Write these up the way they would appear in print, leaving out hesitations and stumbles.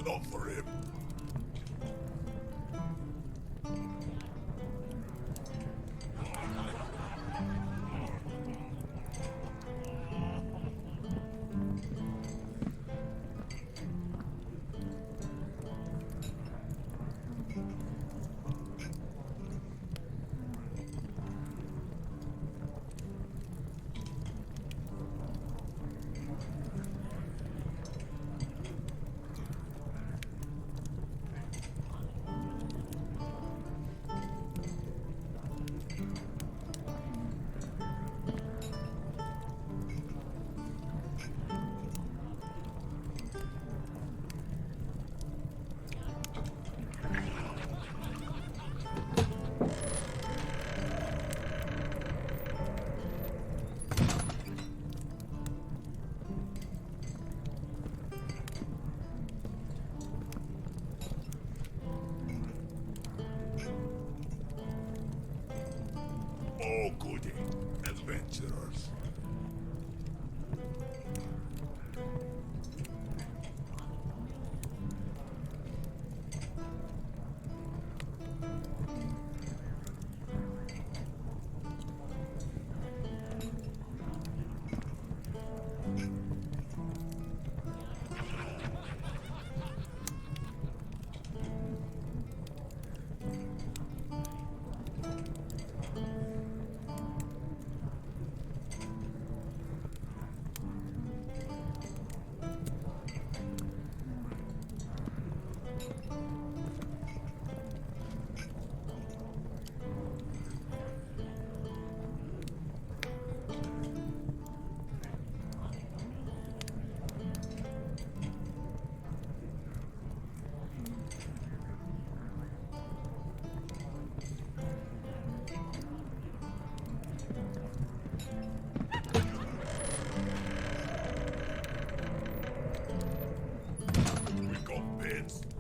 but not for him. Oh, goody. Adventurers.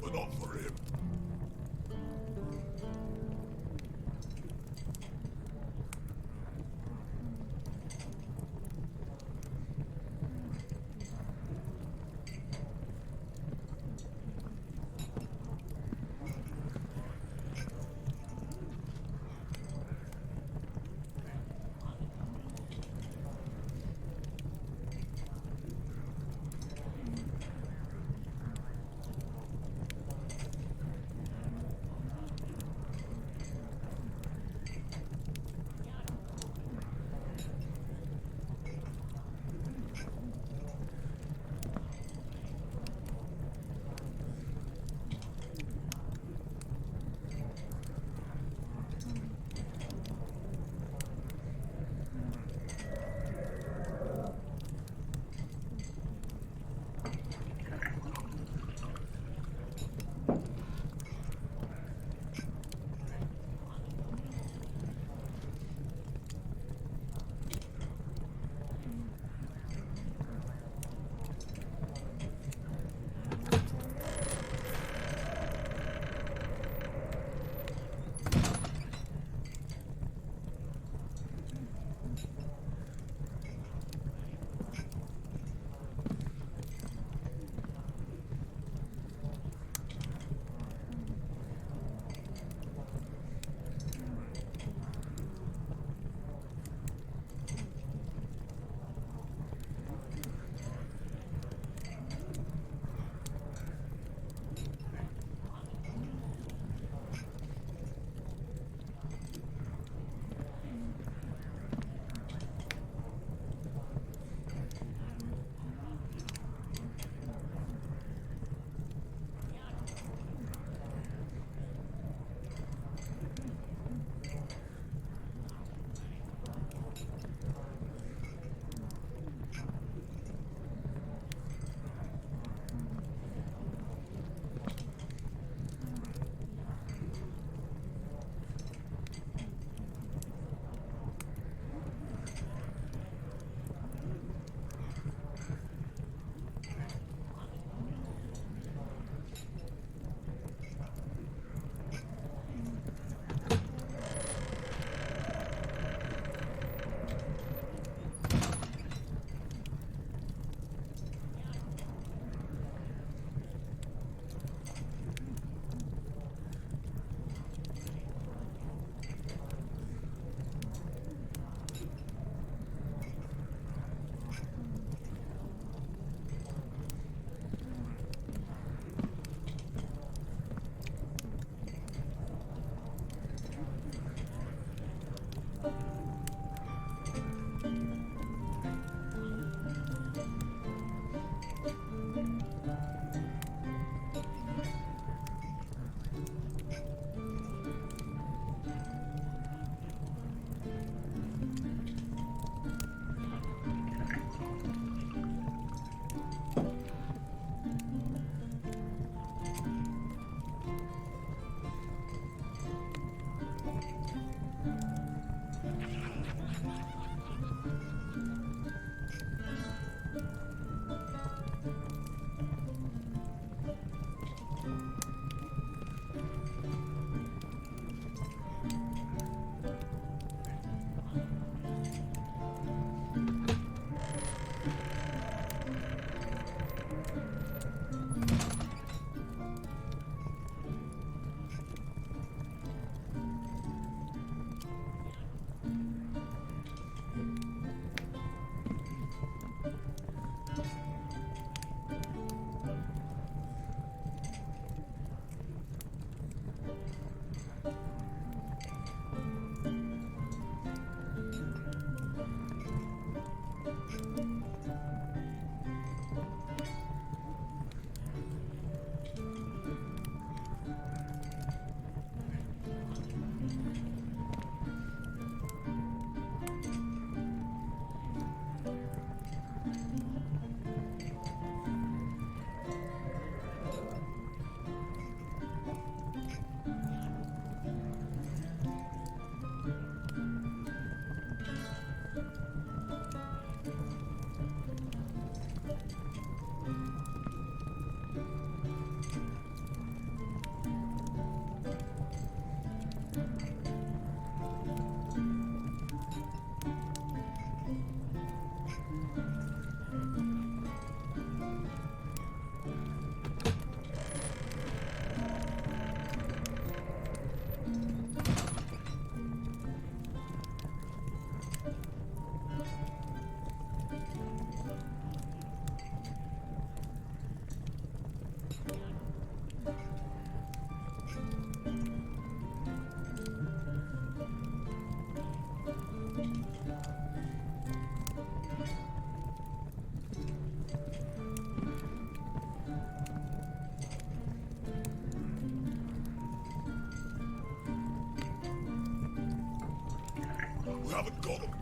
But not for him.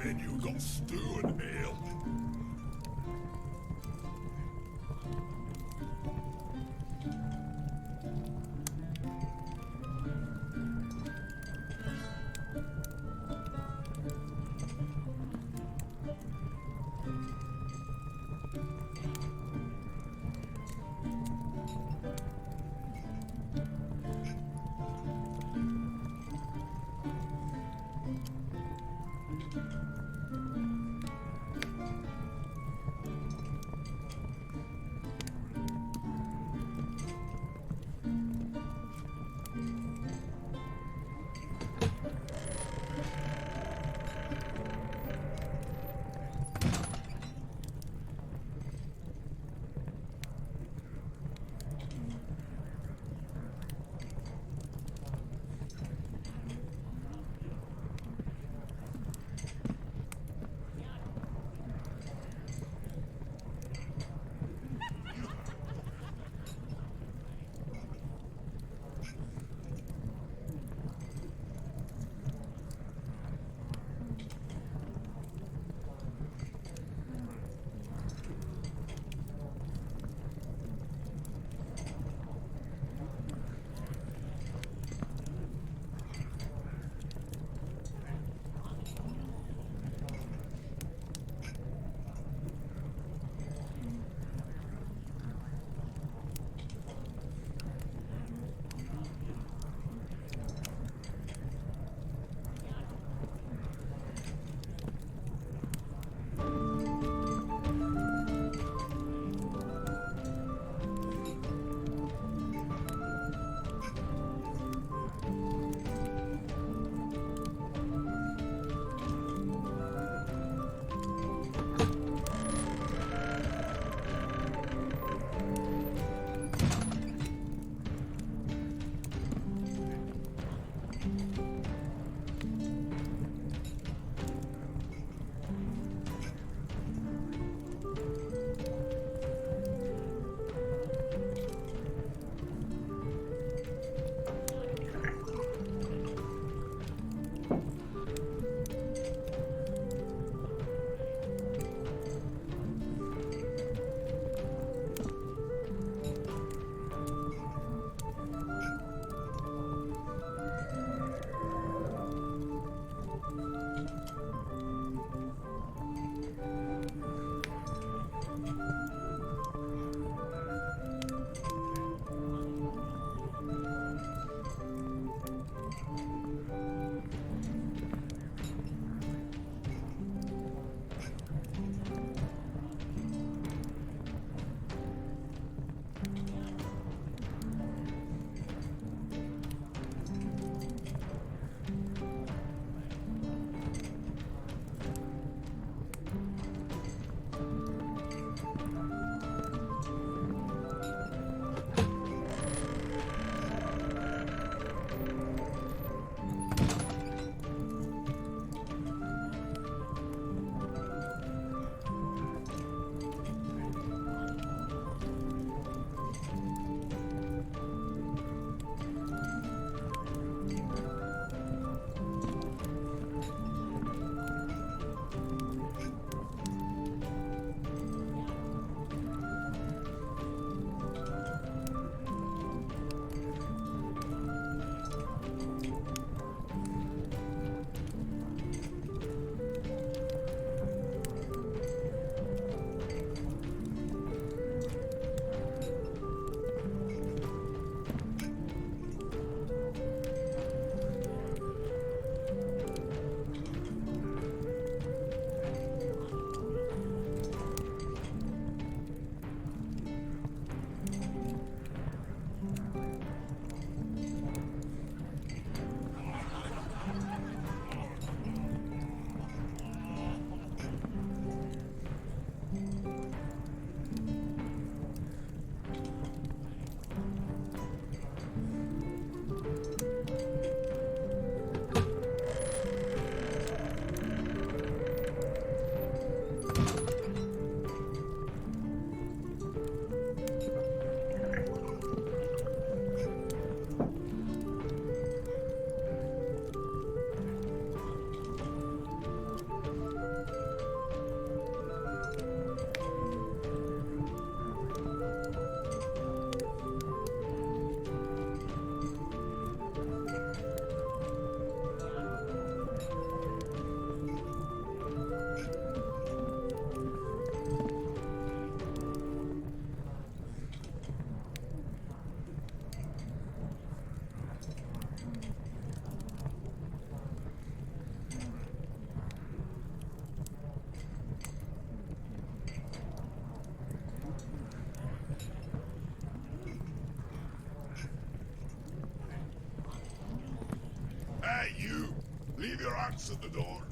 Menu got stew and ale. Hey, you! Leave your axe at the door.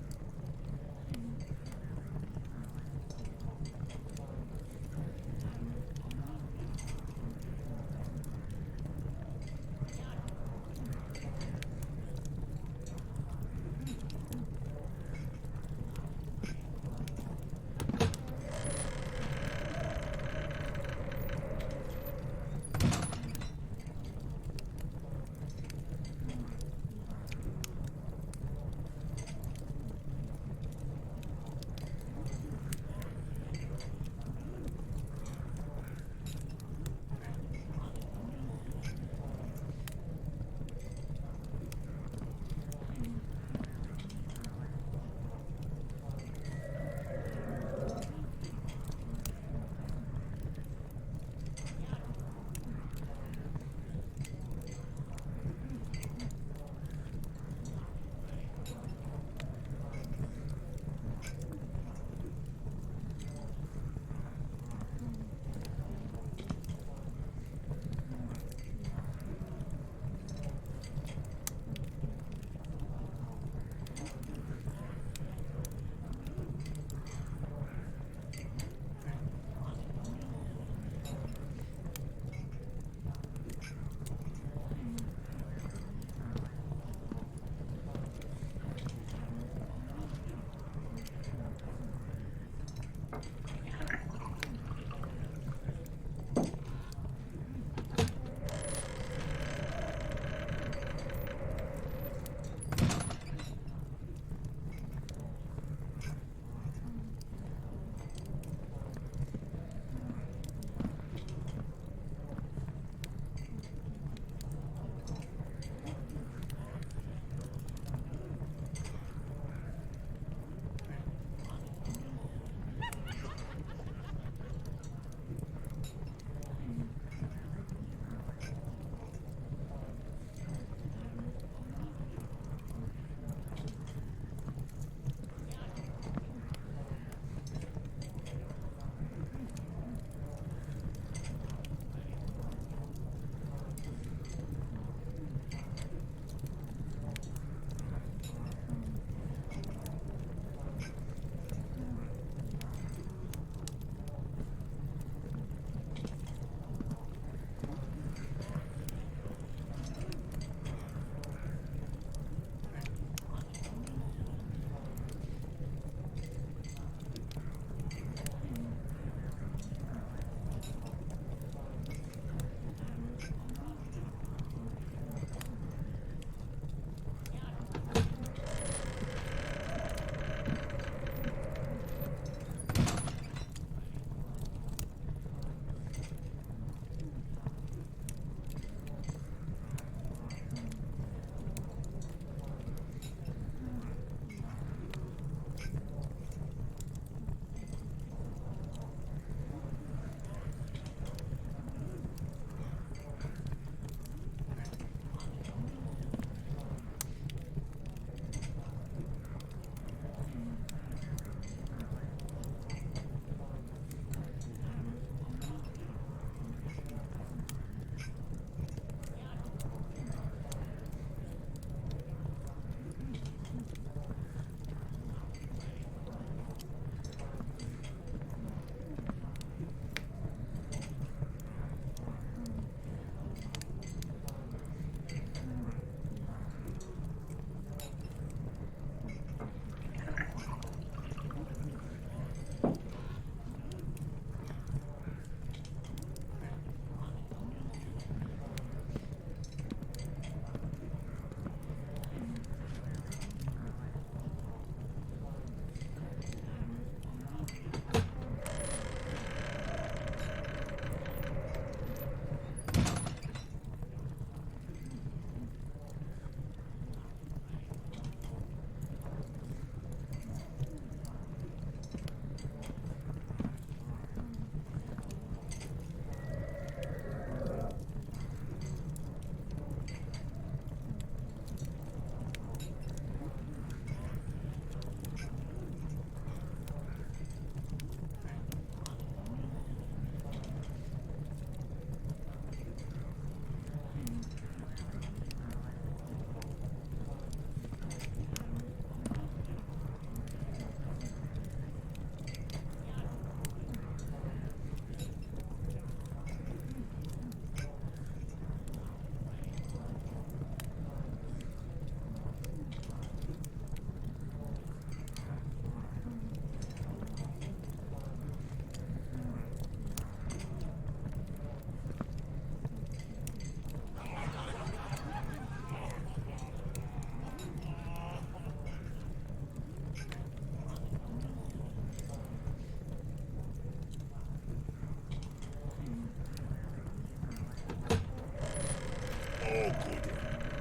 all good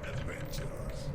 adventurers.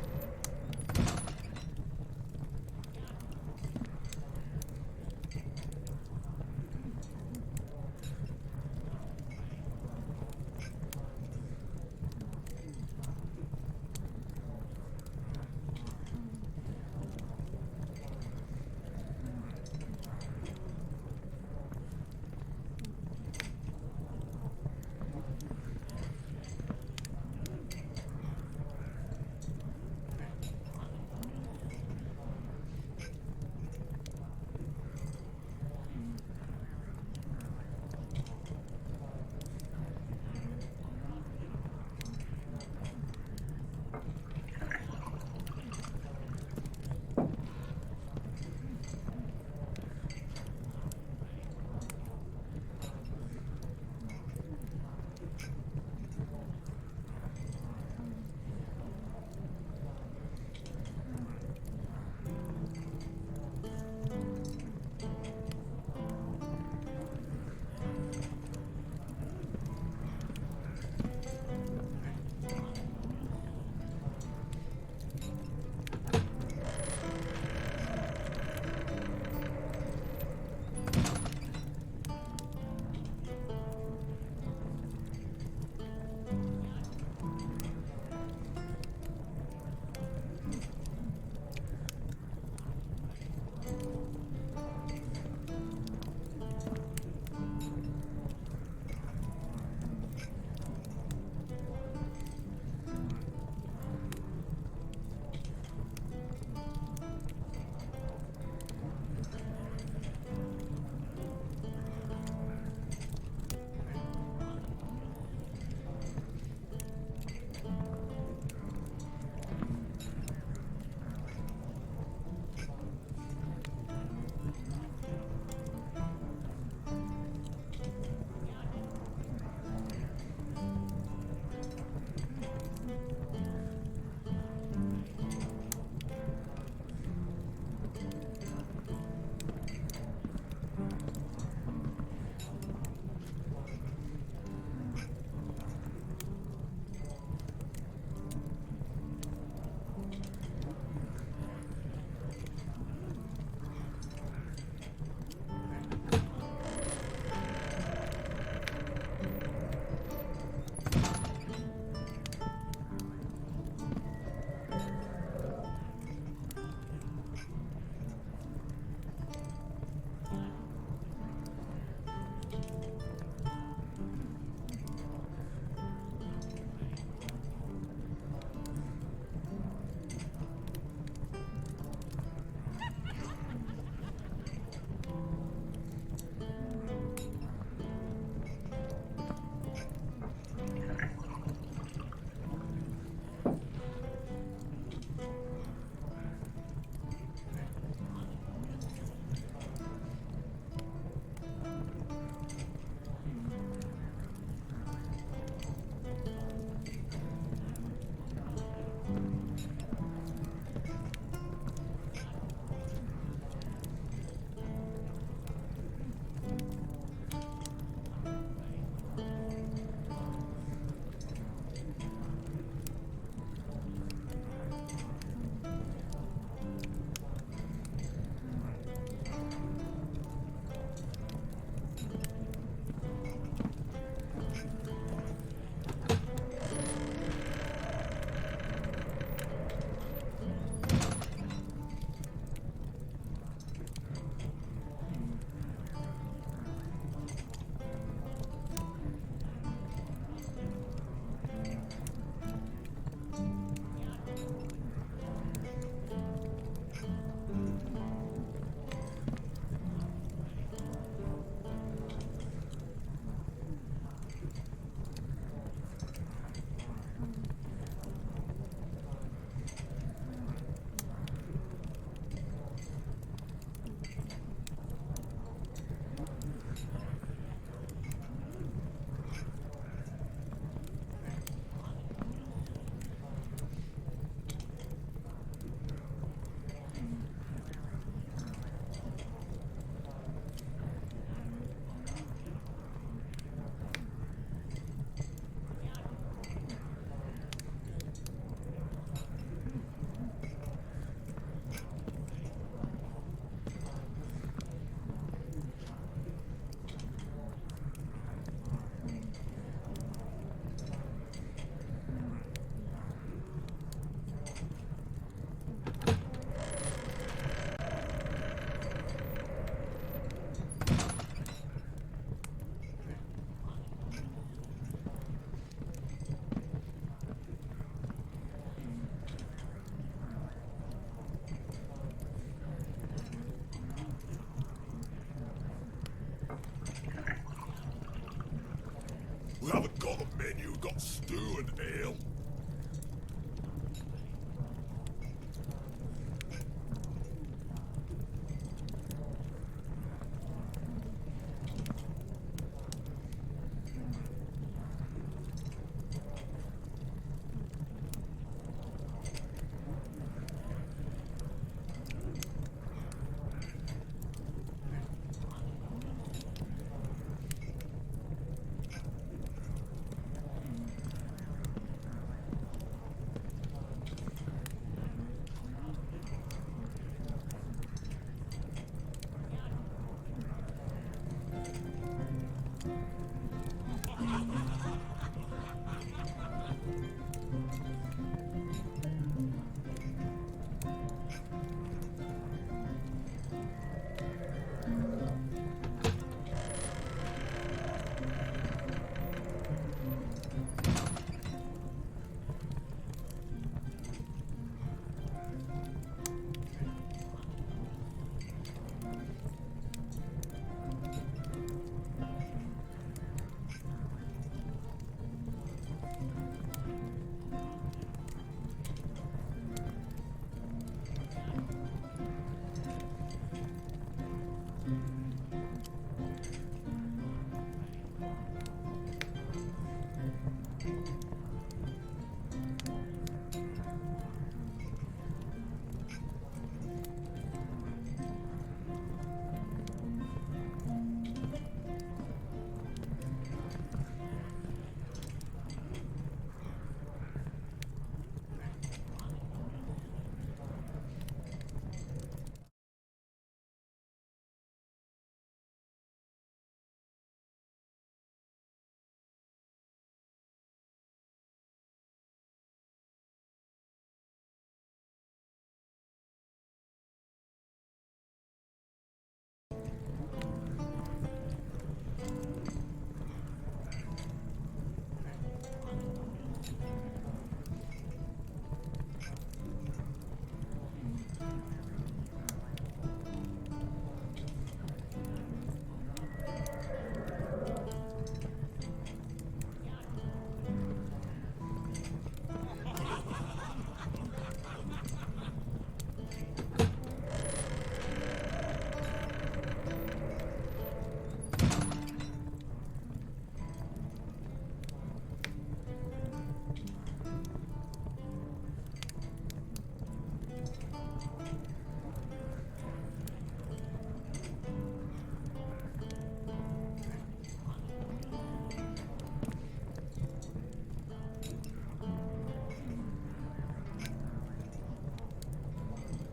good ale.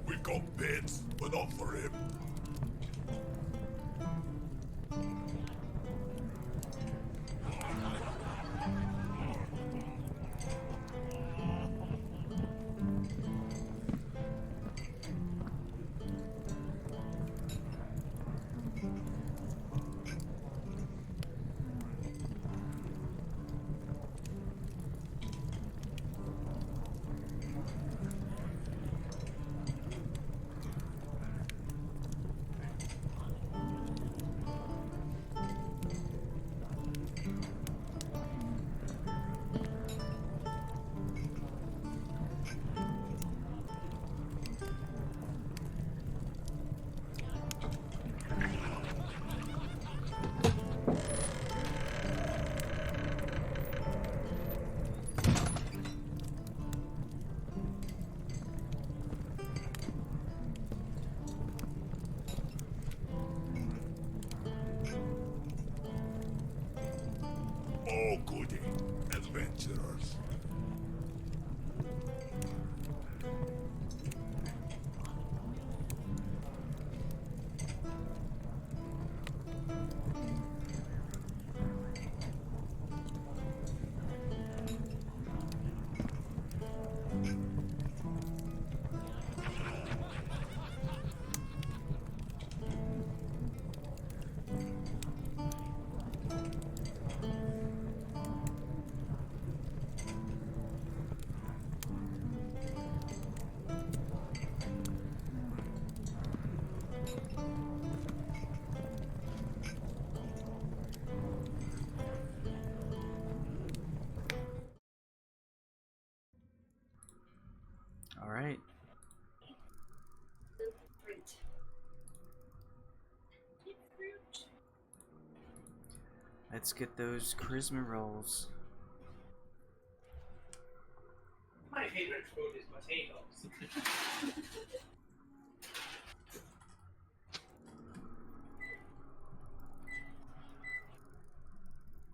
We've got bits, but not for him. Alright. Fruit. Let's get those charisma rolls. My favorite fruit is potatoes.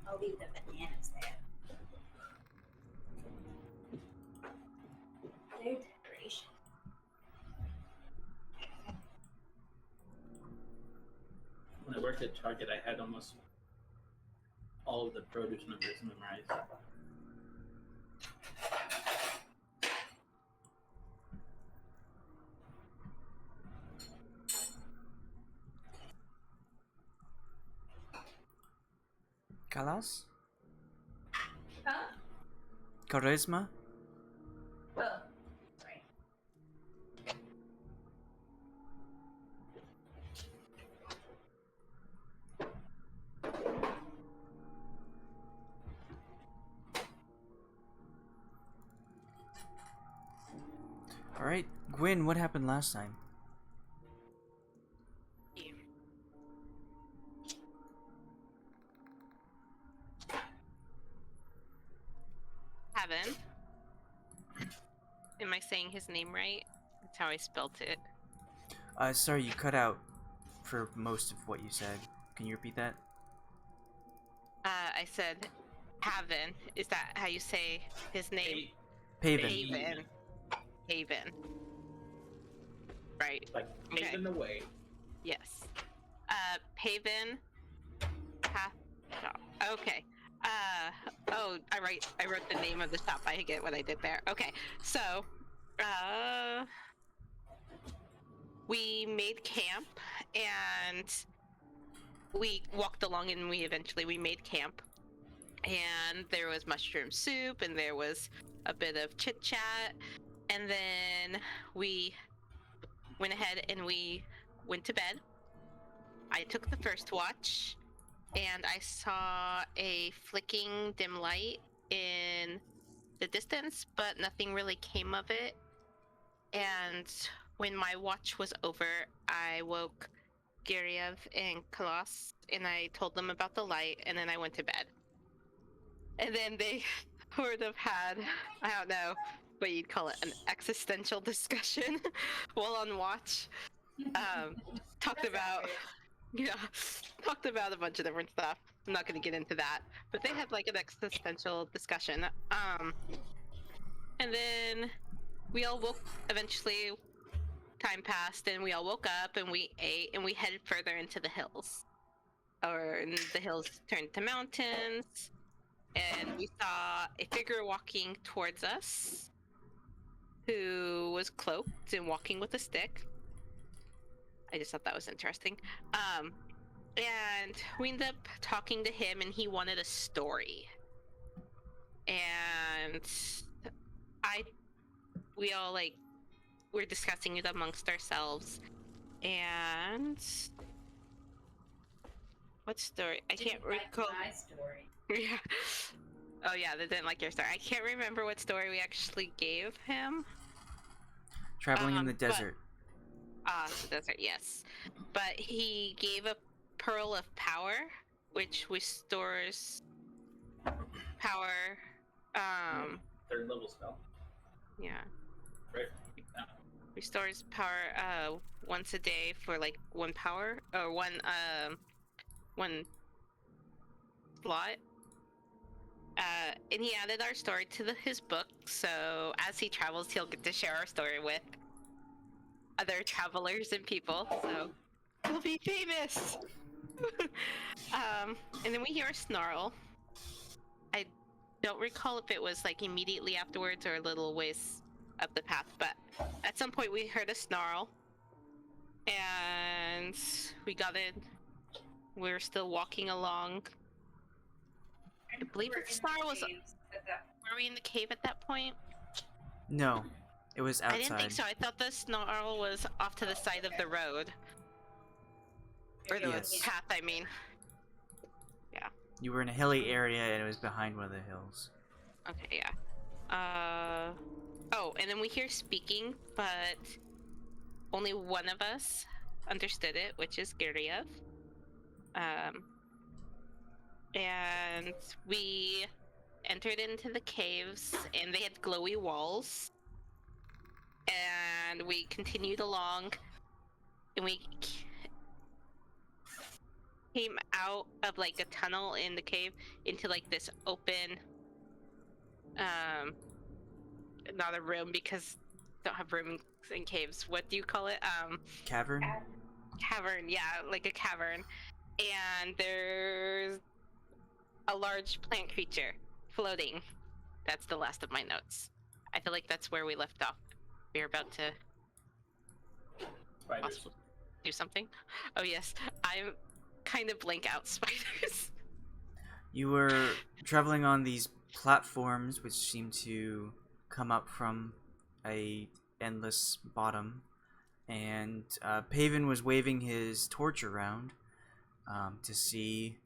I'll leave the bananas there. They're decoration. When I worked at Target, I had almost all of the produce numbers memorized. Khalas? Huh? Charisma? Oh. Sorry. Alright, Gwyn, what happened last time? Heaven. Am I saying his name right? That's how I spelt it. Sorry, you cut out for most of what you said. Can you repeat that? I said Haven. Is that how you say his name? Paven. Haven. Haven. Right. Like paving the way. Yes. Paven. Okay. Oh, I wrote the name of the shop. I get what I did there. Okay. So, we made camp and we walked along and we made camp. And there was mushroom soup and there was a bit of chit chat. And then we went ahead and we went to bed. I took the first watch and I saw a flicking dim light in the distance, but nothing really came of it. And when my watch was over, I woke Guryev and Khalas and I told them about the light, and then I went to bed. And then they sort of had, I don't know what you'd call it, an existential discussion while on watch. Talked about a bunch of different stuff. I'm not going to get into that, but they had like an existential discussion. And then we all woke. Eventually, time passed, and we all woke up, and we ate, and we headed further into the hills. And the hills turned to mountains, and we saw a figure walking towards us, who was cloaked and walking with a stick. I just thought that was interesting. And we ended up talking to him, and he wanted a story. And we all we're discussing it amongst ourselves. And what story? I can't recall. My story. Yeah. Oh yeah, they didn't like your story. I can't remember what story we actually gave him. Traveling in the desert. The desert, yes. But he gave a pearl of power, which restores power. Third level spell. Yeah. Right. Yeah. Restores power once a day for like one power or one slot. And he added our story to his book, so as he travels, he'll get to share our story with other travelers and people. So he'll be famous. And then we hear a snarl. I don't recall if it was like immediately afterwards or a little ways up the path, but at some point we heard a snarl, and we got in. We were still walking along. I believe the snarl was. Were we in the cave at that point? No, it was outside. I didn't think so. I thought the snarl was off to the side of the road. Or the path, I mean. Yeah. You were in a hilly area and it was behind one of the hills. Okay, yeah. Oh, and then we hear speaking, but only one of us understood it, which is Guryev. And we entered into the caves, and they had glowy walls. And we continued along, and we came out of like a tunnel in the cave into like this open, not a room because don't have rooms in caves. What do you call it? Cavern? Cavern. Yeah, like a cavern. And there's a large plant creature floating. That's the last of my notes. I feel like that's where we left off. We were about to Spiders. possibly do something. Oh yes, I'm kind of blank out spiders. You were traveling on these platforms which seem to come up from a endless bottom, and Paven was waving his torch around to see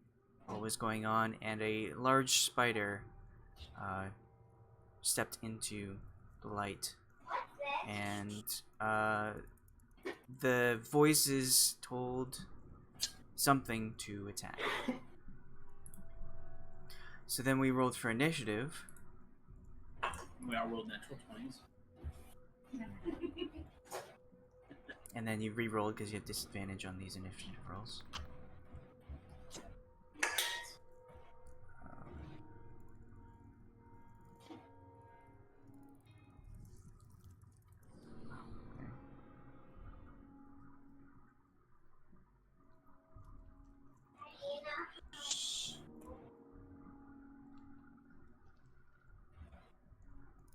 what was going on, and a large spider stepped into the light, and the voices told something to attack. So then we rolled for initiative. We all rolled natural 20s. And then you re-rolled because you have disadvantage on these initiative rolls.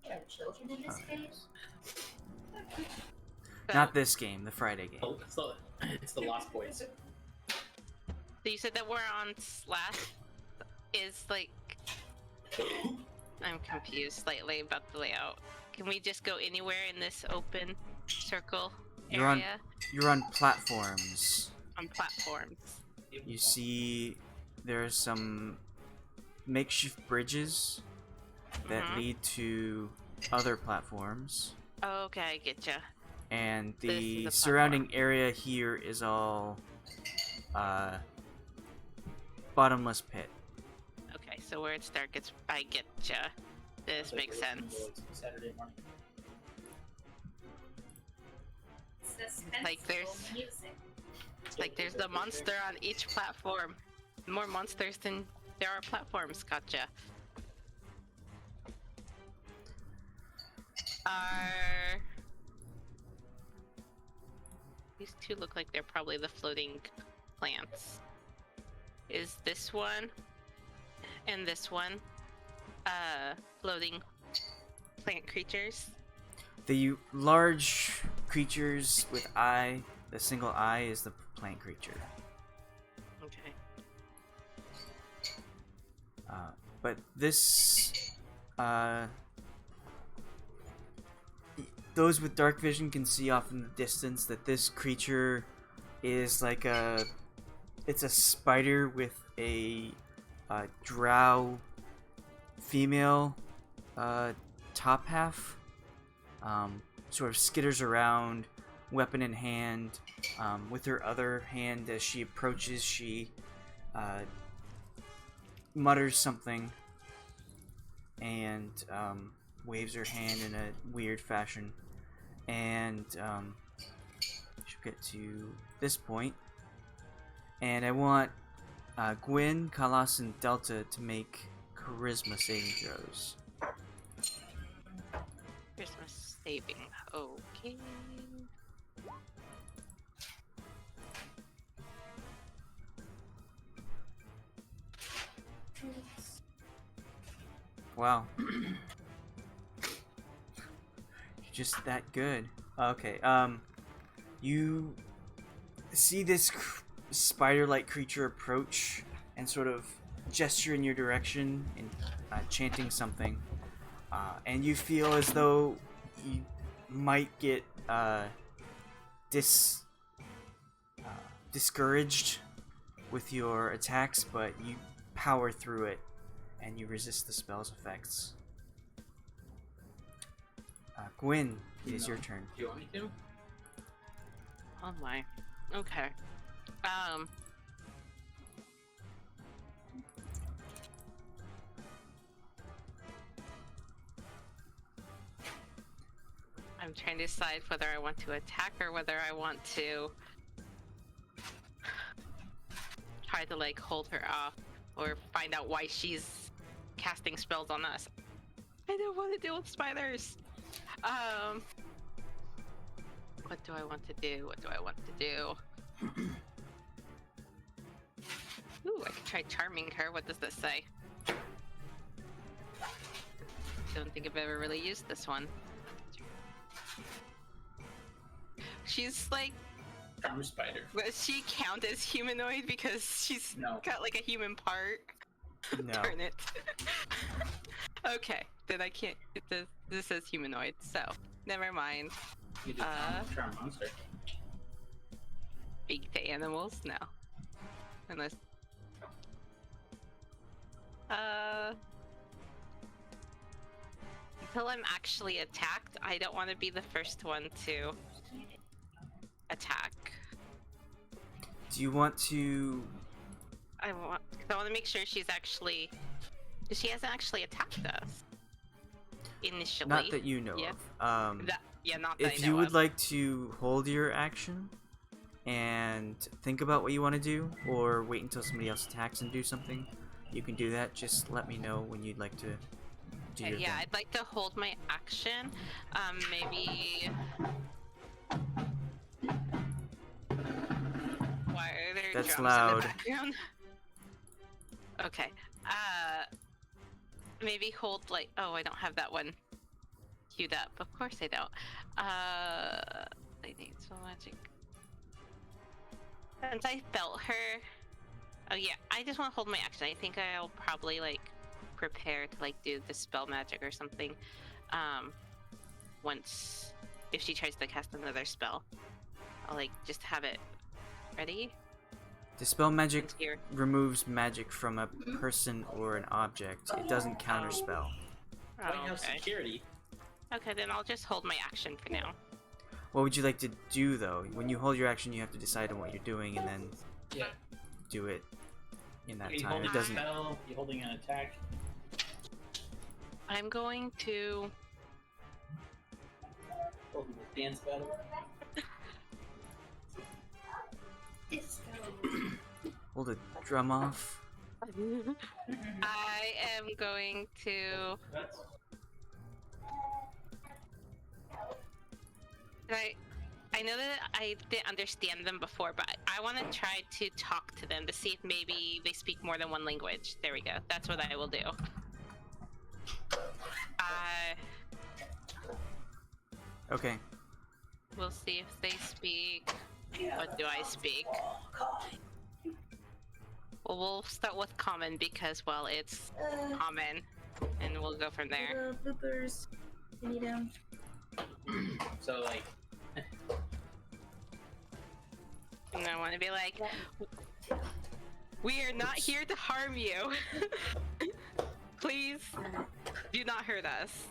There are children in this cave? Not this game, the Friday game. Oh, it's the Lost Boys. So you said that we're on slash is like I'm confused slightly about the layout. Can we just go anywhere in this open circle area? You're on platforms. On platforms. You see there's some makeshift bridges that lead to other platforms. Oh, okay, I getcha. And This the is a surrounding area here is all bottomless pit. Okay, so where it's dark, I getcha. This makes sense. Saturday morning. Suspenseful Like there's- music. Like there's the monster on each platform. More monsters than there are platforms. Gotcha. Are these two look like they're probably the floating plants? Is this one and this one floating plant creatures? The large creatures with eye, the single eye, is the plant creature. Okay. But this, those with dark vision can see off in the distance that this creature is like it's a spider with a drow female top half. Sort of skitters around, weapon in hand. With her other hand, as she approaches, she mutters something and waves her hand in a weird fashion. And she'll get to this point. And I want Gwyn, Khalas, and Delta to make charisma saving throws. Christmas saving. Okay. Wow. You're just that good. Okay, you see this spider-like creature approach and sort of gesture in your direction and chanting something. And you feel as though you might get discouraged with your attacks, but you power through it and you resist the spell's effects. Gwyn, it is No. your turn. Do you want me to? Oh my. Okay. I'm trying to decide whether I want to attack or whether I want to try to like hold her off or find out why she's casting spells on us. I don't want to deal with spiders. What do I want to do? What do I want to do? Ooh, I could try charming her. What does this say? Don't think I've ever really used this one. She's like, Charm spider. does she count as humanoid because she's No. got like a human part? No. Darn it. Okay, then I can't. This says humanoid, so never mind. You do charm monster. Speak to animals? No. Unless. Until I'm actually attacked, I don't want to be the first one to attack. Do you want to... I want to make sure she's actually. She hasn't actually attacked us initially. Not that you know Yeah. of. Not that If I you know would of. like to hold your action and think about what you want to do, or wait until somebody else attacks and do something, you can do that. Just let me know when you'd like to do your Yeah, thing. I'd like to hold my action. Maybe. Why are there That's drums loud. in the background? Okay. Maybe hold like. Oh, I don't have that one queued up. Of course I don't. I need so magic. Since I felt her. Oh yeah, I just want to hold my action. I think I'll probably like prepare to like do the spell magic or something. Once if she tries to cast another spell, I'll like just have it ready. Dispel magic Here. removes magic from a person or an object. It doesn't counterspell. Oh, White House okay. security. Okay, then I'll just hold my action for now. What would you like to do, though? When you hold your action, you have to decide on what you're doing and then Yeah. do it in that You time. holding It doesn't... a spell, you holding an attack. I'm going to. Holding a dance battle. Hold a drum off. I am going to. That's I know that I didn't understand them before, but I want to try to talk to them to see if maybe they speak more than one language. There we go. That's what I will do. Okay. We'll see if they speak. What do I speak? Well, we'll start with common because, well, it's common, and we'll go from there. Bloopers. I need them. so like And I want to be like, we are not here to harm you. Please do not hurt us.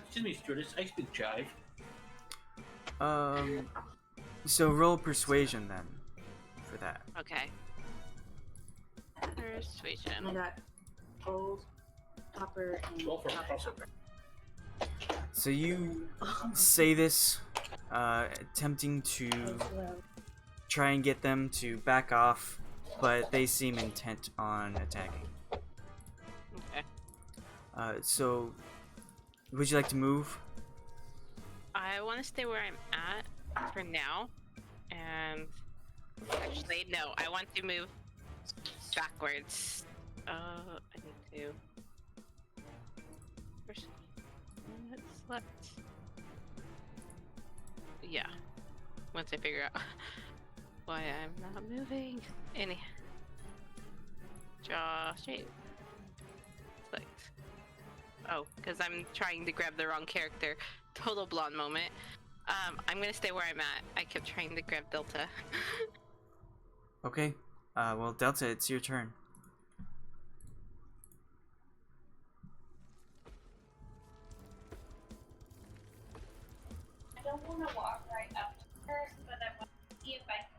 excuse me, stewardess, I speak jive. So roll persuasion then, for that. Okay. Persuasion. I got gold, copper, and Roll for copper. crossover. So you say this, attempting to try and get them to back off, but they seem intent on attacking. Okay. So would you like to move? I want to stay where I'm at for now, and actually, no, I want to move backwards. I need to. First, let's yeah. Once I figure out why I'm not moving, draw straight. Select. Oh, because I'm trying to grab the wrong character. Total blonde moment. I'm gonna stay where I'm at. I kept trying to grab Delta. Okay. Well, Delta, it's your turn. gonna walk right up to her, but I want to see if I can.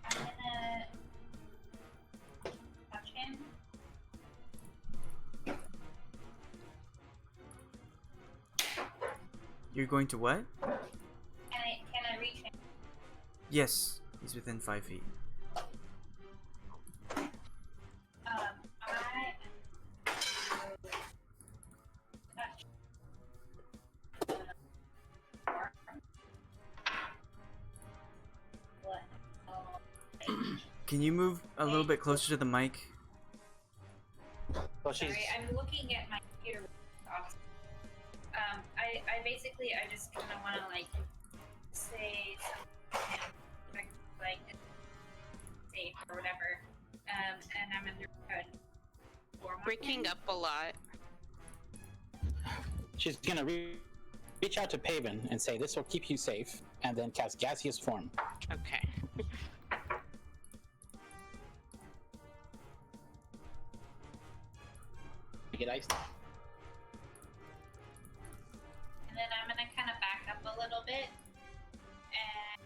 I'm gonna touch him. You're going to what? Can I reach him? Yes, he's within 5 feet. I touch. What? Can you move a little bit closer to the mic? Well, she's. Sorry, I'm looking at my computer. I basically I just kind of want to like say something like safe or whatever. And I'm under Breaking up a lot. She's gonna reach out to Paven and say, "This will keep you safe," and then cast gaseous form. Okay. Get iced. And then I'm gonna kind of back up a little bit. And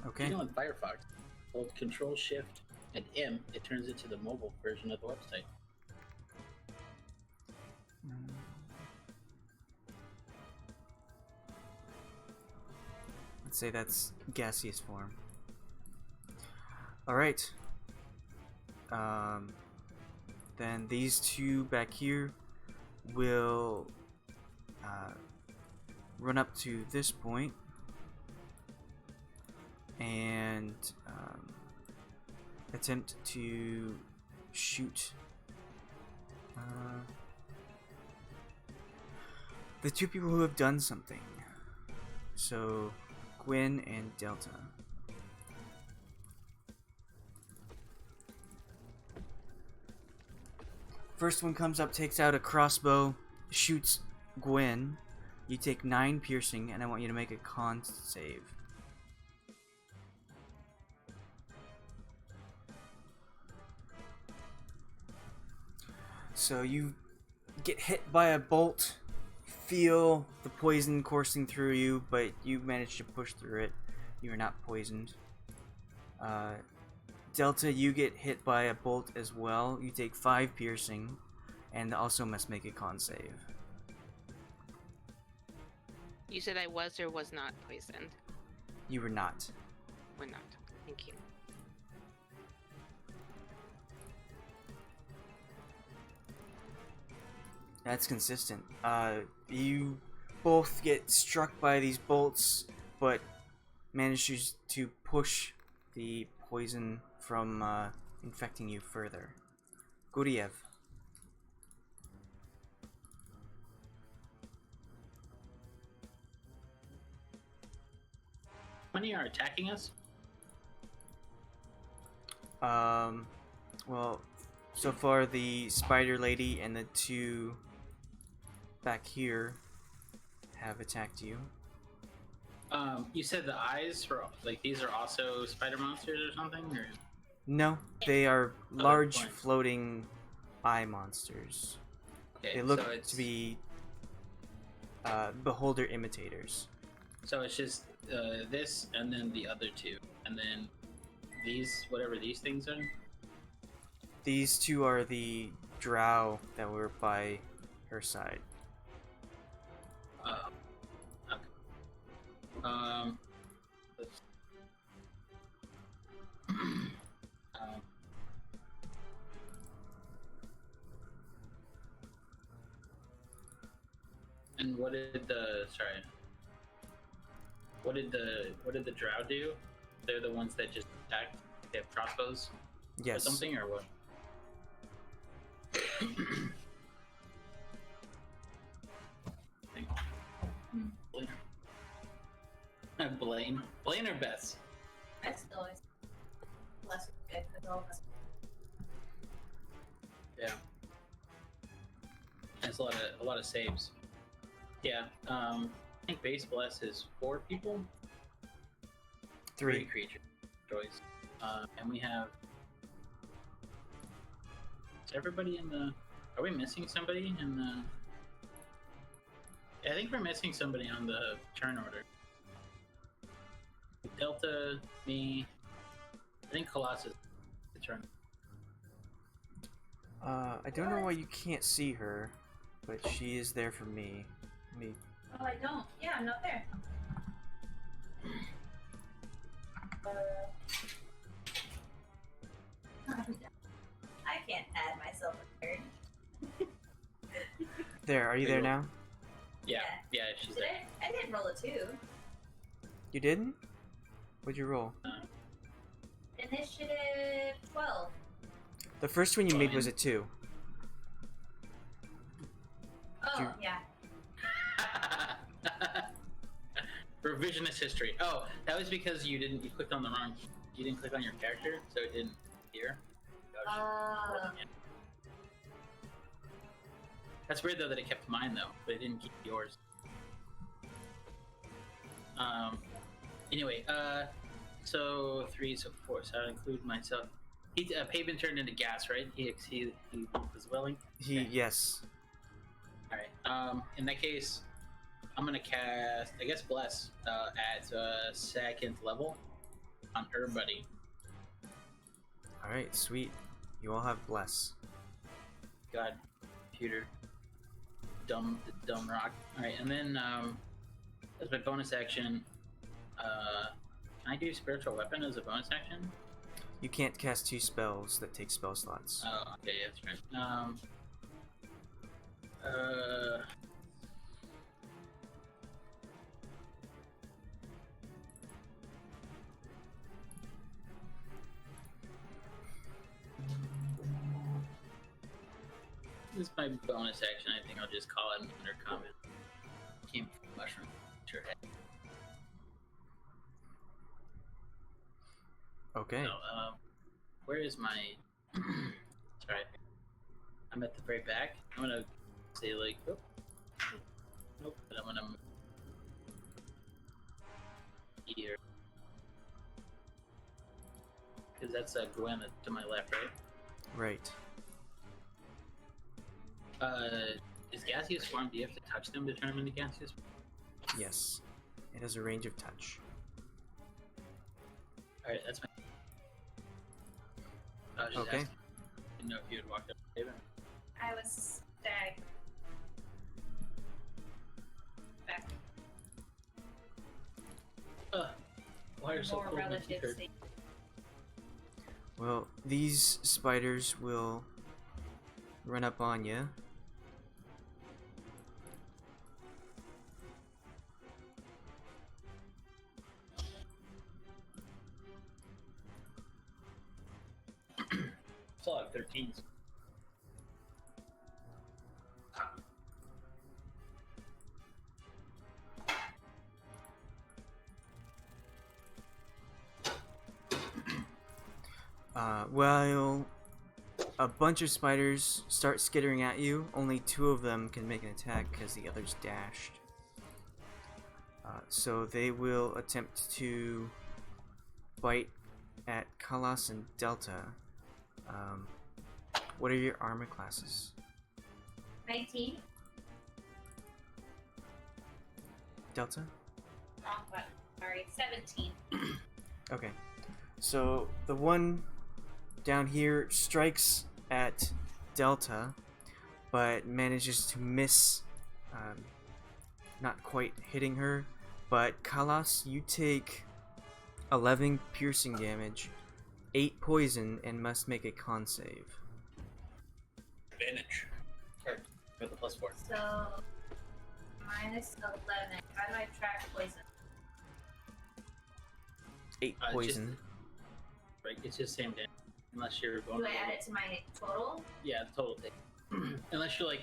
Okay. You know, in Firefox, hold Control Shift and M, it turns into the mobile version of the website. Let's say that's gaseous form. Alright. Then these two back here will run up to this point and attempt to shoot the two people who have done something. So, Gwyn and Delta. First one comes up, takes out a crossbow, shoots Gwyn. You take 9 piercing, and I want you to make a con save. So you get hit by a bolt, feel the poison coursing through you, but you manage to push through it. You're not poisoned. Delta, you get hit by a bolt as well. You take 5 piercing, and also must make a con save. You said I was or was not poisoned. You were not. We're not. Thank you. That's consistent. You both get struck by these bolts, but manages to push the poison from infecting you further. Guryev. How many are attacking us? Well, so far the spider lady and the two back here have attacked you. You said the eyes were like these are also spider monsters or something, or No, they are large point. floating eye monsters. okay, They look so it's, to be beholder imitators. so it's just this and then the other two, and then these whatever these things are. These two are the drow that were by her side. Okay. Let's- and what did the sorry? What did the drow do? They're the ones that just attacked. They have crossbows or Yes. something, or what? Blaine or Bess? I still always less good because all of us. Yeah. That's a lot of saves. Yeah. I think base bless is 4 people. 3 creature choice. And we have. Is everybody in the? Are we missing somebody in the? I think we're missing somebody on the turn order. Delta, me. I think Khalas is the turn. I don't know why you can't see her, but she is there for me. Oh, I don't. Yeah, I'm not there. I can't add myself a third. There, are you there now? Yeah, she's Did there. I didn't roll a 2. You didn't? What'd you roll? Initiative 12. The first one you made was a 2. Oh, You- yeah. Revisionist history. Oh, that was because you clicked on the wrong. You didn't click on your character, so it didn't appear. That's weird though that it kept mine though, but it didn't keep yours. Anyway, so 3, so 4, so I'll include myself. Pavement turned into gas, right? He was willing. Yes. All right. In that case, I'm gonna cast. I guess bless at 2nd level on everybody. All right, sweet. You all have bless. God, computer, dumb rock. All right, and then as my bonus action, can I do spiritual weapon as a bonus action? You can't cast 2 spells that take spell slots. Oh, okay, yeah, that's right. This is my bonus action. I think I'll just call it under comment. Came from mushroom. Sure. Okay. So, where is my? Sorry, I'm at the very back. I'm gonna say like, oh, nope, but I'm gonna move here because that's Gwen to my left, right? Right. Is gaseous form? Do you have to touch them to turn them into gaseous? Yes. It has a range of touch. All right, that's my. I was just Okay. asking. Didn't know if you had walked up to David. I was stag. Back. Why are so More cold? relatives. Well, these spiders will run up on you. Still have 13s. Well, a bunch of spiders start skittering at you. Only 2 of them can make an attack because the others dashed. So they will attempt to bite at Khalas and Delta. What are your armor classes? 19. Delta? Wrong button. Sorry, 17. Okay. So the one down here strikes at Delta, but manages to miss, not quite hitting her. But Khalas, you take 11 piercing damage, 8 poison, and must make a con save. Advantage. Or with the +4. So, minus 11. How do I track poison? 8 It's poison. Right, it's just same damage. Unless you're Do vulnerable. I add it to my total? Yeah, the total thing. Unless you're like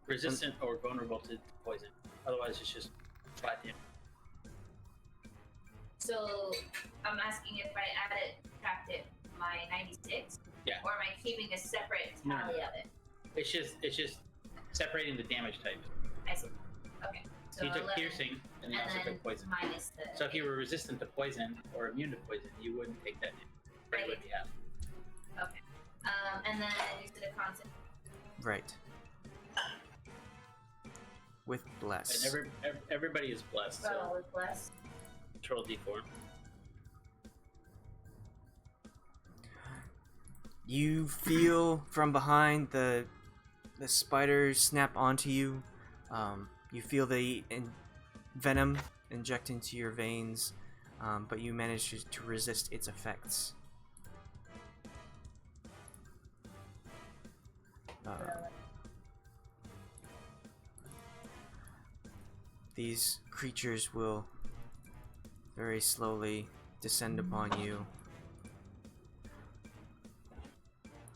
resistant or vulnerable to poison. Otherwise, it's just flat damage. So I'm asking if I add it, subtract it, my 96? Yeah. Or am I keeping a separate No. tally of it? It's just separating the damage types. I see. Okay. So you took 11, piercing, and you and also then took poison. minus the. So if you were resistant to poison or immune to poison, you wouldn't take that damage. Right, would be half. Okay. And then you said a constant. Right. With bless. And everybody is blessed. Oh, So with bless. control D4. You feel from behind the spiders snap onto you. You feel the venom inject into your veins, but you manage to resist its effects. These creatures will very slowly descend upon you.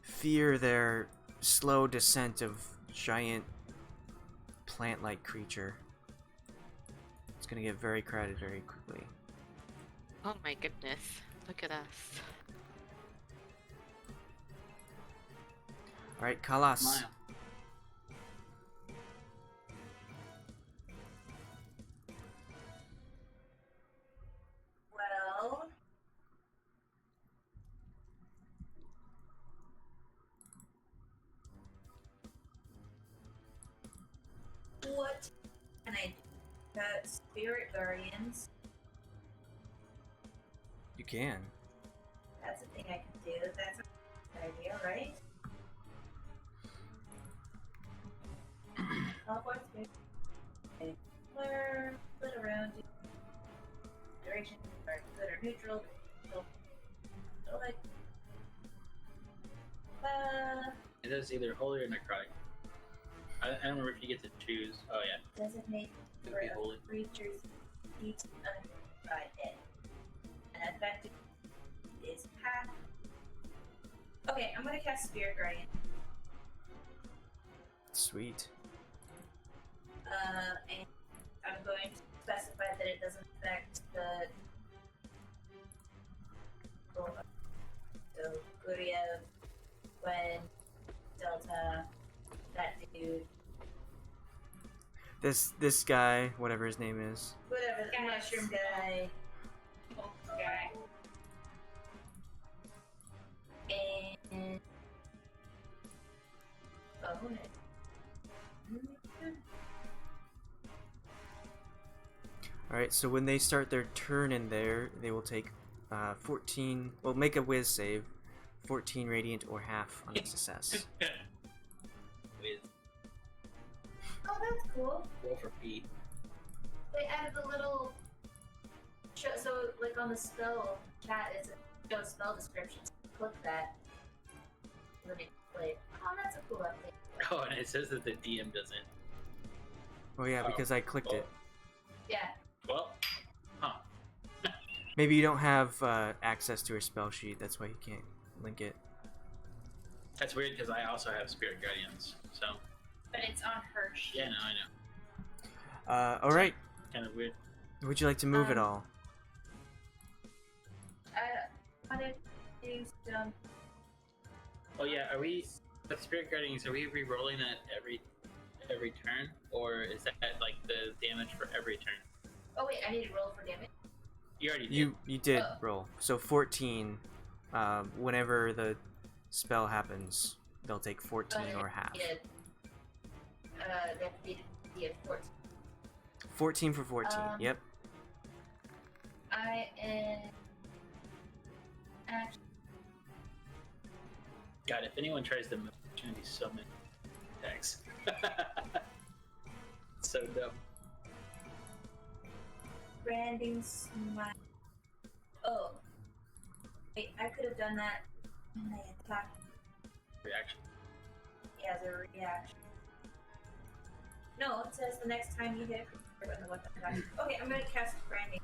Fear their slow descent of giant plant-like creature. It's gonna get very crowded very quickly. Oh my goodness. Look at us. Alright, Khalas. Smile. Well. What can I do? Spirit Guardians. You can. That's a thing I can do. That's a good idea, right? Teleport spirit. Okay. Blur, split around you. Duration, or good or neutral. So like. It is either holy or necrotic. I don't remember if you get to choose. Oh yeah. Designate Could for be a holy. creature's feet by it. And effective is half. Okay, I'm gonna cast Spirit Guardian. Sweet. And I'm going to specify that it doesn't affect the. So Guryev, Gwen, Delta, that dude, This guy, whatever his name is. whatever the Yes. mushroom guy, Oh, guy. and bonus. Alright, so when they start their turn in there, they will take 14. Well, make a whiz save. 14 radiant or half on a success. With Oh, that's cool. roll for P. They added the little show, so like on the spell chat is show spell description. Click that. Then it play. Oh, that's a cool update. Oh, and it says that the DM doesn't. Oh yeah, because I clicked it. Yeah. Well, huh. Maybe you don't have access to her spell sheet, that's why you can't link it. That's weird because I also have Spirit Guardians. So But it's on her sheet. yeah, no, I know. Alright, Kind of weird. would you like to move at all? I wanted to do some. Oh yeah, are we with Spirit Guardians? Are we re-rolling that every turn, or is that like the damage for every turn? Oh wait, I need to roll for damage. You already did. You did Oh. roll. So 14, whenever the spell happens, they'll take 14 or half. Yeah. That did 14. 14 for 14, yep. I am actually. God, if anyone tries to move, it's gonna be so many attacks. So dumb. Branding smile. Oh. Wait, I could have done that when I attacked. Reaction. Yeah, as a reaction. No, it says the next time you hit a creature with a weapon attack. Okay, I'm gonna cast branding.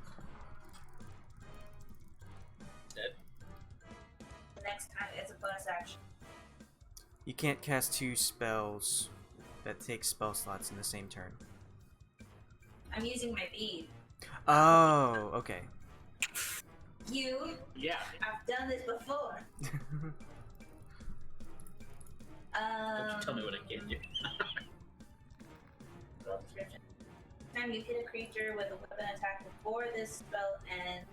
next time it's a bonus action. You can't cast 2 spells that take spell slots in the same turn. I'm using my bead. Oh, okay. Yeah. I've done this before. Don't you tell me what I can do. Spell description. Time you hit a creature with a weapon attack before this spell ends.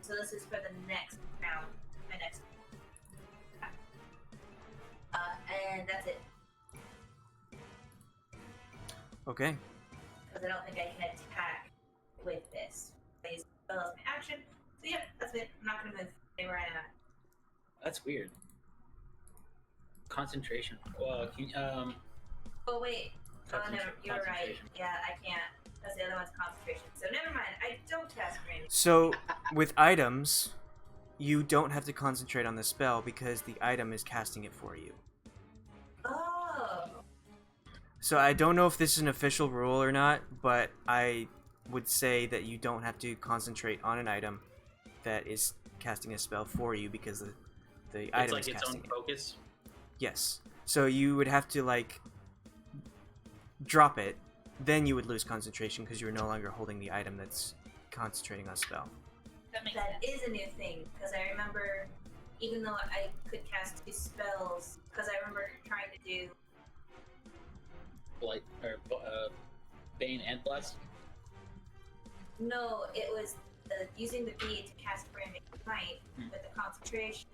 So this is for the next round. My next. And that's it. Okay. Because I don't think I can attack with this. I use the spell as my action. So yeah, that's it. I'm not gonna move anywhere I am. That's weird. Concentration. Well, can you, Oh wait. Oh no, you're right. concentration. Yeah, I can't. That's the other one's concentration. So never mind. I don't cast range. So, with items, you don't have to concentrate on the spell because the item is casting it for you. Oh. So I don't know if this is an official rule or not, but I would say that you don't have to concentrate on an item that is casting a spell for you because the It's item like is its casting own it. focus. Yes. So you would have to like drop it, then you would lose concentration because you're no longer holding the item that's concentrating on a spell. That is a new thing, because I remember, even though I could cast 2 spells, because I remember trying to do, Blight or Bane and Bless. no, it was using the bead to cast Branding Might with the concentration,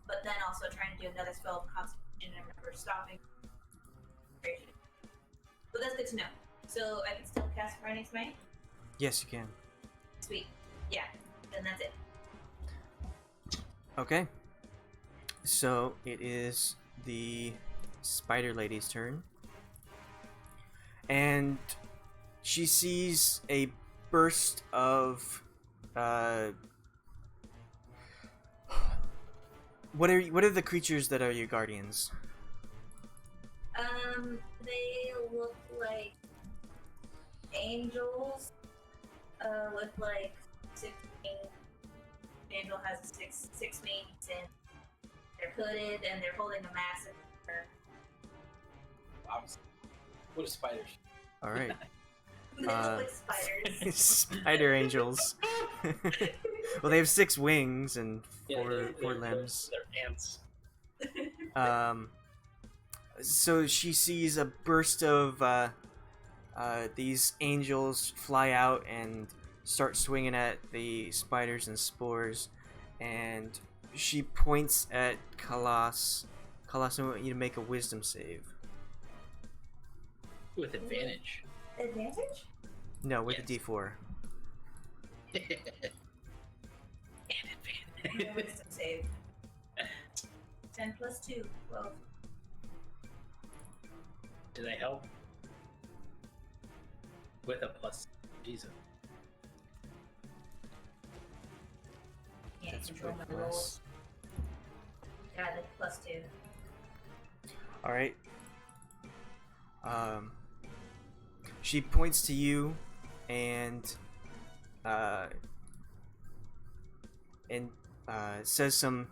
but then also trying to do another spell of concentration, and I remember stopping concentration. But that's good to know. So I can still cast Branding Might? Yes, you can. Sweet. Yeah, then that's it. Okay. So it is the Spider Lady's turn. And she sees a burst of what are the creatures that are your guardians? They look like angels, with like 6 wings. Angel has six wings, and they're hooded, and they're holding a massive. Obviously. What are spiders? All right. They look like spiders. Spider angels. Well, they have 6 wings and four limbs. They're ants. So she sees a burst of these angels fly out and start swinging at the spiders and spores, and she points at Khalas. Khalas, I want you to make a wisdom save. With advantage. Advantage? No, with Yes. a D4. And No advantage. wisdom save. 10 plus 2, 12. Did I help? With a plus. Jesus. Can't That's control with my plus. rolls. Got it, plus 2. All right. She points to you, and says some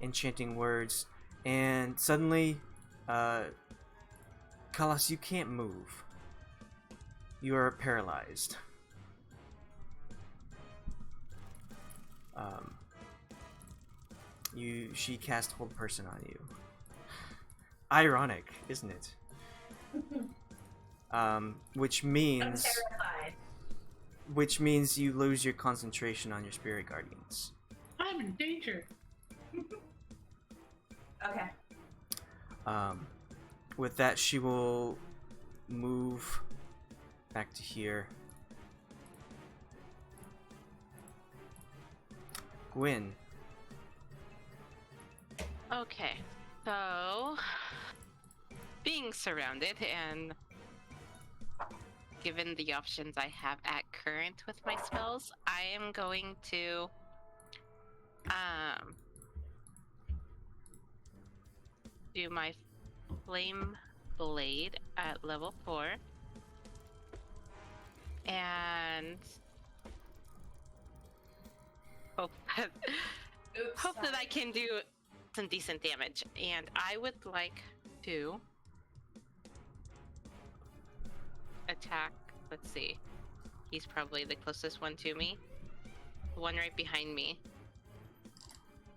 enchanting words, and suddenly, Khalas, you can't move. You are paralyzed. She cast Hold Person on you. Ironic, isn't it? Which I'm means terrified. you lose your concentration on your spirit guardians. I'm in danger. Okay. With that, she will move back to here. Gwyn. Okay, so being surrounded and given the options I have at current with my spells, I am going to do my flame blade at level 4 and hope that Oops. hope that sorry. I can do some decent damage. And I would like to attack. Let's see. He's probably the closest one to me. The one right behind me.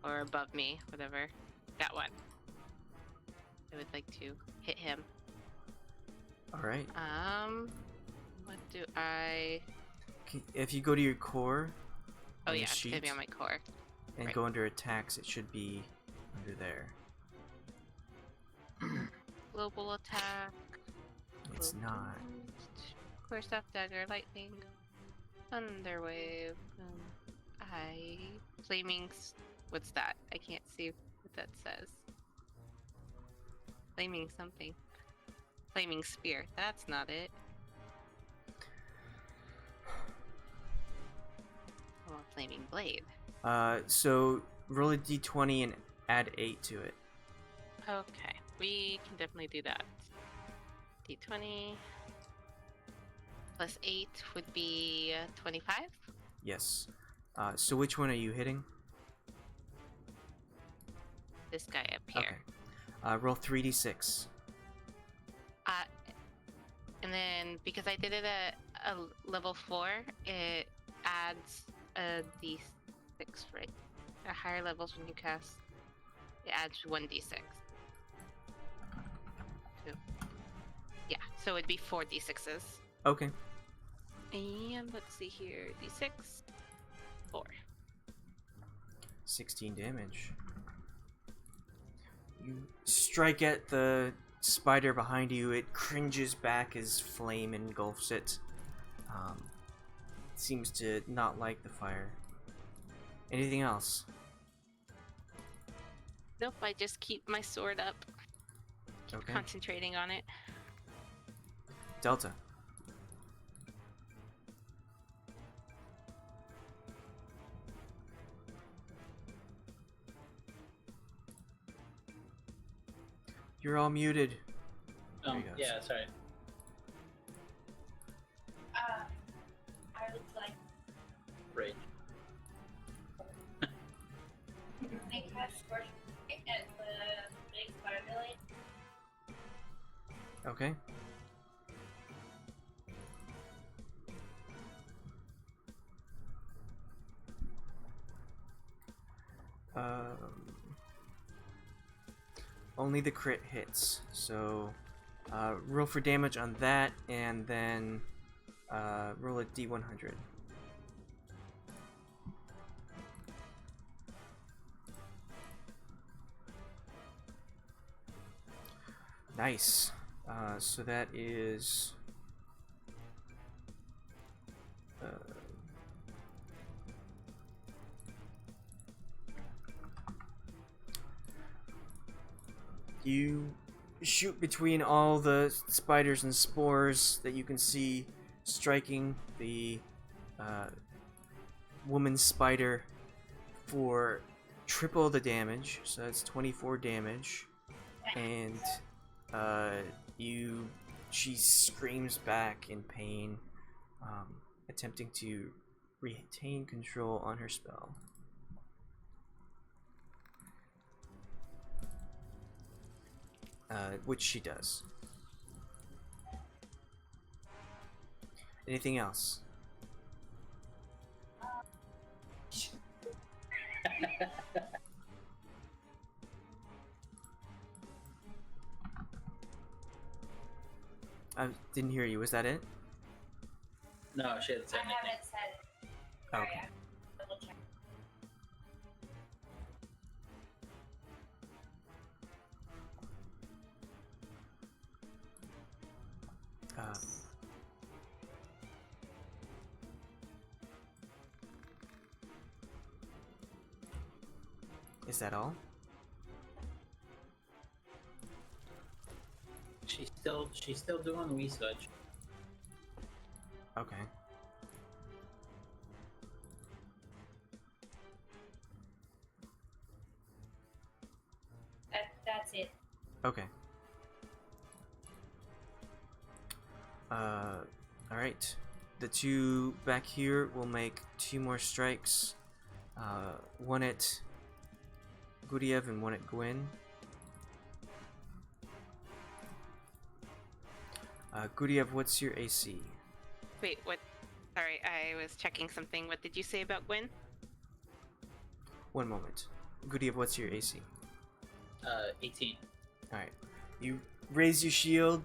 Or above me, whatever. That one. I would like to hit him. All right. What do I... If you go to your core Oh on the yeah, it's sheet gonna be on my core. and right. go under attacks, it should be under there. Global attack. It's not. Core staff, dagger, lightning, thunderwave. Flaming. What's that? I can't see what that says. Flaming something. Flaming spear. That's not it. Oh, flaming blade. So roll a d20 and add 8 to it. Okay, we can definitely do that. D20 plus 8 would be 25. Yes. So which one are you hitting? This guy up here. Okay. Roll 3d6. And then because I did it at a level 4, it adds a d6, right? At higher levels when you cast, it adds 1d6. Two. Yeah, so it'd be 4 d6s. Okay. And let's see here, d6, 4. 16 damage. You strike at the spider behind you. It cringes back as flame engulfs it. Seems to not like the fire. Anything else? Nope, I just keep my sword up, Okay. concentrating on it. Delta. You're all muted. There you go. Yeah, sorry. I would like Rage. to catch Scorch at the big spider village. Okay. Only the crit hits. So, roll for damage on that, and then roll a d100. Nice. So that is... you shoot between all the spiders and spores that you can see, striking the woman spider for triple the damage, so that's 24 damage, and she screams back in pain, attempting to retain control on her spell. Which she does. Anything else? I didn't hear you. Was that it? No, she hadn't said I anything. haven't said it. Sorry, Okay. I double check. Is that all? She's still doing research. Okay. That's it. Okay. Alright. The two back here will make 2 more strikes. One at Guryev and one at Gwyn. Guryev, what's your AC? Wait, what? Sorry, I was checking something. What did you say about Gwen? 1 moment. Guryev, what's your AC? 18. Alright. You raise your shield,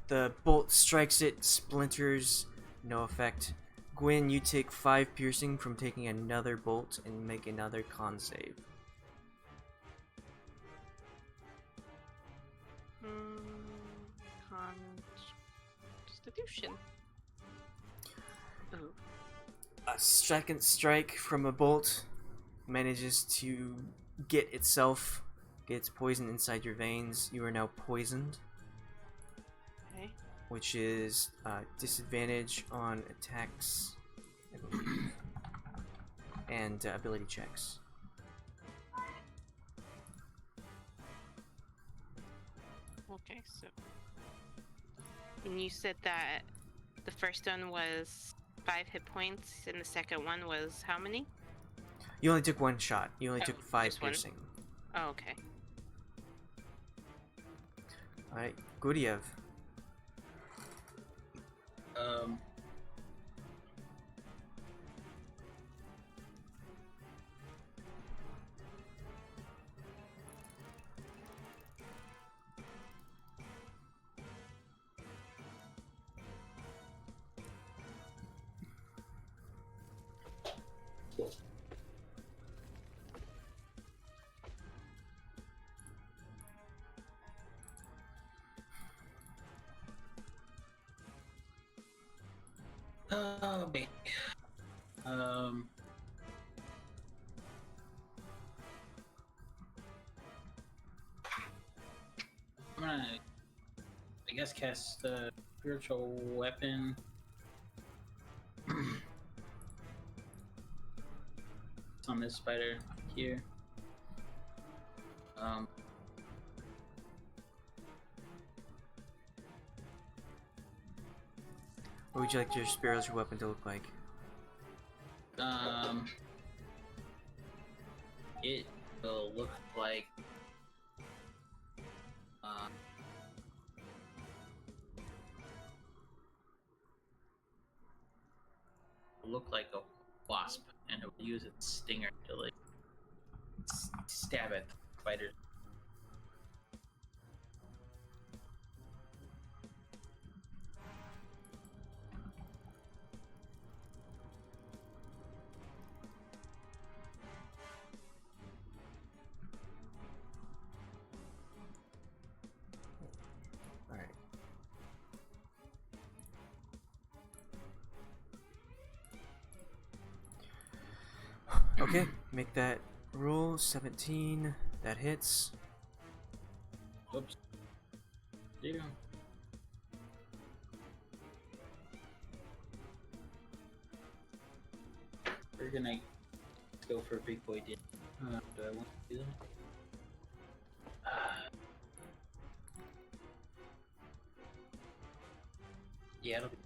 the bolt strikes it, splinters, no effect. Gwyn, you take 5 piercing from taking another bolt and make another con save. Constitution. Ooh. A second strike from a bolt manages to get its poison inside your veins. You are now poisoned, Okay. which is disadvantage on attacks, I believe, and ability checks. Okay, so. And you said that the first one was 5 hit points, and the second one was how many? You only took 1 shot. You only Oh, took 5 just one. piercing. Oh, okay. Alright, Guryev. Um. Oh, me. I'm gonna, I guess, cast the spiritual weapon. It's on this spider here. What would you like your spiritual weapon to look like? It will look like a wasp, and it will use its stinger to like stab at spiders. Alright. Okay, make that roll. 17. That hits. Oops. There you go. We're gonna go for a big boy din. Do I want to do that? Yeah, it'll be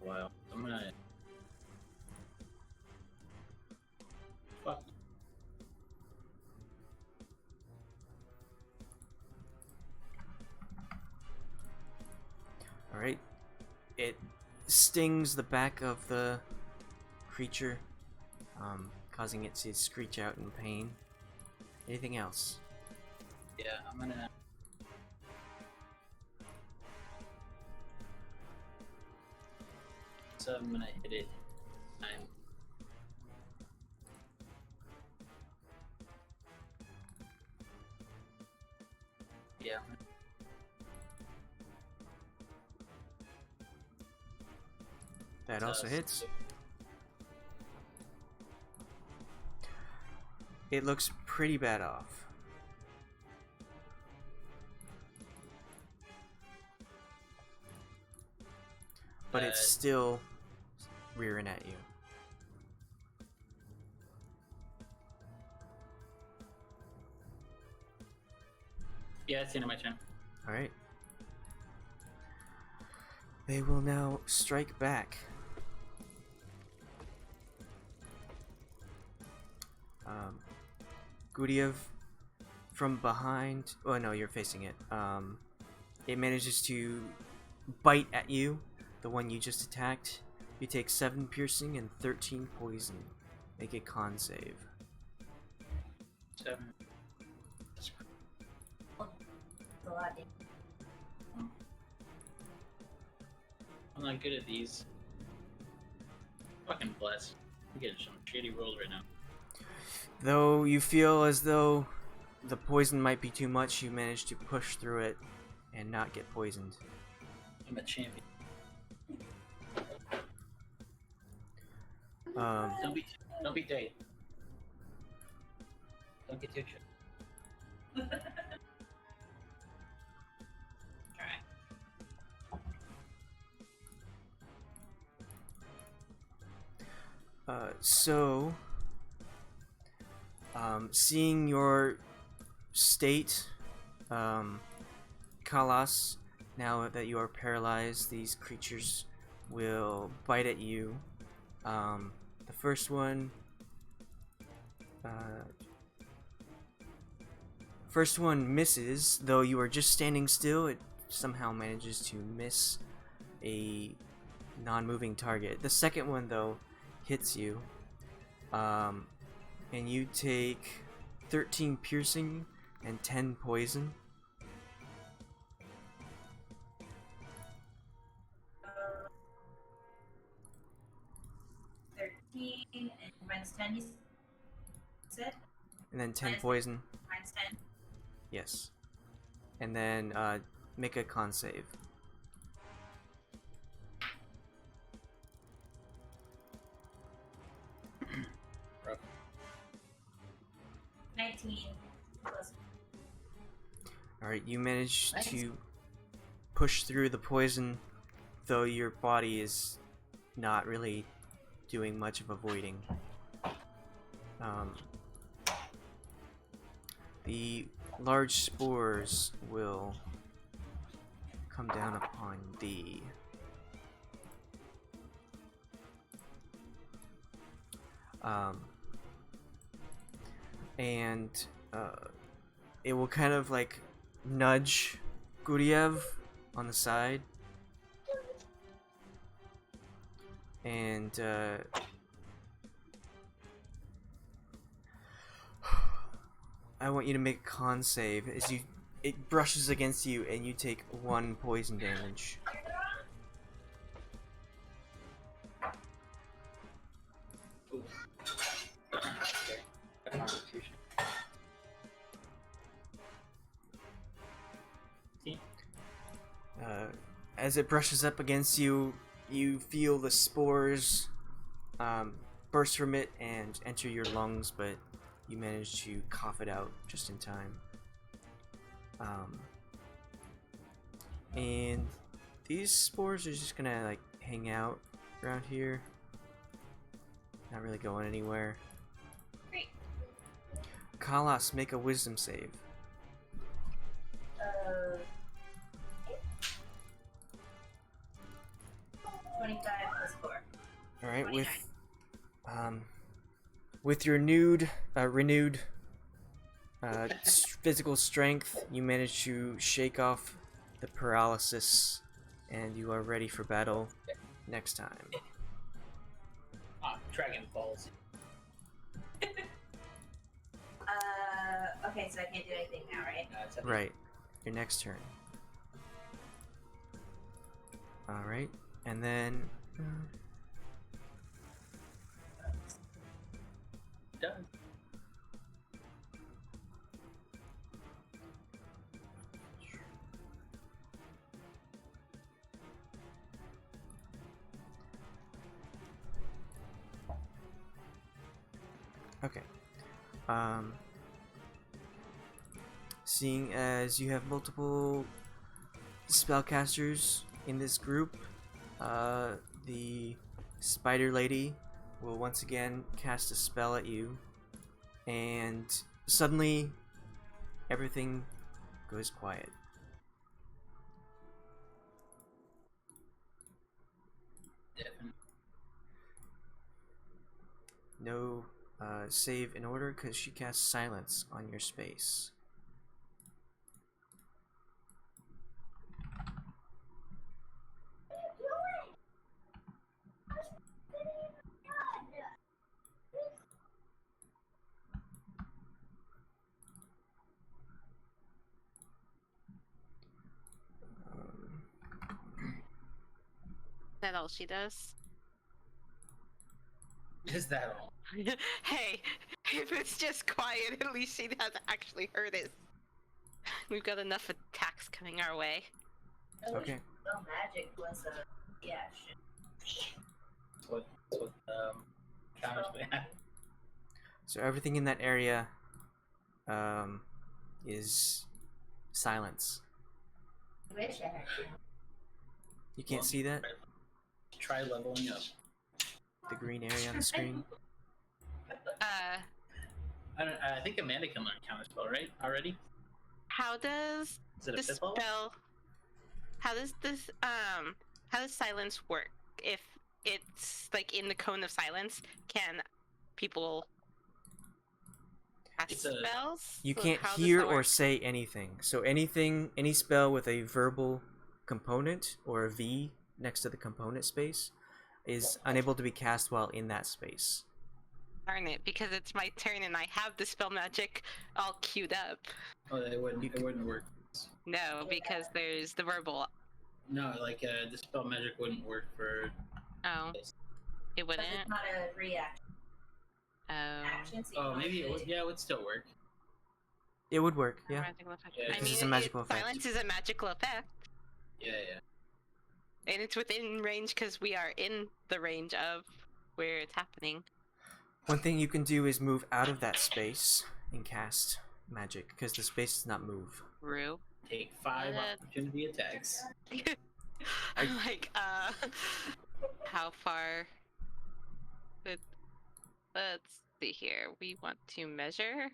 a while. I'm gonna. Fuck. Alright. It stings the back of the creature, causing it to screech out in pain. Anything else? Yeah, I'm gonna. So I'm gonna hit it. Yeah. That also hits. It looks pretty bad off. But it's still rearing at you. Yeah, it's the end of my turn. Alright. They will now strike back. Guryev, from behind. Oh no, you're facing it. It manages to bite at you, the one you just attacked. You take 7 piercing and 13 poison. Make a con save. 7. It's a lot. I'm not good at these. Fucking bless. I'm getting some shitty rolls right now. Though you feel as though the poison might be too much, you manage to push through it and not get poisoned. I'm a champion. Don't be dead. Don't get too sure. So, seeing your state, Khalas, now that you are paralyzed, these creatures will bite at you. The first one, misses, though you are just standing still. It somehow manages to miss a non-moving target. The second one, though, hits you, and you take 13 piercing and 10 poison. Uh, 13 and minus 10, you said? And then 10 Minus- poison. Minus 10. Yes. And then make a con save. Rough. 19 plus. Alright, you manage Nice. to push through the poison, though your body is not really doing much of avoiding. The large spores will come down upon thee. And it will kind of like nudge Guryev on the side, and I want you to make a con save as it brushes against you and you take 1 poison damage. Ooh. Okay. A constitution. See? As it brushes up against you, you feel the spores burst from it and enter your lungs, but you manage to cough it out just in time. And these spores are just gonna like hang out around here, not really going anywhere. Great. Khalas, make a wisdom save. 25 plus 4. All right, with your renewed physical strength, you manage to shake off the paralysis, and you are ready for battle next time. Dragon Balls. Okay, so I can't do anything now, right? Right, your next turn. All right, and then Done. okay. Seeing as you have multiple spellcasters in this group, the spider lady will once again cast a spell at you, and suddenly everything goes quiet. Definitely. No save in order because she casts silence on your space. that all she does? Is that all? Hey, if it's just quiet, at least she has actually heard it. We've got enough attacks coming our way. I wish Okay. spell magic was a reaction. What counters we have? So everything in that area is silence. I wish I had you. You can't see that? Try leveling up. The green area on the screen? I think Amanda can learn counterspell, right? Already? How does Is it a the fifth level? spell? How does this how does silence work? If it's like in the cone of silence, can people cast It's a- spells? You So can't how does hear that or work? say anything. So any spell with a verbal component or a V next to the component space is unable to be cast while in that space. Darn it, because it's my turn and I have the spell magic all queued up. Oh, it wouldn't work. No, because there's the verbal. No, like the spell magic wouldn't work for. Oh, it But wouldn't. it's not a reaction. Oh. Action, so you Oh, can maybe it only would. Yeah, it would still work. It would work, yeah. Magical effect. Yeah, I because mean, it's a magical effect. silence is a magical effect, Yeah, and it's within range because we are in the range of where it's happening. One thing you can do is move out of that space and cast magic, because the space does not move. Rue. Take 5 Uh, opportunity attacks. I'm like, how far? Let's see here. We want to measure.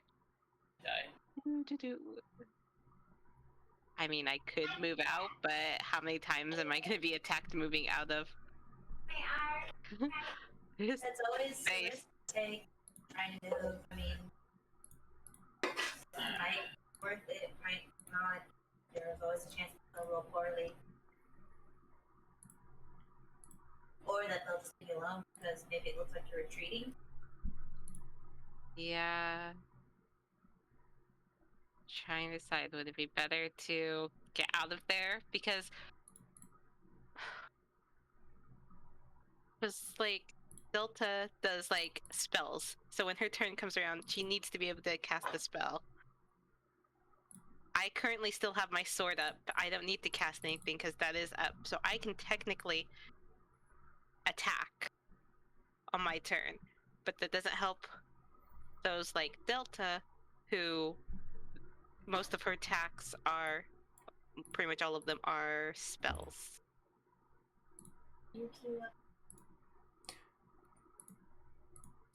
Die. I mean, I could move out, but how many times am I going to be attacked moving out of this It's always a space? risk to take trying to move. I mean, it might worth it, might not. There's always a chance that they'll roll poorly. Or that they'll just leave you alone because maybe it looks like you're retreating. Yeah. Trying to decide, would it be better to get out of there? Because like Delta does like spells. So when her turn comes around, she needs to be able to cast the spell. I currently still have my sword up. I don't need to cast anything because that is up. So I can technically attack on my turn. But that doesn't help those like Delta, who most of her attacks are, pretty much all of them are spells. You queue up.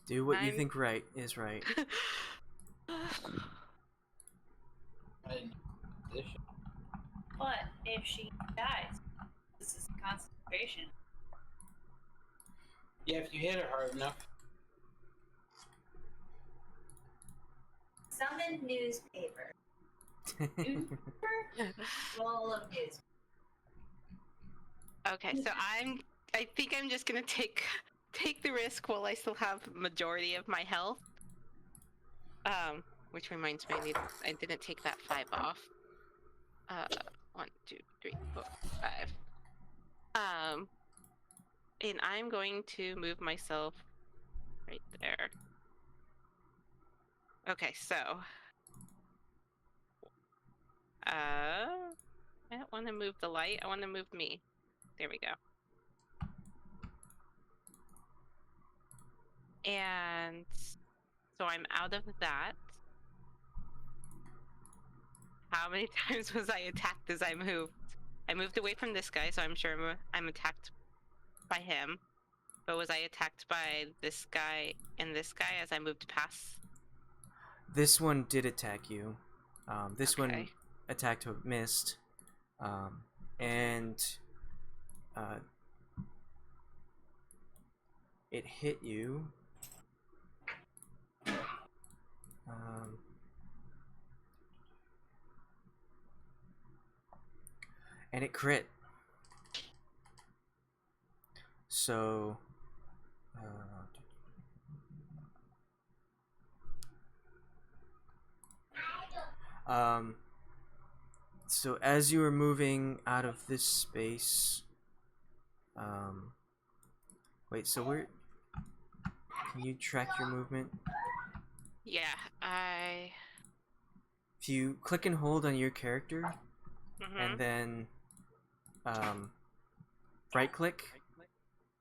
Do what you I'm- think right is right. But if she dies, this is concentration. Yeah, if you hit her hard enough. Summon newspaper. Roll of news. Okay, so I think I'm just gonna take the risk while I still have majority of my health. Which reminds me, I didn't take that 5 off. 1, 2, 3, 4, 5. And I'm going to move myself right there. Okay, so I don't want to move the light. I want to move me. There we go. And so I'm out of that. How many times was I attacked as I moved? I moved away from this guy, so I'm sure I'm attacked by him. But was I attacked by this guy and this guy as I moved past? This one did attack you. This one Okay. attacked but missed. And it hit you. And it crit. So so as you were moving out of this space, Wait, so where... Can you track your movement? Yeah, I. If you click and hold on your character, Mhm. and then right click,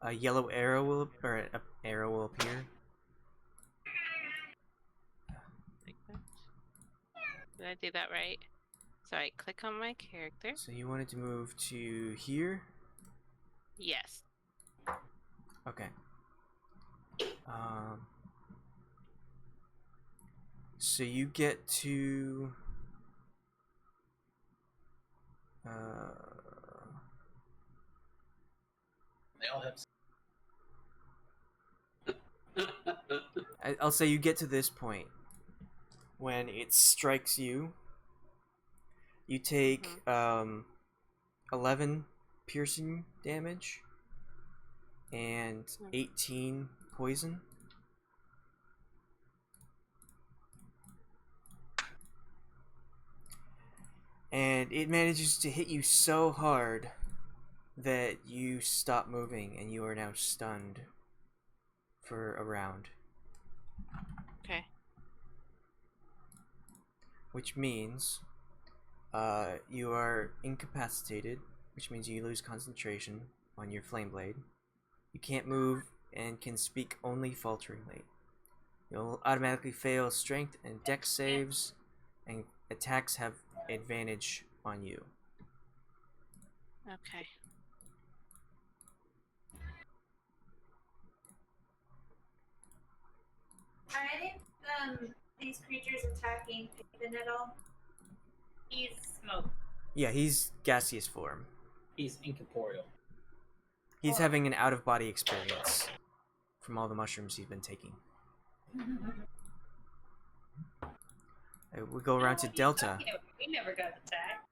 a yellow arrow will appear. Did I do that right? So I click on my character. So you wanted to move to here? Yes. Okay. So you get to They all have. I'll say you get to this point when it strikes you. You take 11 piercing damage and 18 poison. And it manages to hit you so hard that you stop moving and you are now stunned for a round. Okay. Which means you are incapacitated, which means you lose concentration on your flame blade. You can't move and can speak only falteringly. You'll automatically fail strength and dex saves, and attacks have advantage on you. Okay. Are any of these creatures attacking Pippin at all? He's smoke. Yeah, he's gaseous form. He's incorporeal. He's having an out-of-body experience from all the mushrooms he's been taking. We go around to Delta. We never got attacked.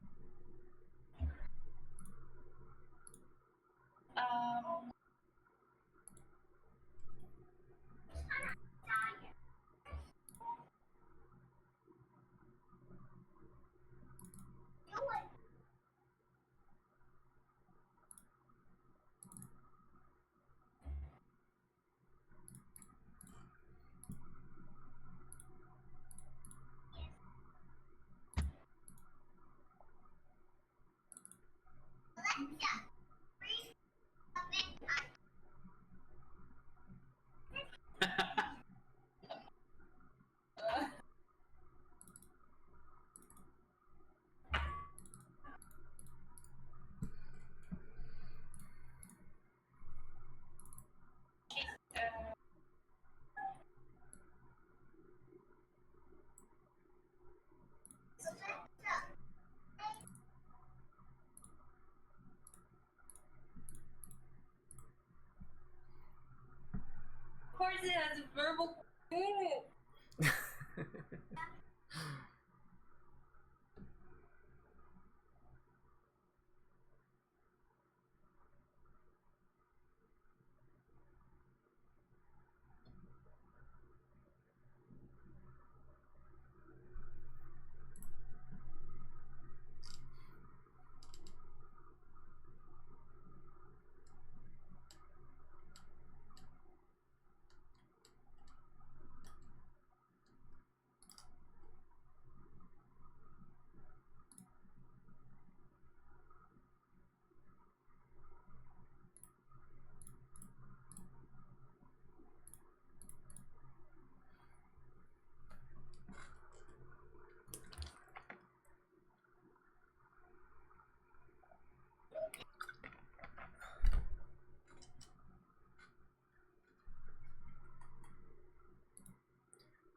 Of course it has a verbal.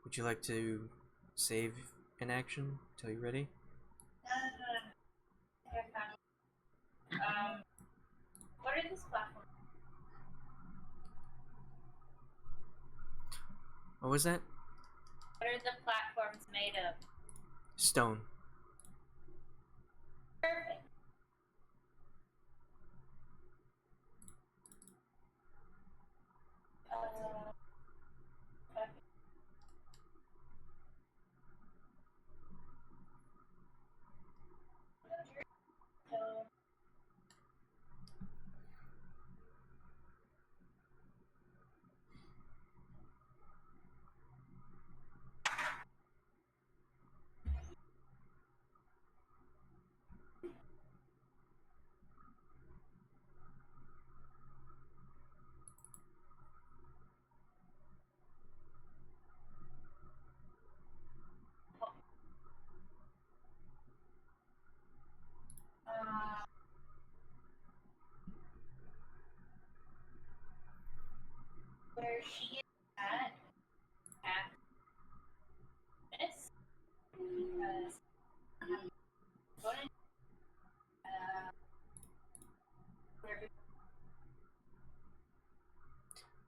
Would you like to save an action until you're ready? What are these platforms? What was that? What are the platforms made of? Stone. Perfect. Okay. So,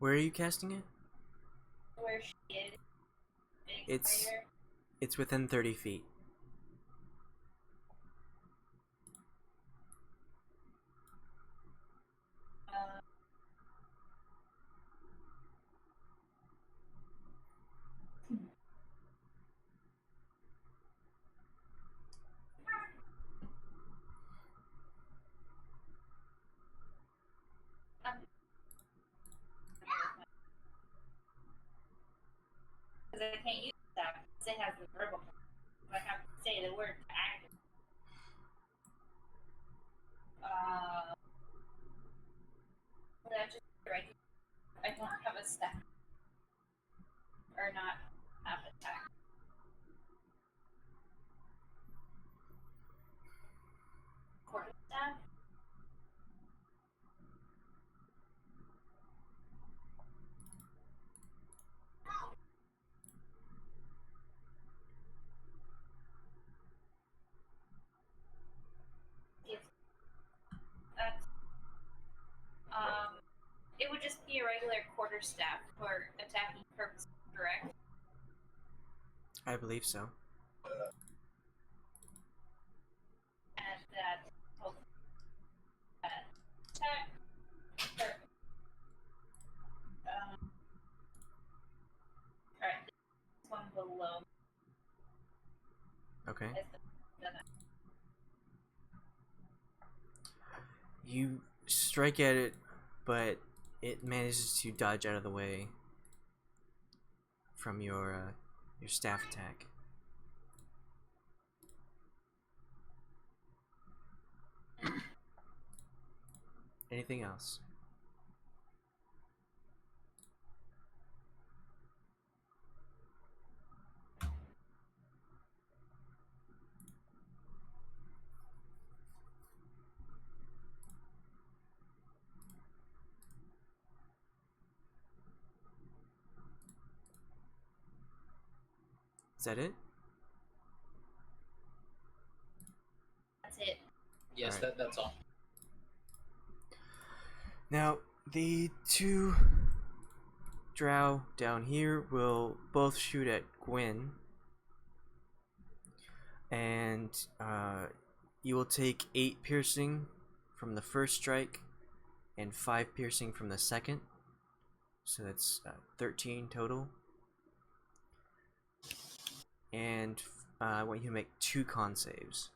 Where are you casting it? Where she is. Big It's- spider. It's within 30 feet. Uh, Because I can't use that because it has the verbal. So I have to say the word to act. That's just right. I don't have a staff. Or not have a staff. Quarter staff? Yes. That's it would just be a regular quarter staff for attacking purposes, correct? I believe so. And that attack. Perfect. Alright, this one below Okay. is the You strike at it, but it manages to dodge out of the way from your staff attack. Anything else? Is that it? That's it. Yes, Alright. that's all. Now, the two drow down here will both shoot at Gwyn. And you will take 8 piercing from the first strike and 5 piercing from the second. So that's 13 total. And I want you to make 2 con saves.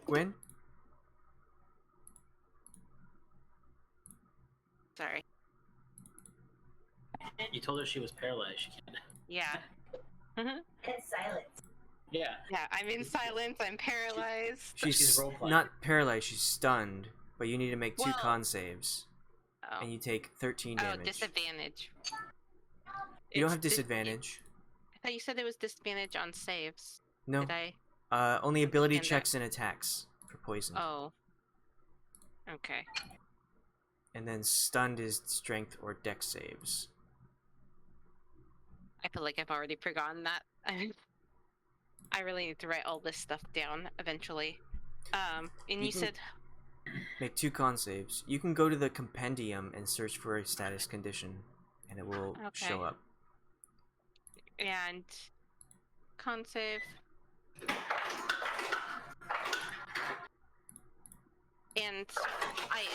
Gwyn? Sorry. You told her she was paralyzed. She can't. Yeah. And silence. Yeah. Yeah, I'm in silence. I'm paralyzed. She's role-playing. not paralyzed, she's stunned. But you need to make 2 Well- con saves. Oh. And you take 13 Oh, damage. disadvantage. You don't It's have disadvantage. I thought you said there was disadvantage on saves. No. Did I? Only ability And that- checks and attacks for poison. Oh. Okay. And then stunned is strength or dex saves. I feel like I've already forgotten that. I really need to write all this stuff down eventually. And You you can- said Make 2 con saves. You can go to the compendium and search for a status condition, and it will show Okay. up. and con save. And I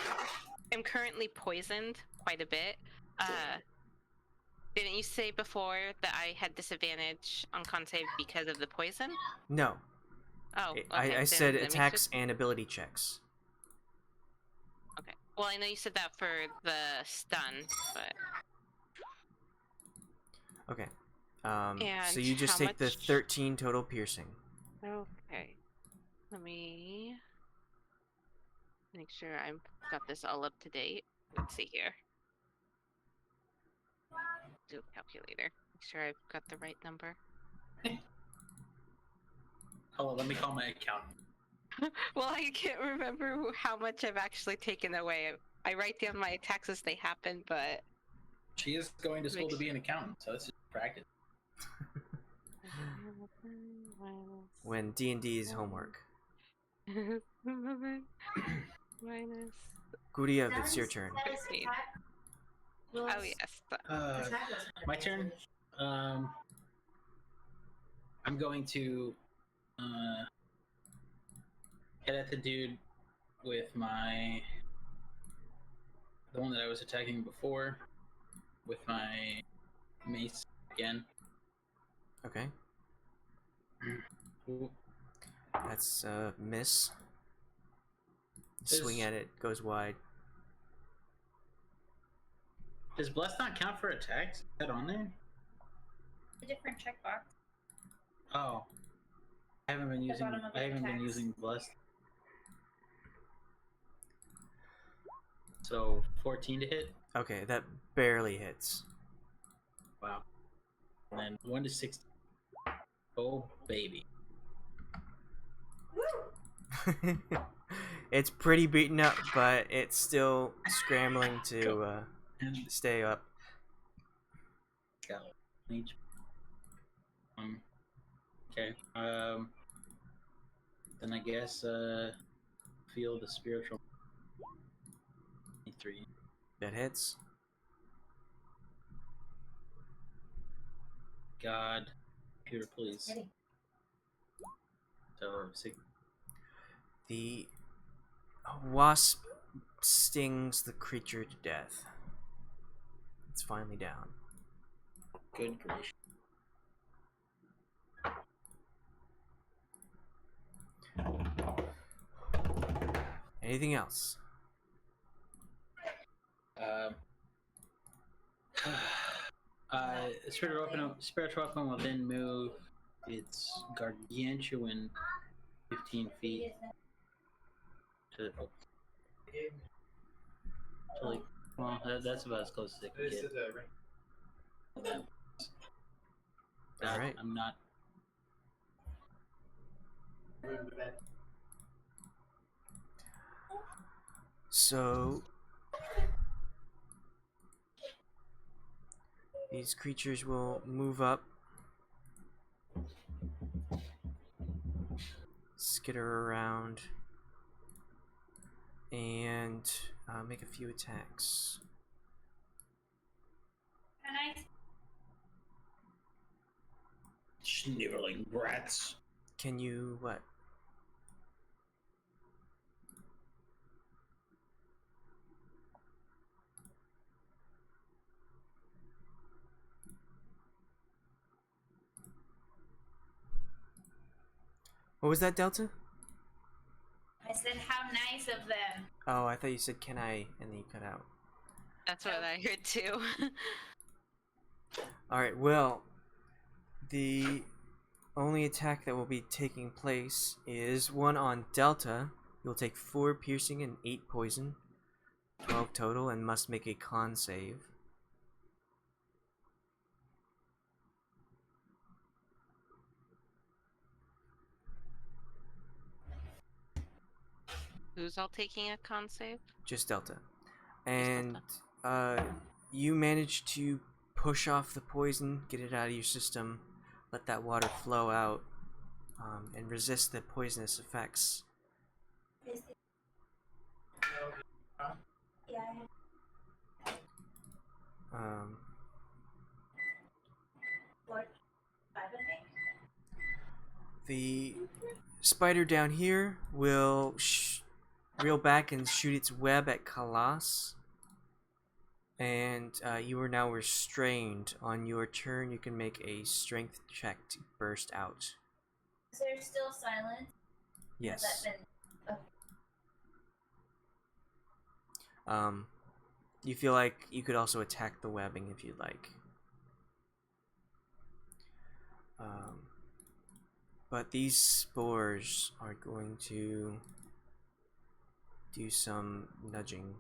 am currently poisoned quite a bit. Didn't you say before that I had disadvantage on con save because of the poison? No, Oh, okay. I then said that makes attacks it- and ability checks. Okay. Well, I know you said that for the stun, but Okay. So And you just how take the much- 13 total piercing. okay. Let me make sure I've got this all up to date. Let's see here. Do a calculator. Make sure I've got the right number. Hold on, let me call my accountant. Well, I can't remember how much I've actually taken away I write down my attacks as they happen, but She is going to school to be an accountant, so it's just practice. When D&D is homework. minus. Guryev, it's your turn. Oh yes. My turn. I'm going to hit at the dude with the one that I was attacking before, with my mace again. Okay. Ooh. That's miss. Swing at it, goes wide. Does bless not count for attacks? Is that on there? A different checkbox. Oh, I haven't been using. bottom of I the haven't been attacks. using bless. So 14 to hit. Okay, that barely hits. Wow. And then 1 to 60. Oh baby. It's pretty beaten up, but it's still scrambling to stay up. Got each. Okay. Then I guess feel the spiritual. 3. That hits. God, computer, please. Ready. So 6. The wasp stings the creature to death. It's finally down. Good gracious. Anything else? Spiritual weapon will then move its gargantuan 15 feet to like, well, that's about as close as it can get. All right. I'm not. So these creatures will move up, skitter around, and make a few attacks. Can I? Sniveling brats. Can you what? What was that, Delta? I said, how nice of them. Oh, I thought you said can I, and then you cut out. That's what I heard too. Alright, well, the only attack that will be taking place is one on Delta. You'll take 4 piercing and 8 poison, 12 total, and must make a con save. Who's all taking a con save? Just Delta. And you manage to push off the poison, get it out of your system, let that water flow out, and resist the poisonous effects. The spider down here will reel back and shoot its web at Khalas. And you are now restrained. On your turn, you can make a strength check to burst out. Is there still silence? Yes. Has that been... You feel like you could also attack the webbing if you'd like. But these spores are going to do some nudging.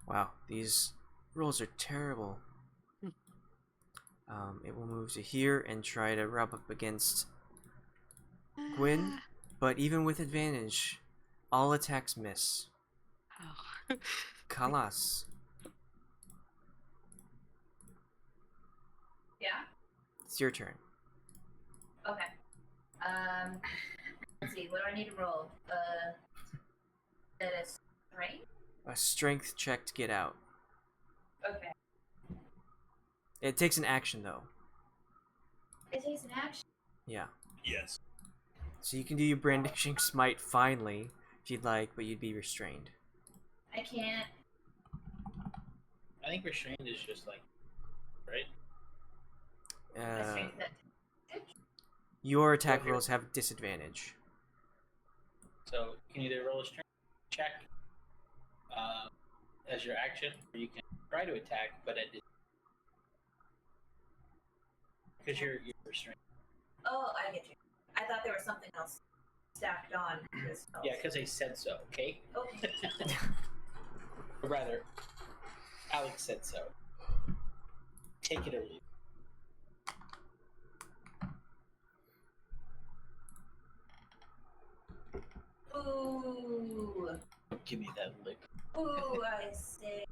Wow, these rolls are terrible. It will move to here and try to rub up against Gwyn, but even with advantage, all attacks miss. Oh. Khalas, Yeah. it's your turn. Okay. Let's see. What do I need to roll? That is right. A strength check to get out. Okay. It takes an action though. It takes an action. Yeah. Yes. So you can do your brandishing smite finally if you'd like, but you'd be restrained. I can't. I think restrained is just like, right? I strength that. Your attack rolls have disadvantage. So you can either roll a strength check as your action, or you can try to attack, but at because you're restrained. Oh, I get you. I thought there was something else stacked on this spell. Yeah, because I said so. Okay. Okay. Or rather, Alex said so. Take it or leave. Ooh. Give me that lick. Ooh, I say.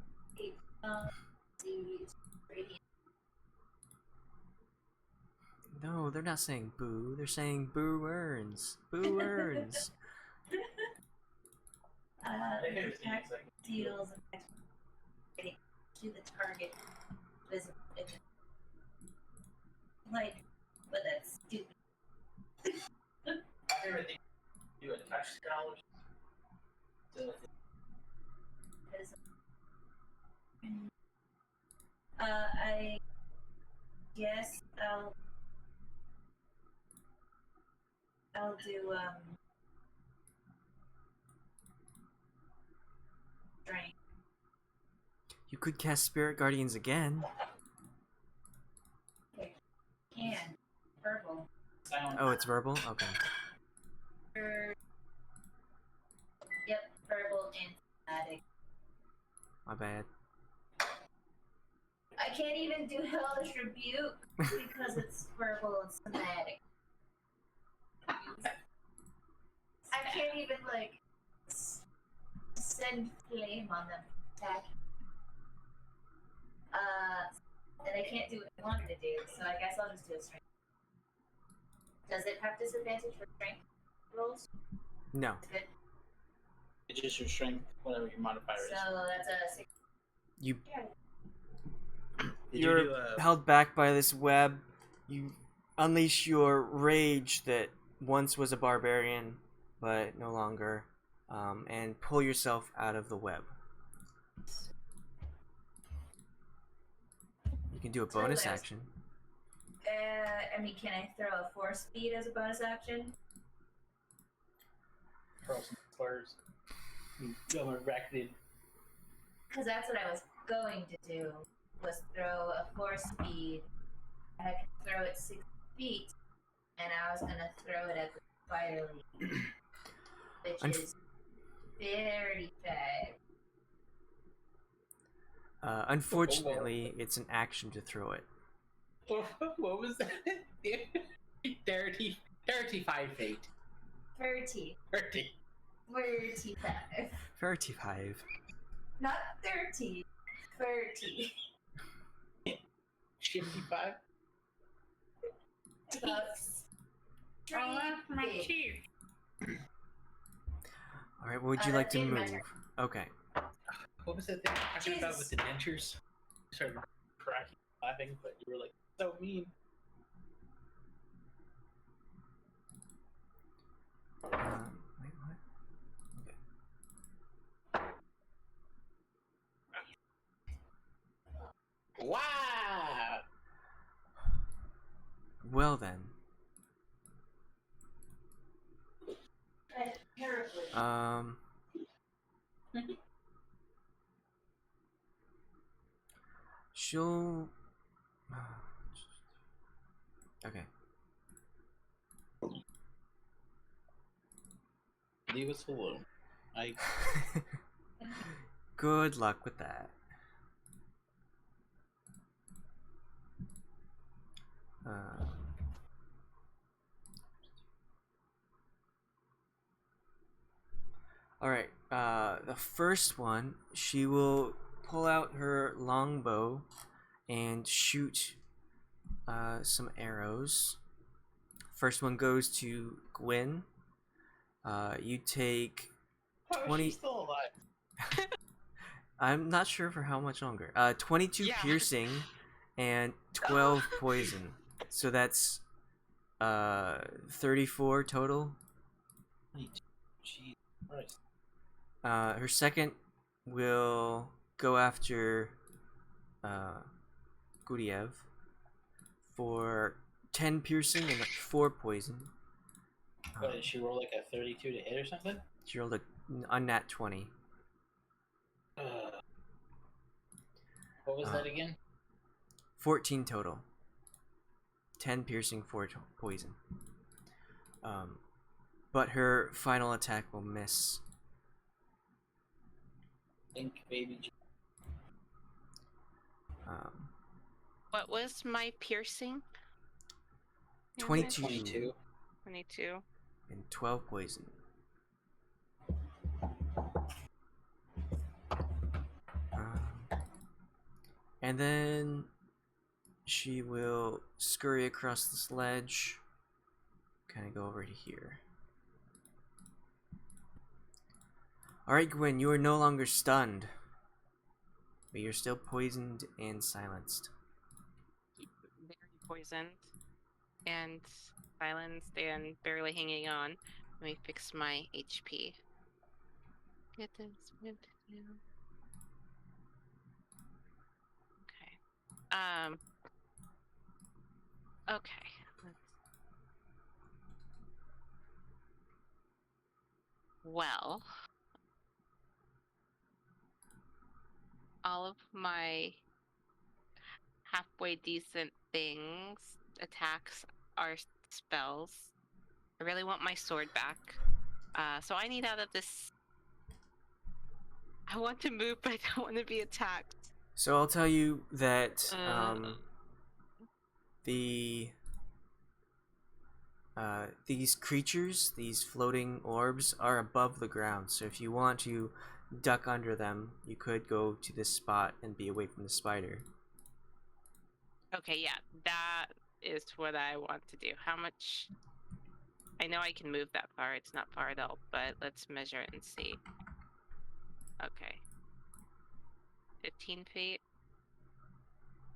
Radiant. No, they're not saying boo. They're saying boo earns. Boo earns. Attack deals an extra to the target visible. Like, but that's stupid. Everything you attach scholars. I guess I'll do strength. You could cast Spirit Guardians again. Can verbal. Oh, it's verbal? Okay. Yep, verbal and somatic. My bad. I can't even do hellish rebuke because it's verbal and somatic. I can't even like send flame on them. Attack. And I can't do what I wanted to do, so I guess I'll just do a strength. Does it have disadvantage for strength rolls? No. Good. It's just your strength, whatever your modifier is. So that's a 6. You Did You're you do a held back by this web. You unleash your rage that once was a barbarian, but no longer, and pull yourself out of the web. You can do a bonus Totally. action. I mean, can I throw a force speed as a bonus action? hurl some slurs? Go erected. Because that's what I was going to do, was throw a force speed. I could throw it 6 feet, and I was going to throw it at the spider lead, which is 35. Unfortunately, it's an action to throw it. What was that? 35 feet. 30. 30. 35. 35. Not 30. 30. 55? Alright, what would you like to David, my move? turn. Okay. What was that thing I talking about with Jesus. the dentures? I started cracking, laughing, but you were like, so mean. Wait, what? Okay. Wow! Well then. She'll. Okay. Leave us alone. Good luck with that. Uh, Alright, the first one, she will pull out her longbow and shoot some arrows. First one goes to Gwyn. You take How is 20. she still alive? I'm not sure for how much longer. 22 Yeah. piercing and 12 poison. So that's 34 total. Jesus Christ. Her second will go after Guryev for 10 piercing and 4 poison. What, did she roll like a 32 to hit or something? She rolled a nat 20. What was that again? 14 total. 10 piercing, 4 poison. But her final attack will miss. Think baby. What was my piercing? 22 22. 22. and 12 poison. And then she will scurry across the sledge, kind of go over to here. Alright, Gwyn, you are no longer stunned, but you're still poisoned and silenced. Very poisoned and silenced and barely hanging on. Let me fix my HP. Get this. Okay. Okay. Well, all of my halfway decent things, attacks, are spells. I really want my sword back. So I need out of this. I want to move, but I don't want to be attacked. So I'll tell you that these creatures, these floating orbs, are above the ground. So if you want to duck under them, you could go to this spot and be away from the spider. Okay, yeah, that is what I want to do. How much? I know I can move that far. It's not far at all, but let's measure it and see. Okay. 15 feet.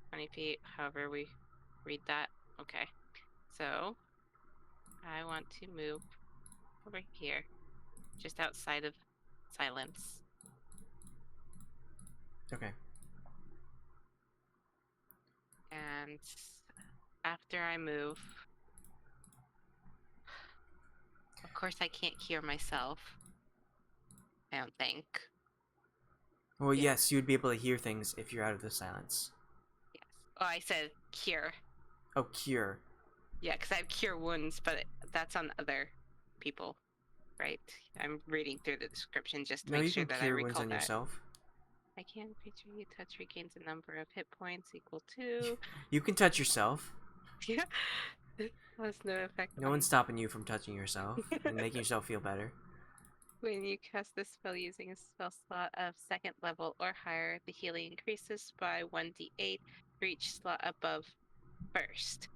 20 feet, however we read that. Okay. So, I want to move over here, just outside of silence. Okay. And after I move, of course I can't hear myself. I don't think. Well, Yeah. yes, you would be able to hear things if you're out of the silence. Yes. Oh, I said cure. Oh, cure. Yeah, because I have cure wounds, but that's on other people, right? I'm reading through the description just to No, make you sure can that I cure wounds recall on that. yourself. I can creature you touch regains a number of hit points equal to. You can touch yourself. Yeah. It has no effect. No one's stopping you from touching yourself and making yourself feel better. When you cast this spell using a spell slot of second level or higher, the healing increases by 1d8 for each slot above first.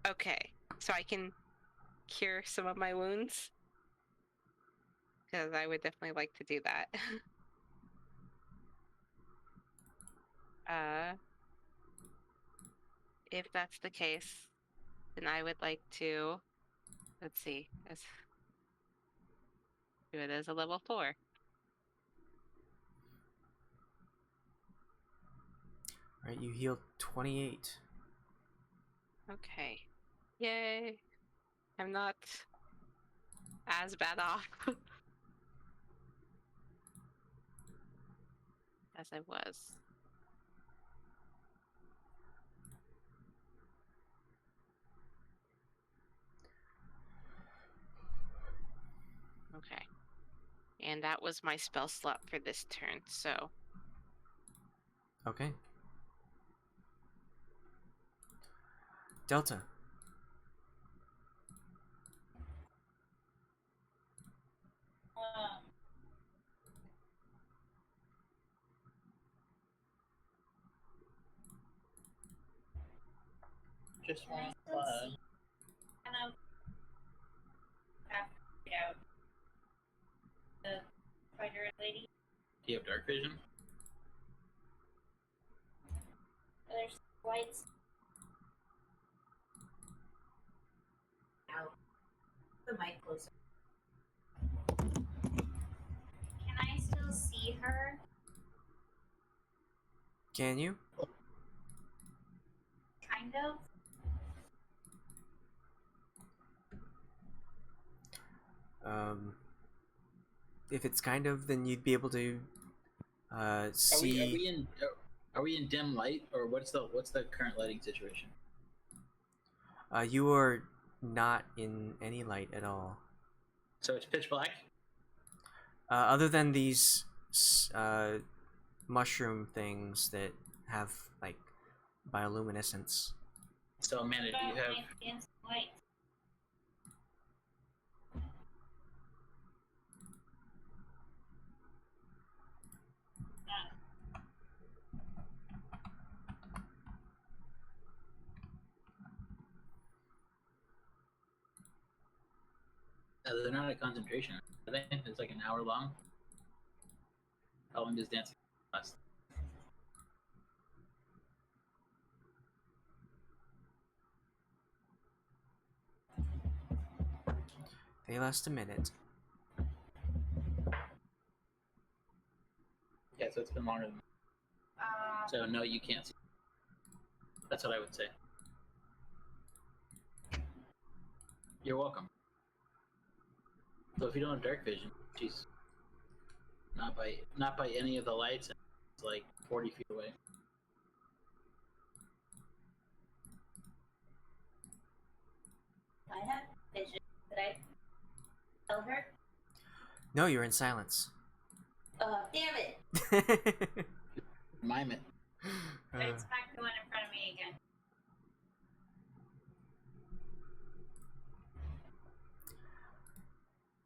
Okay, so I can cure some of my wounds? Because I would definitely like to do that. If that's the case, then I would like to, let's see, do it as a level 4. Alright, you healed 28. Okay. Yay. I'm not as bad off as I was. Okay. And that was my spell slot for this turn, so Okay. Delta, Just Can I want still fly. see? Kind of have to out the spider lady. Do you have dark vision? There's lights. Out. The mic closer. Can I still see her? Can you? Kind of. If it's kind of, then you'd be able to see. Are we in dim light, or what's the current lighting situation? You are not in any light at all. So it's pitch black. Other than these mushroom things that have like bioluminescence. So Amanda, do you About have? my dancing light. They're not a concentration. Are they? It's like an hour long. How long does dancing last? They last a minute. Yeah, so it's been longer than. So no, you can't see. That's what I would say. You're welcome. So if you don't have dark vision, jeez, not by any of the lights. It's like 40 feet away. I have vision. Did I tell her? No, you're in silence. Damn it! Mime it. It's back to one in front of me again.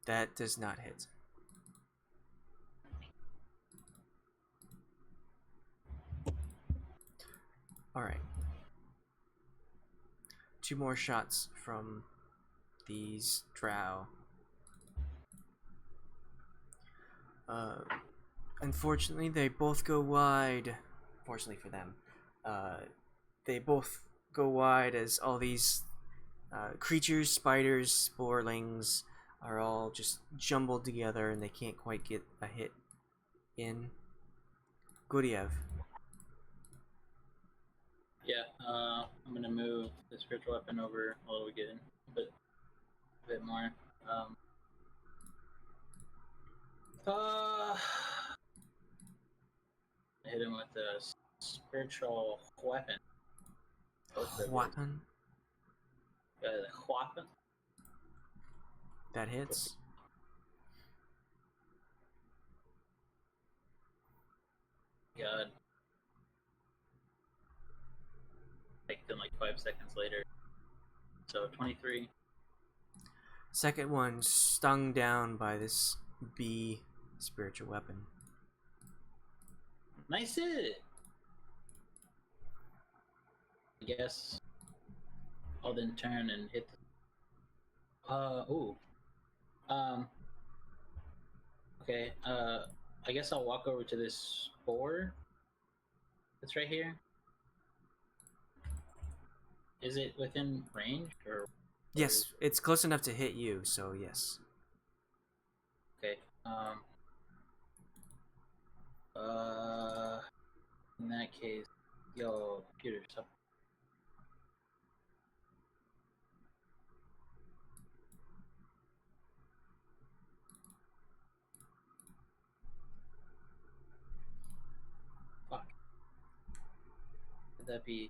That does not hit. Alright. 2 more shots from these drow. Unfortunately, they both go wide. Fortunately for them. They both go wide as all these creatures, spiders, sporelings are all just jumbled together and they can't quite get a hit in. Guryev. Yeah, I'm gonna move the spiritual weapon over a little bit, a bit more. I hit him with the spiritual weapon. Weapon. The weapon. That hits. God. Like 5 seconds later. So 23. Second one stung down by this bee spiritual weapon. Nice hit! I guess I'll then turn and hit the... Okay, I guess I'll walk over to this spore that's right here. Is it within range, or? Yes, it's close enough to hit you, so yes. Okay, in that case, yo, computer, stop. Fuck. Would that be,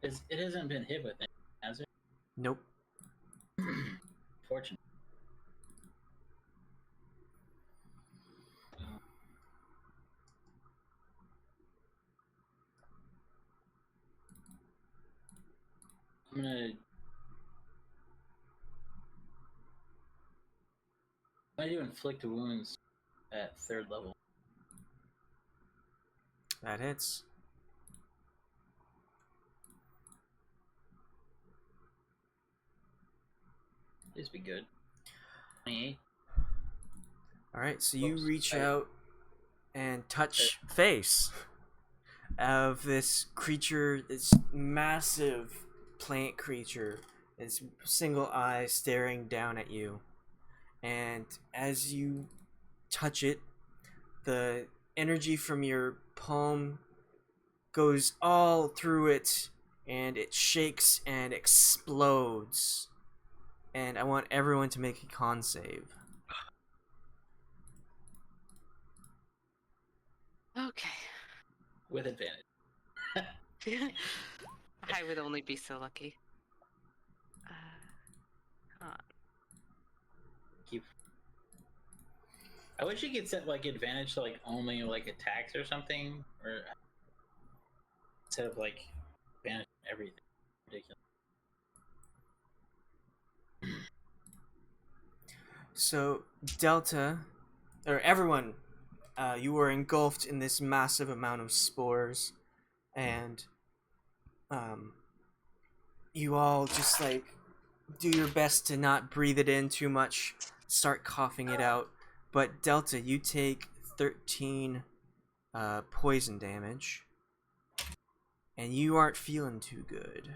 it hasn't been hit with it, has it? Nope. Fortunate. I'm gonna do inflict wounds at 3rd level. That hits. This be good. 28. Alright, so you Close. reach Right. out and touch face of this creature, this massive plant creature, its single eye staring down at you. And as you touch it, the energy from your palm goes all through it, and it shakes and explodes. And I want everyone to make a con save. Okay. With advantage. I would only be so lucky. Huh. Keep. I wish you could set like advantage to like only like attacks or something, or instead of like advantage to everything. Ridiculous. So, Delta, or everyone, you were engulfed in this massive amount of spores, and you all just like do your best to not breathe it in too much, start coughing it out. But Delta, you take 13 poison damage, and you aren't feeling too good.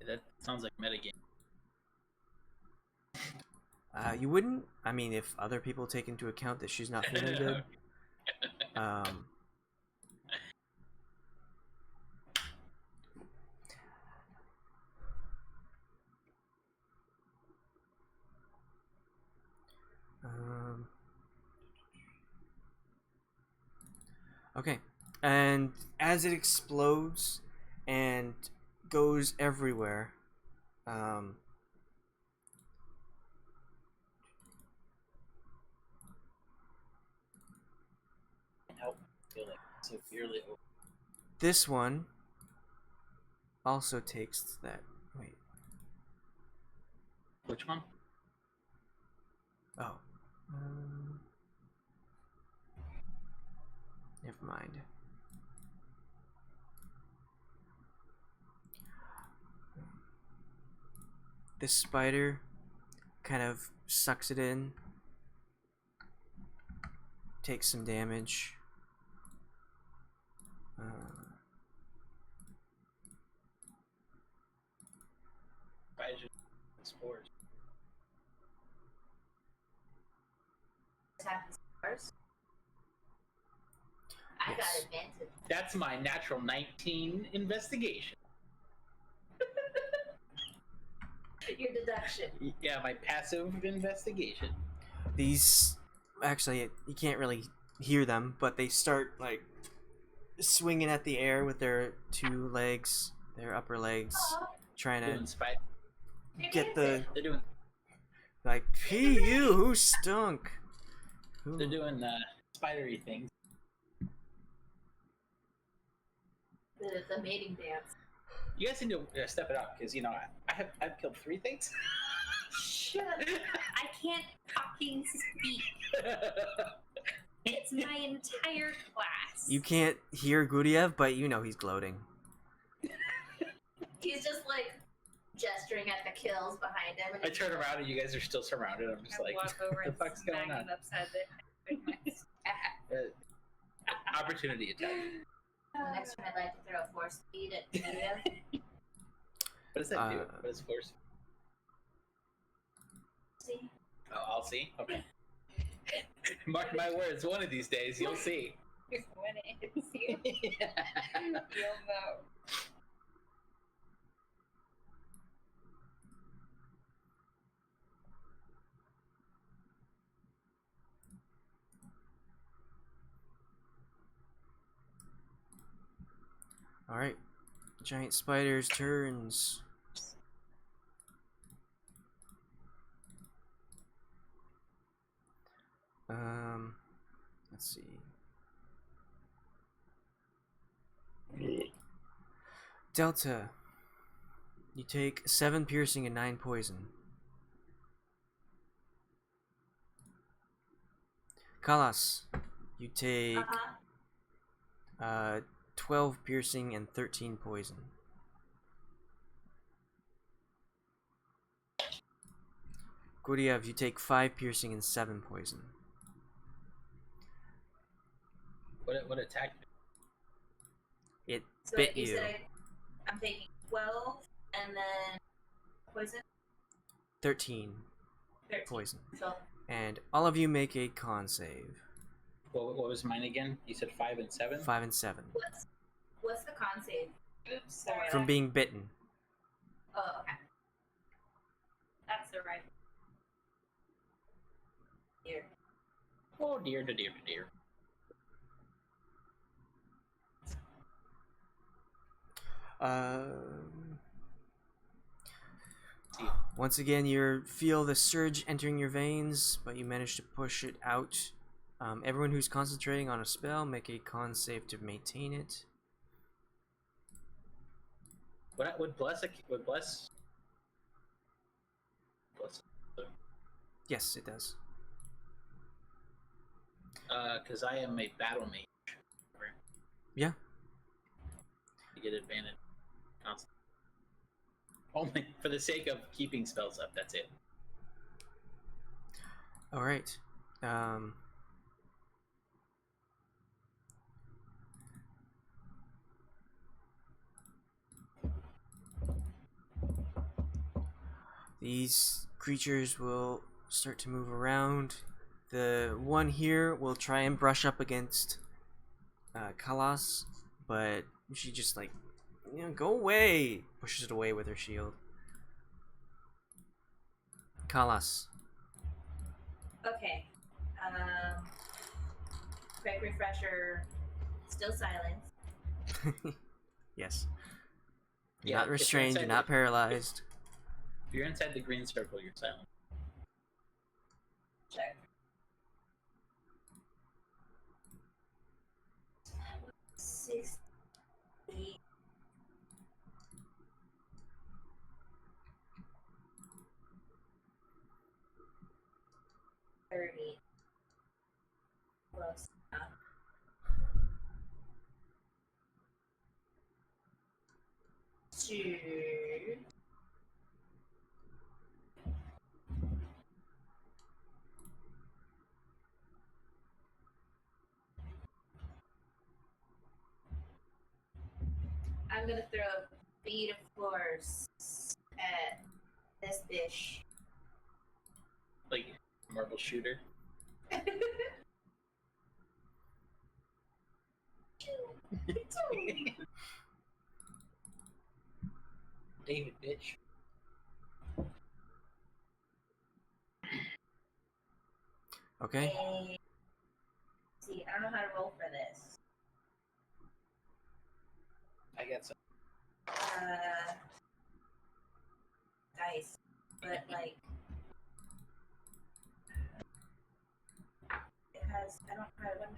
That sounds like metagame. You wouldn't? I mean, if other people take into account that she's not feeling good. Okay, and as it explodes and goes everywhere, Help feel like severely over. this one also takes that. Wait. Which one? Oh. Never mind. This spider kind of sucks it in, takes some damage. Spores. Attack the spores. I got Yes. advantage. That's my natural 19 investigation. Your deduction. Yeah, my passive investigation. These, actually, you can't really hear them, but they start like swinging at the air with their two legs, their upper legs, trying Doing to spite. get the They're doing. like. Pee you who stunk. Who? They're doing spidery things. The mating dance. You guys need to step it up because I've killed 3 things. Shut up. I can't fucking speak. It's my entire class. You can't hear Guryev, but you know he's gloating. He's just like gesturing at the kills behind him. And I turn around and you guys are still surrounded. I'm just I like, walk over what and the fuck's going smack on? it upside the head. Opportunity attack. the next one I'd like to throw a force feed at Gwynnestari. What does that do? What is force? See? Oh, I'll see. Okay. Mark my words. One of these days, you'll see. When it hits you, you'll know. Alright. Giant spider's turns. Let's see. Delta. You take 7 piercing and 9 poison. Khalas. You take 12 piercing and 13 poison. Guryev, you take 5 piercing and 7 poison. What attack? It So bit you you. said I'm taking 12 and then poison? 13 13. poison. So And all of you make a con save. What was mine again? You said 5 and 7? 5 and 7. what's the con save? Oops, sorry. From being bitten. Oh, okay. That's the right. Here. Oh dear, dear, dear. Once again, you feel the surge entering your veins, but you manage to push it out. Everyone who's concentrating on a spell, make a con save to maintain it. Would bless? Yes, it does. Because I am a battle mage. Yeah. You get advantage. Constant. Only for the sake of keeping spells up. That's it. All right. These creatures will start to move around. The one here will try and brush up against Khalas, but she just like, go away! Pushes it away with her shield. Khalas. Okay. Quick refresher. Still silence. Yes. You're Yeah, not if you're restrained, inside you're not paralyzed. If you're inside the green circle, you're silent. Check. 6, 8. Close enough. Two. I'm gonna throw a bead of force at this dish. Like marble shooter. David, bitch. Okay. See, I don't know how to roll for this. I got some. Dice, but like it has. I don't know what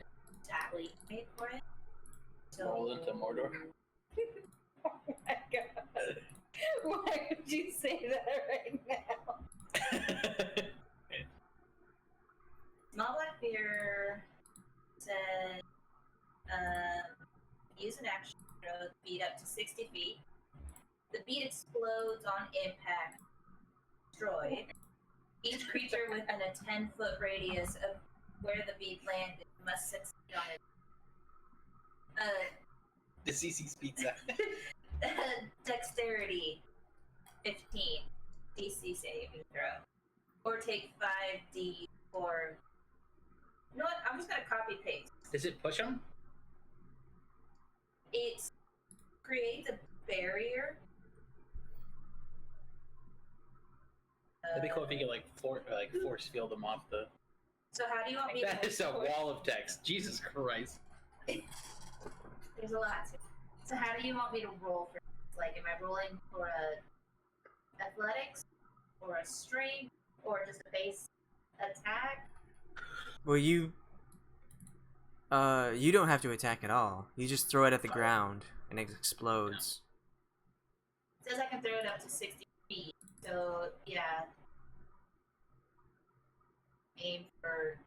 tally made for it. So Roll into Mordor. Oh my god. Why would you say that right now? Small Black Bear said, use an action to throw the bead up to 60 feet. The bead explodes on impact. Destroyed. Each creature within a 10-foot radius of where the bead landed must succeed on it. The CC's pizza. Dexterity 15 DC saving throw, or take 5d for. You know what? I'm just gonna copy paste. Does it push them? It creates a barrier. That'd be cool if you could like force field them off the. So how do you want me That to? is a wall of text. Jesus Christ. There's a lot to. So how do you want me to roll for this? Like, am I rolling for a athletics, or a strength, or just a base attack? Well, you don't have to attack at all. You just throw it at the ground and it explodes. It says I can throw it up to 60 feet. So yeah, aim for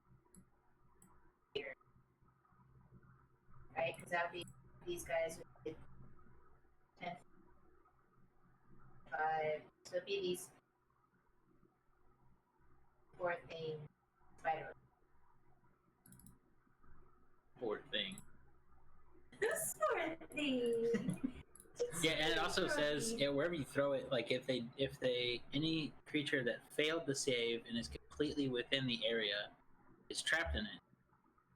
here, right? Because that would be these guys would be 10, 5. So it'd be these poor thing spider. Poor thing. This poor thing. Yeah, and it also says wherever you throw it, like if they any creature that failed the save and is completely within the area is trapped in it.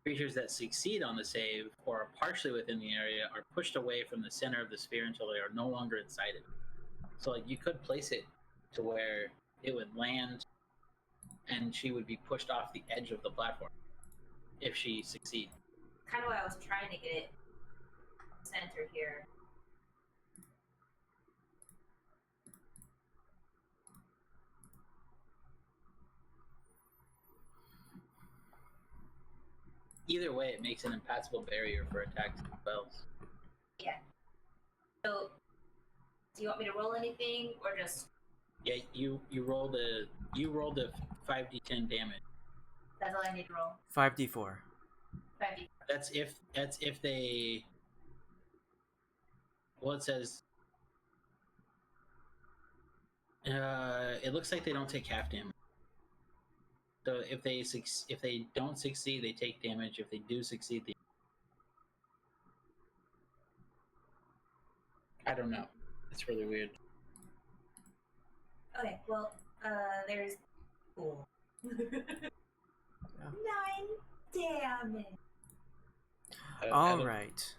Creatures that succeed on the save or are partially within the area are pushed away from the center of the sphere until they are no longer inside it. So like you could place it to where it would land and she would be pushed off the edge of the platform if she succeeds. Kind of what I was trying to get it center here. Either way, it makes an impassable barrier for attacks and spells. Yeah. So, do you want me to roll anything or just? Yeah, you roll the 5d10 damage. That's all I need to roll. 5d4. 5d. That's if they. Well, it says. It looks like they don't take half damage. So if they don't succeed, they take damage. If they do succeed, they. I don't know. It's really weird. Okay. Well, there's. Cool. 9 damage. All right.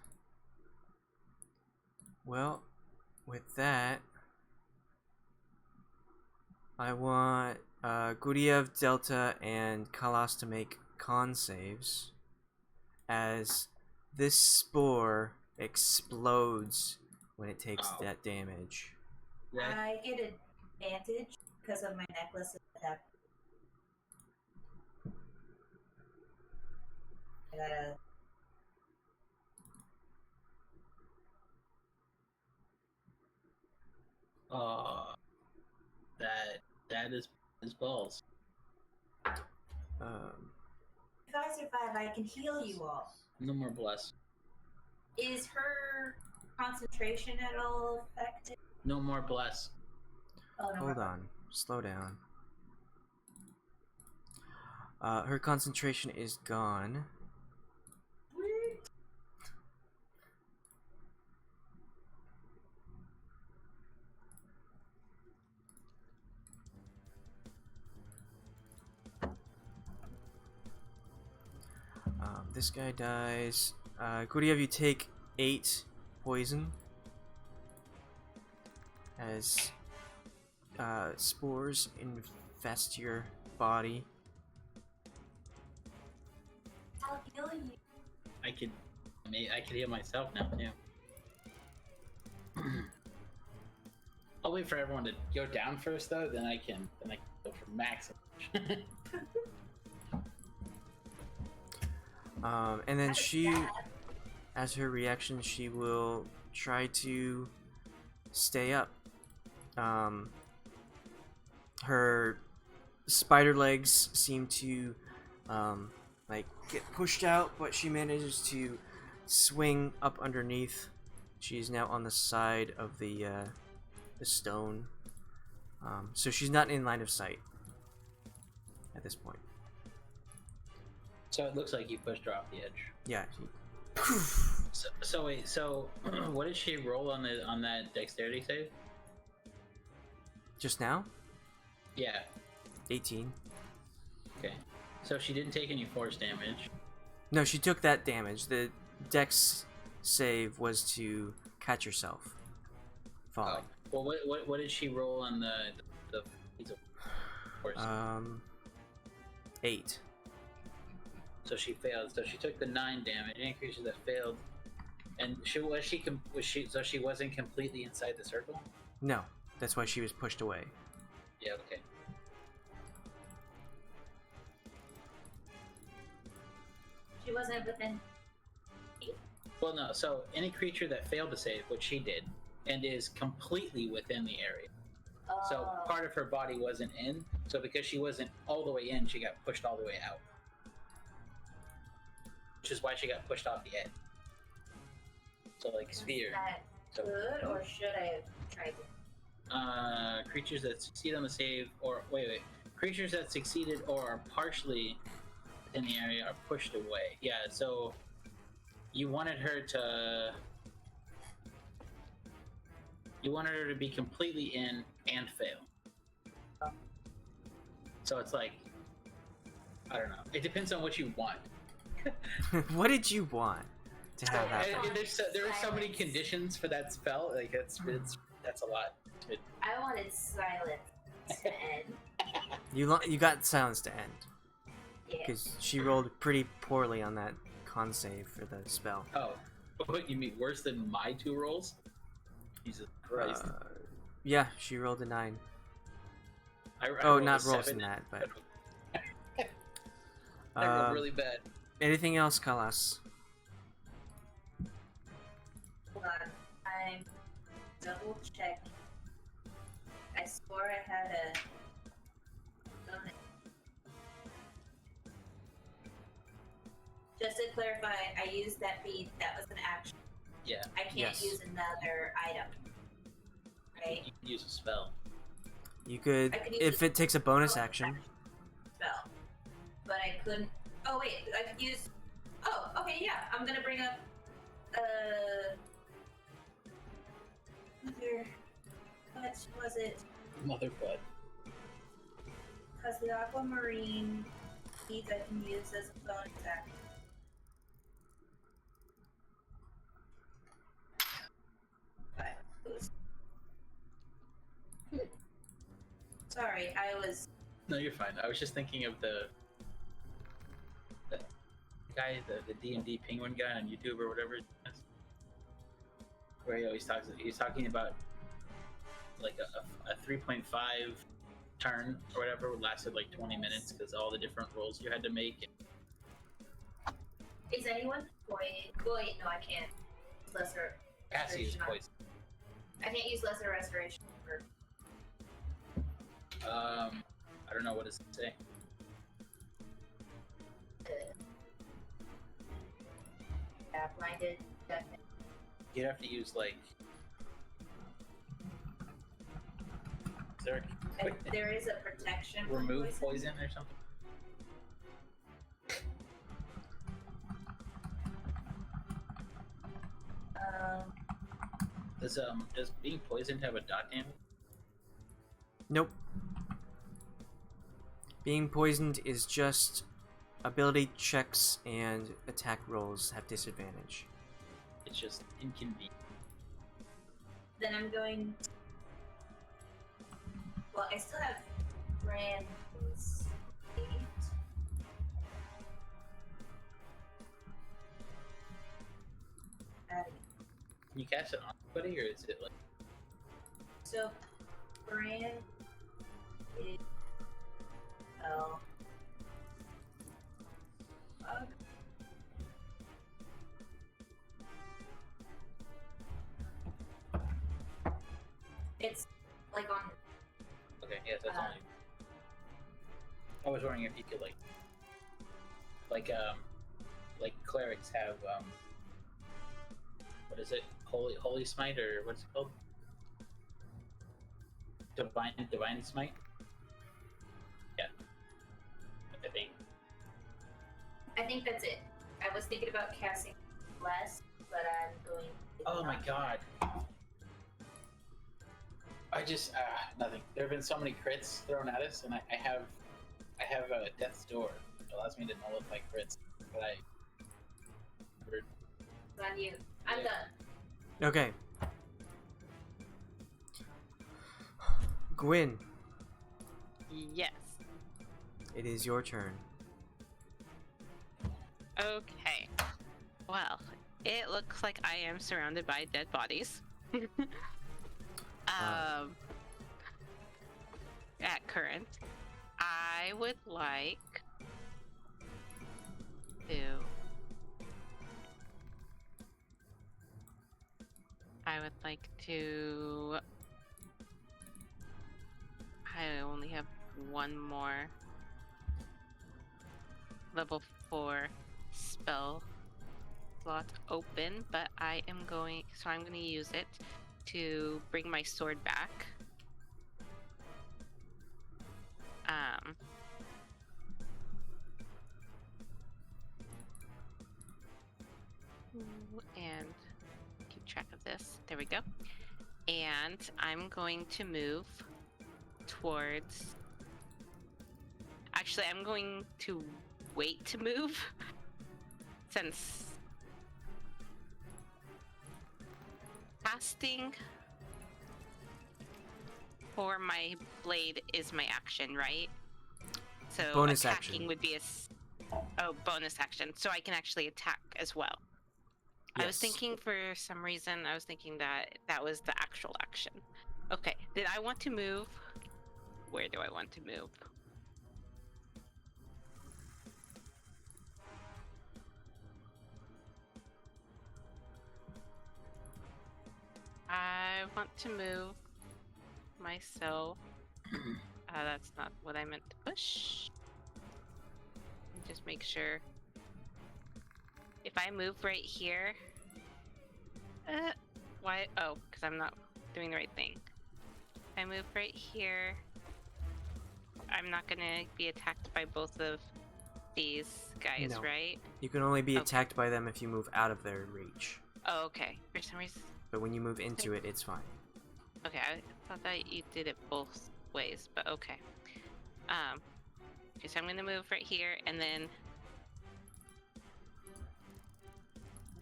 Well, with that, I want Guryev, Delta, and Khalas to make con saves as this spore explodes when it takes that damage. Yeah. I get advantage because of my necklace attack. I gotta. That is balls. If I survive, I can heal you all. No more bless. Is her concentration at all affected? No more bless. Oh no. Hold on. Slow down. Her concentration is gone. This guy dies. Guryev, you take 8 poison as spores infest your body. I'll heal you. I could heal myself now too. I'll wait for everyone to go down first though, then I can go for max. And then as her reaction, she will try to stay up. Her spider legs seem to get pushed out, but she manages to swing up underneath. She's now on the side of the stone, so she's not in line of sight at this point. So it looks like you pushed her off the edge. Yeah. So wait. So what did she roll on that dexterity save? Just now? Yeah. 18. Okay. So she didn't take any force damage. No, she took that damage. The dex save was to catch herself falling. Well, what did she roll on the piece of force? 8. So she failed. So she took the 9 damage. Any creature that failed, and she wasn't completely inside the circle. No, that's why she was pushed away. Yeah. Okay. She wasn't within. Well, no. So any creature that failed to save, which she did, and is completely within the area. So part of her body wasn't in. So because she wasn't all the way in, she got pushed all the way out. Which is why she got pushed off the edge. So like sphere. Is that good, or should I have tried it? Creatures that succeed on the save, or wait. Creatures that succeeded or are partially in the area are pushed away. Yeah, so you wanted her to be completely in and fail. So it's like, I don't know. It depends on what you want. What did you want to have happen? And there are so many conditions for that spell. Like that's a lot. I wanted silence to end. You got silence to end Yeah. because she rolled pretty poorly on that con save for the spell. Oh, what you mean worse than my 2 rolls? Jesus Christ! Yeah, she rolled a 9. I Oh, rolled not a rolls 7. than that, but. I rolled really bad. Anything else, Khalas? Hold on. I'm double checking. I swore I had a. Just to clarify, I used that bead. That was an action. Yeah, I can't Yes. use another item. Right? you can use a spell. You could, I could use if it takes a bonus action. Spell. But I couldn't. Oh, wait. I could use. Oh, okay, yeah. I'm gonna bring up. Mother. What was it? Mother blood. Because the aquamarine beads I can use as a bonus action. Sorry, I was. No, you're fine. I was just thinking of the guy, the D&D penguin guy on YouTube or whatever it is, where he always talks. He's talking about like a 3.5 turn or whatever lasted like 20 minutes because all the different rolls you had to make. Is anyone poisoned? Wait, no, I can't. Lesser. Cassie is restoration on- poisoned. I can't use lesser restoration. For... I don't know what does it say. Yeah, blinded. Deafened. You'd have to use like. Is there And there is a protection. from remove poison or something? Does being poisoned have a dot damage? Nope. Being poisoned is just ability checks and attack rolls have disadvantage. It's just inconvenient. Then I'm going. Well, I still have Brandon's 8. Can you cast it on anybody, or is it like? So, Brand is. Oh. It's like on. Okay, yes, that's only. I was wondering if you could like clerics have what is it? Holy smite, or what's it called? Divine smite. Yeah, I think that's it. I was thinking about casting less, but I'm going. Oh my god. I just nothing. There have been so many crits thrown at us, and I have a death's door that allows me to nullify crits, but It's on you. I'm Yeah. done. Okay. Gwyn, Yes. it is your turn. Okay. Well, it looks like I am surrounded by dead bodies. At current, I would like to. I only have one more level 4 spell slot open, but I'm going to use it to bring my sword back. and keep track of this. There we go. And I'm going to move towards. Actually, I'm going to wait to move since casting for my blade is my action, right? So Bonus attacking action. would be bonus action. So I can actually attack as well. I was Yes. thinking for some reason, that was the actual action. Okay, did I want to move? Where do I want to move? I want to move myself. That's not what I meant to push. Just make sure. If I move right here. Why? Oh, because I'm not doing the right thing. If I move right here, I'm not gonna be attacked by both of these guys, No. right? You can only be Okay. attacked by them if you move out of their reach. Oh, okay. For some reason. But when you move into it, it's fine. Okay, I thought that you did it both ways, but okay. Okay, so I'm gonna move right here, and then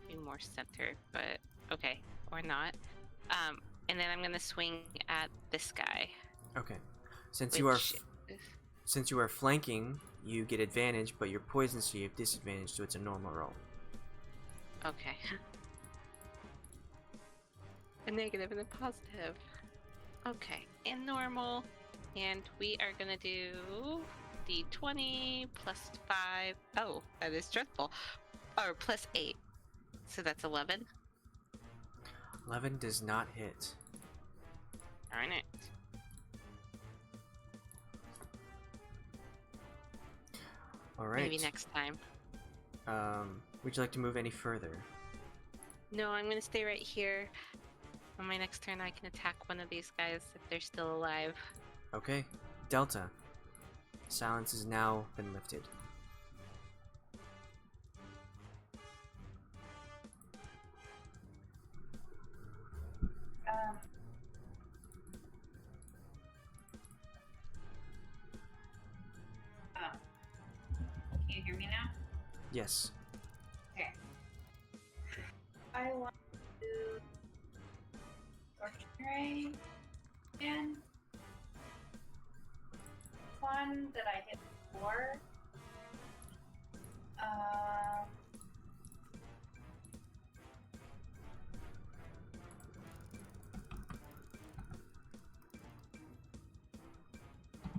be more center, but okay, or not. And then I'm gonna swing at this guy. Okay. Since you are flanking, you get advantage, but your poison, so you have disadvantage, so it's a normal roll. Okay. A negative and a positive. Okay, and normal. And we are gonna do d20 plus 5. Oh, that is dreadful. Or plus 8. So that's 11. 11 does not hit. Darn it. Alright. Maybe next time. Would you like to move any further? No, I'm gonna stay right here. On my next turn, I can attack one of these guys if they're still alive. Okay. Delta. Silence has now been lifted. Can you hear me now? Yes. Okay. I want to Torture and one that I hit before.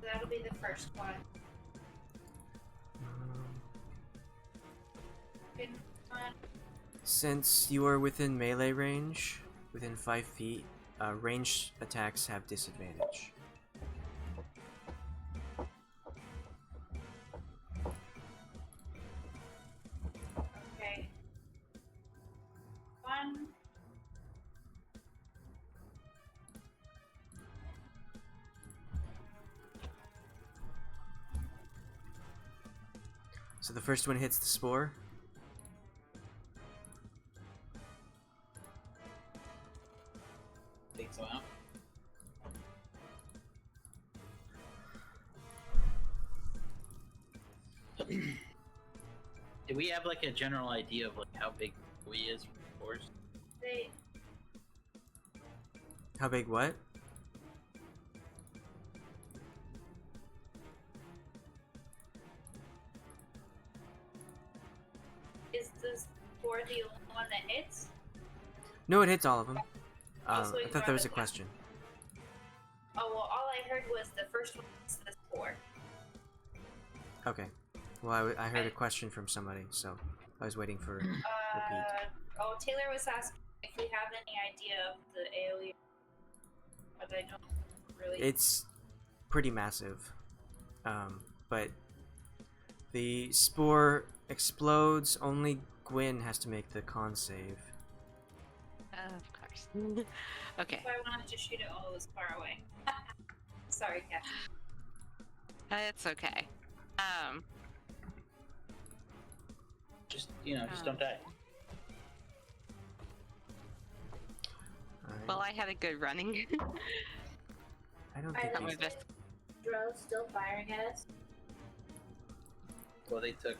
That'll be the first one. Second one. Since you are within melee range, within 5 feet, ranged attacks have disadvantage. Okay. One. So the first one hits the spore. Takes them out. Do we have like a general idea of like how big we is for force? They How big what? is this for the only one that hits? No, it hits all of them. Also, I you thought there was a brought it question. Oh well, all I heard was the first one is this 4. Okay. Well, I heard a question from somebody, so I was waiting for repeat. Oh, Taylor was asking if we have any idea of the AoE, but I don't really. It's pretty massive. But the spore explodes. Only Gwyn has to make the con save. Of course. Okay. If I wanted to shoot it while it was far away. Sorry, Kat. It's okay. Just don't die. Well, I had a good running. I don't I think Not my was they... best. Dro still firing at us. Well, they took.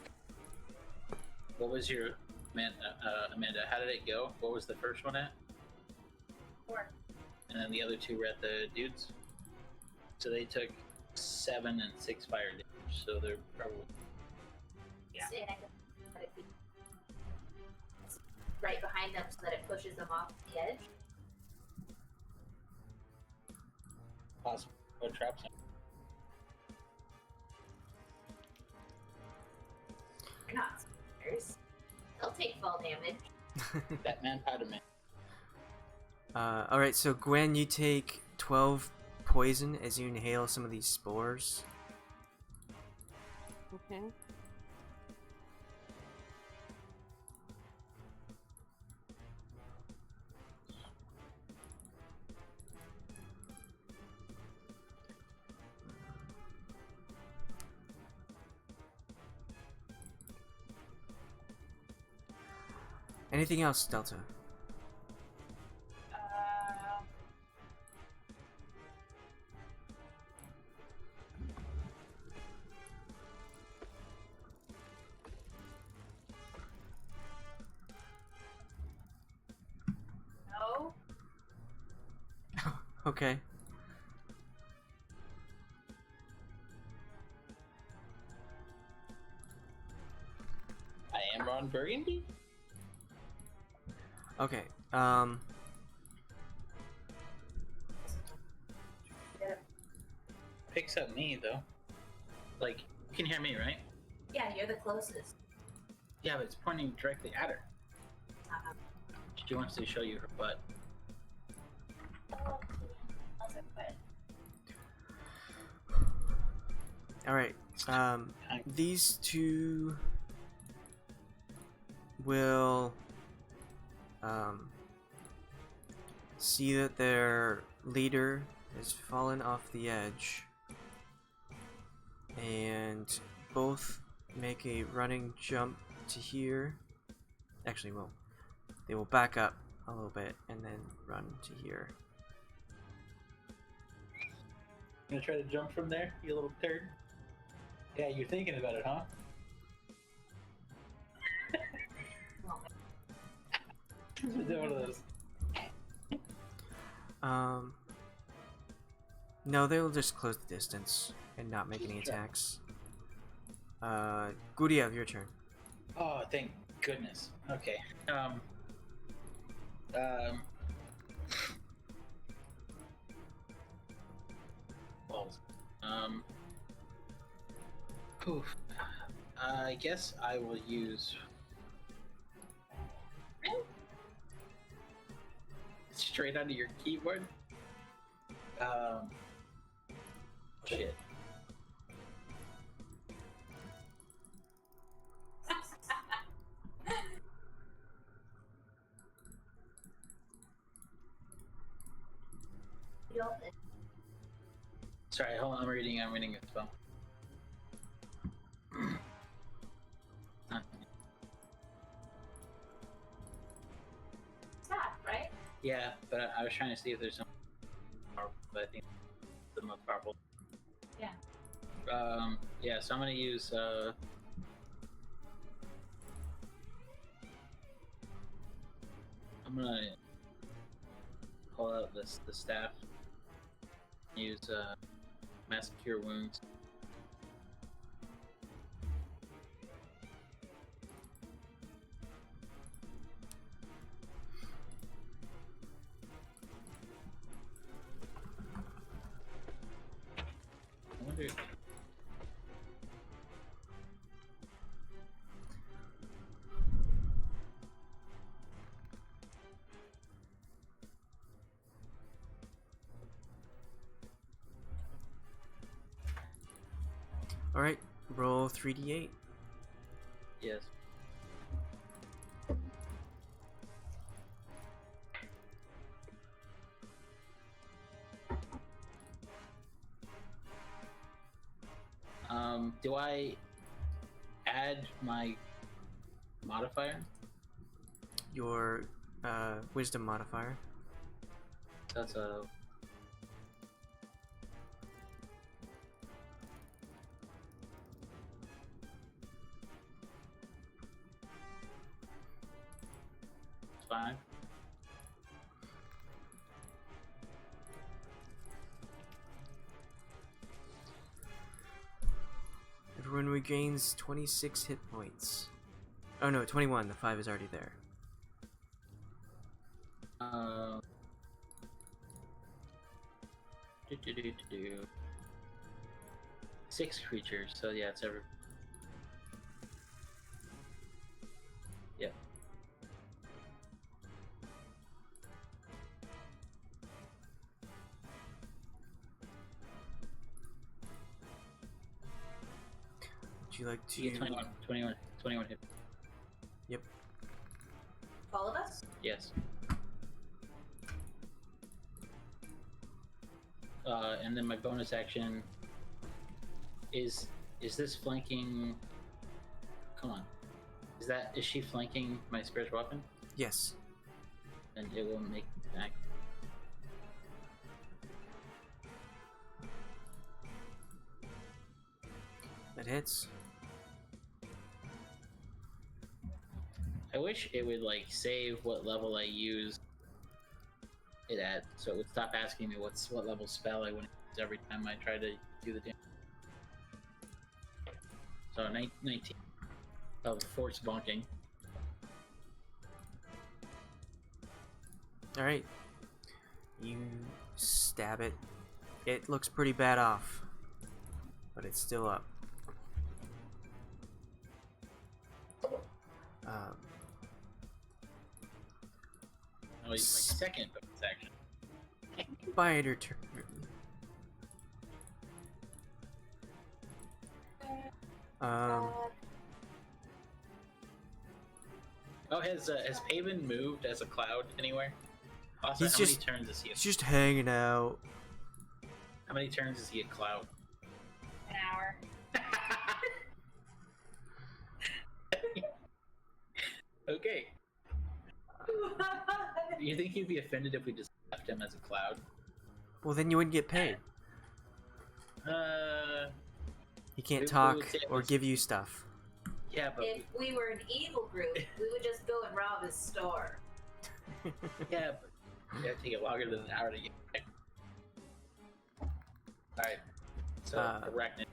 What was your Amanda? How did it go? What was the first one at? 4. And then the other 2 were at the dudes. So they took 7 and 6 fire damage. So they're probably Yeah. And I can let it be right behind them so that it pushes them off the edge. possible. What traps? They're not spiders. They'll take fall damage. Batman, Spider-Man. Alright, so Gwen, you take 12 poison as you inhale some of these spores. Okay. Anything else, Delta? No. Okay. I am Ron Burgundy. Okay. Picks up me though. Like you can hear me, right? Yeah, you're the closest. Yeah, but it's pointing directly at her. She wants to show you her butt. Alright. These two will see that their leader has fallen off the edge, and both make a running jump to here. Actually, well, they will back up a little bit and then run to here. You gonna try to jump from there, you little turd? Yeah, you're thinking about it, huh? Is that one of those? No, they'll just close the distance and not make any attacks. Guryev, your turn. Oh, thank goodness. Okay. Balls. Poof. I guess I will use. Straight onto your keyboard. Shit. You don't. Sorry, hold on. I'm reading a spell. Stop, right? Yeah, but I was trying to see if there's some powerful, but I think the most powerful. Yeah. Yeah, so I'm gonna use I'm gonna pull out the staff. Use mass cure wounds. I wonder. Alright, roll 3d8. Yes. Do I add my modifier? Your wisdom modifier. That's a. Five. Everyone regains 26 hit points. Oh no, 21. The 5 is already there. Do. 6 creatures, so yeah, it's every. Yep. Would you like to? You get 21 hit. Yep. All of us? Yes. And then my bonus action is this flanking? Come on, is she flanking my spiritual weapon? Yes. And it will make back. That hits. I wish it would like save what level I use it at, so it would stop asking me what level spell I would use every time I try to do the damage. So 19 of force bonking. Alright. You stab it. It looks pretty bad off, but it's still up. I'll use my second bonus action. Spider turn. Oh, has Paven moved as a cloud anywhere? Also, He's how just- many turns is he? It's just hanging out. How many turns is he a cloud? An hour. Okay. Do you think he'd be offended if we just left him as a cloud? Well, then you wouldn't get paid. He can't we talk would say it or was- give you stuff. Yeah, but If we were an evil group, we would just go and rob his store. yeah, but it'd take it longer than an hour to get back. Alright. So Arachnid.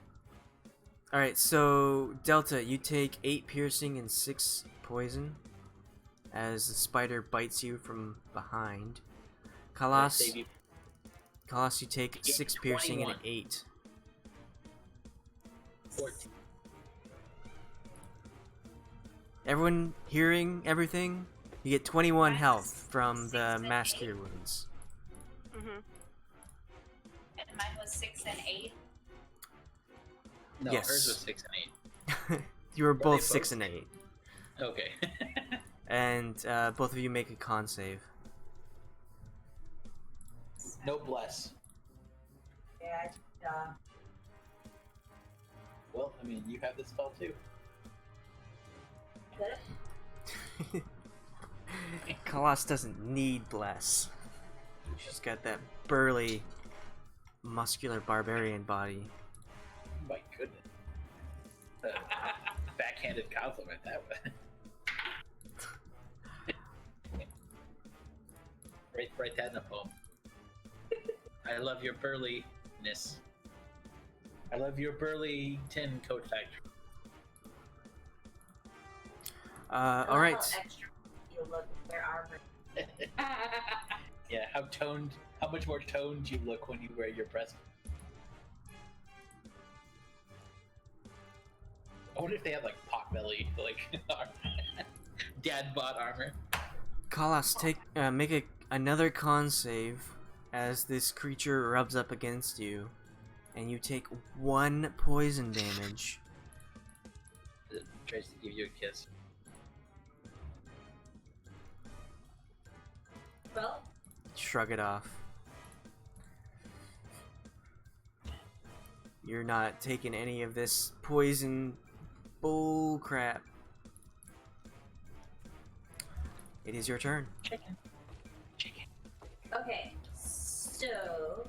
Alright, so Delta, you take 8 piercing and 6 poison as the spider bites you from behind. Save you. Khalas, you take Get 6 piercing and 21. 8. 14. Everyone hearing everything? You get 21 Mine health was from 6 the and mass 8. cure wounds. Mm-hmm. And mine was 6 and 8. No, Yes. hers was 6 and 8. You were they both both? 6 and 8. Okay. And both of you make a con save. No bless. Yeah, Well, I mean, you have this spell too. could Khalas doesn't need bless. She's got that burly, muscular barbarian body. My goodness. Backhanded compliment that way. Write that in a poem. I love your burliness. I love your Burlington coat factory. Alright. Extra you look with their armor. Yeah, how much more toned you look when you wear your breast. I wonder if they have like potbelly, like dad bought armor. Khalas, make another con save as this creature rubs up against you, and you take 1 poison damage. It tries to give you a kiss. Well, Shrug it off. You're not taking any of this poison bull crap. It is your turn. Chicken. okay, So,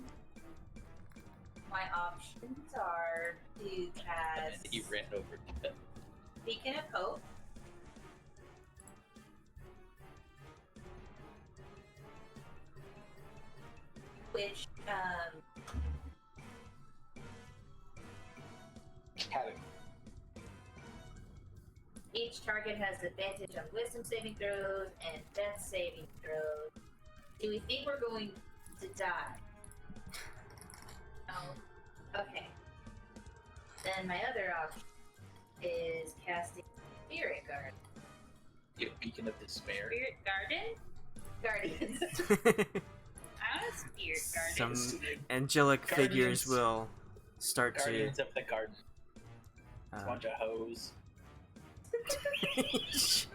my options are to And cast then you ran over to them. Beacon of Hope. Which, Cabin. each target has advantage on wisdom saving throws and death saving throws. Do we think we're going to die? No. Okay. Then my other option is casting Spirit Guard. You have Beacon of Despair. Spirit Garden? Guardians. I'm a Spirit Garden. Some angelic figures Guardians. will start Guardians of the Garden. to. A bunch of hoes.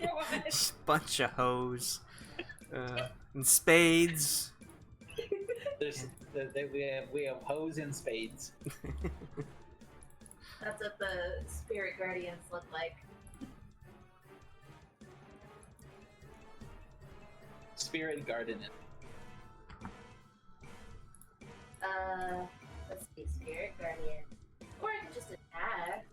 What? Bunch of hoes. And spades. We have hoes and spades. That's what the Spirit Guardians look like. Spirit Garden. Let's see, Spirit Guardian. Or I could just attack.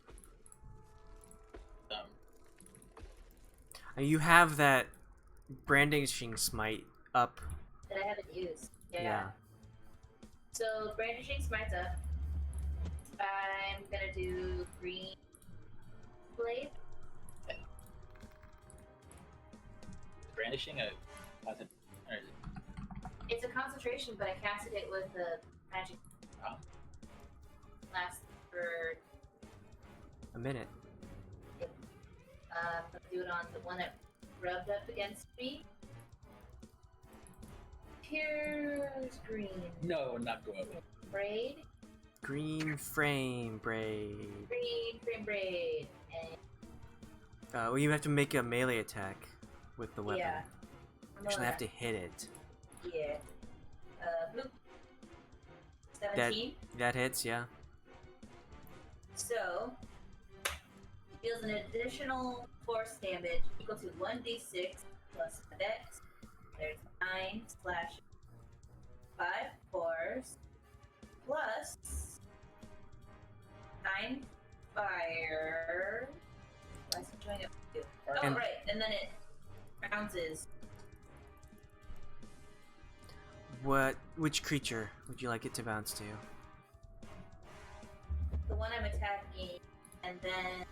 You have that brandishing smite up. That I haven't used. Yeah. So, Brandishing Smite's up. I'm gonna do Green Blade. Brandishing a wasn't. Or is it? It's a concentration, but I casted it with the magic. Oh. Lasts for. A minute. Let's do it on the one that rubbed up against me. Here's Green No, not go over. Braid. Green frame braid. Green Frame Braid. And Well, you have to make a melee attack with the weapon. yeah. You actually have to hit it. Yeah. Bloop. 17. That hits, yeah. So, deals an additional force damage equal to 1d6 plus dex. There's 9 slash 5 force plus 9 fire. Why is it showing up? Oh, And- right, and then it bounces. Which creature would you like it to bounce to? The one I'm attacking, and then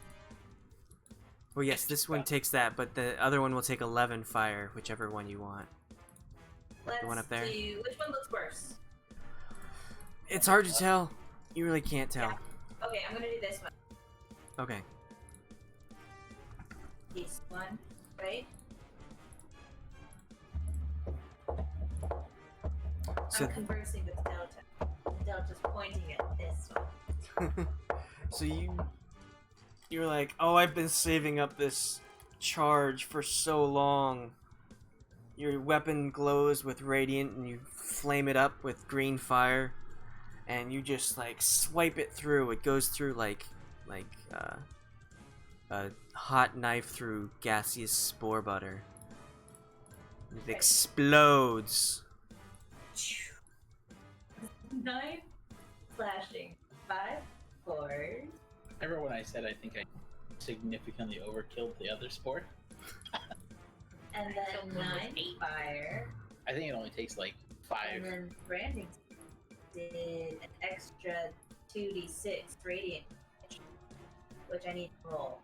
Well, yes, this one takes that, but the other one will take 11 fire, whichever one you want. let's one up there? do which one looks worse. It's hard to tell. You really can't tell. Okay, I'm gonna do this one. Okay. This one, right? So, I'm conversing with Delta. Delta's pointing at this one. so you're like, oh, I've been saving up this charge for so long. Your weapon glows with radiant, and you flame it up with green fire, and you just like swipe it through. It goes through like a hot knife through gaseous spore butter. It explodes. 9 slashing, 5 force. Remember when I said I think I significantly overkilled the other sport? And then 9 fire. I think it only takes like 5. And then Branding did an extra 2d6 radiant, which I need to roll.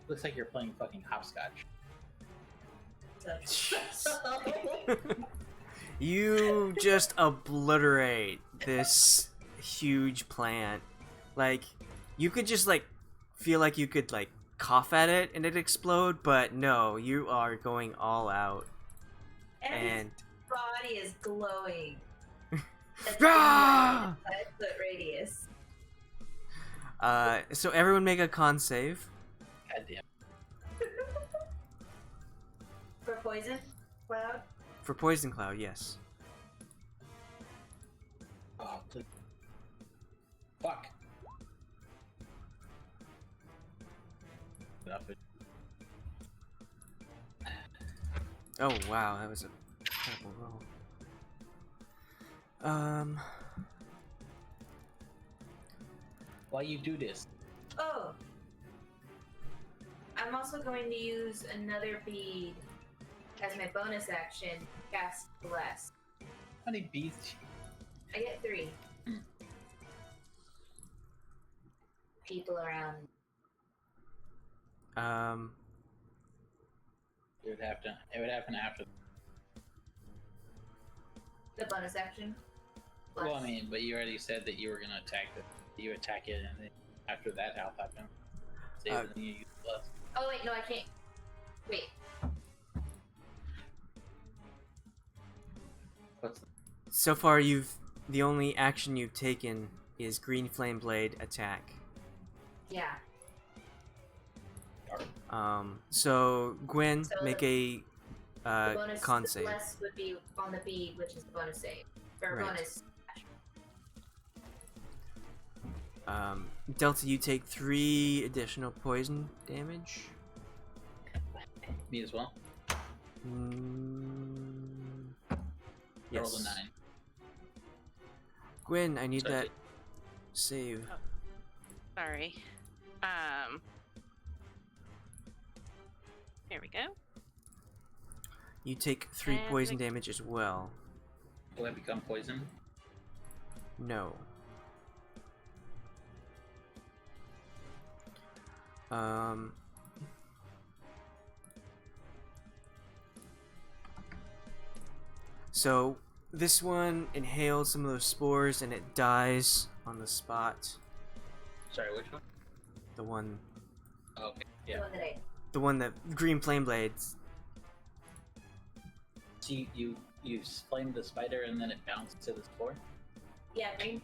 Looks like you're playing fucking hopscotch. So, You just obliterate this huge plant. Like, you could just like feel like you could like cough at it and it explode, but no, you are going all out. and his body is glowing. That's Ah! 5-foot radius. So everyone make a con save. God damn. For poison cloud. For Poison Cloud, yes. Oh, please. Fuck. Enough. Oh wow, that was a terrible roll. While you do this, Oh. I'm also going to use another bead as my bonus action. Cast Bless. how many beads? I get 3. People around. It would happen after. The bonus action. Well, I mean, but you already said that you were gonna attack it. You attack it, and then after that, health happens. Save it, and you use plus. Oh wait, no, I can't. Wait. What's So far, the only action you've taken is Green Flame Blade attack. Yeah. So Gwen, So make a The bonus con the save. Bless would be on the bead, which is the bonus save. Or Right. bonus action. Delta, you take 3 additional poison damage. me as well? Mm, I yes. rolled a 9. Gwen, I need So that save. Sorry. Here we go. You take 3 And poison we- damage as well. Will I become poisoned? No. So this one inhales some of those spores and it dies on the spot. Sorry, which one? The one, Oh, okay, The yeah. one that I. the one that Green Flame Blades. So you flamed the spider and then it bounced to the spore? Yeah, Green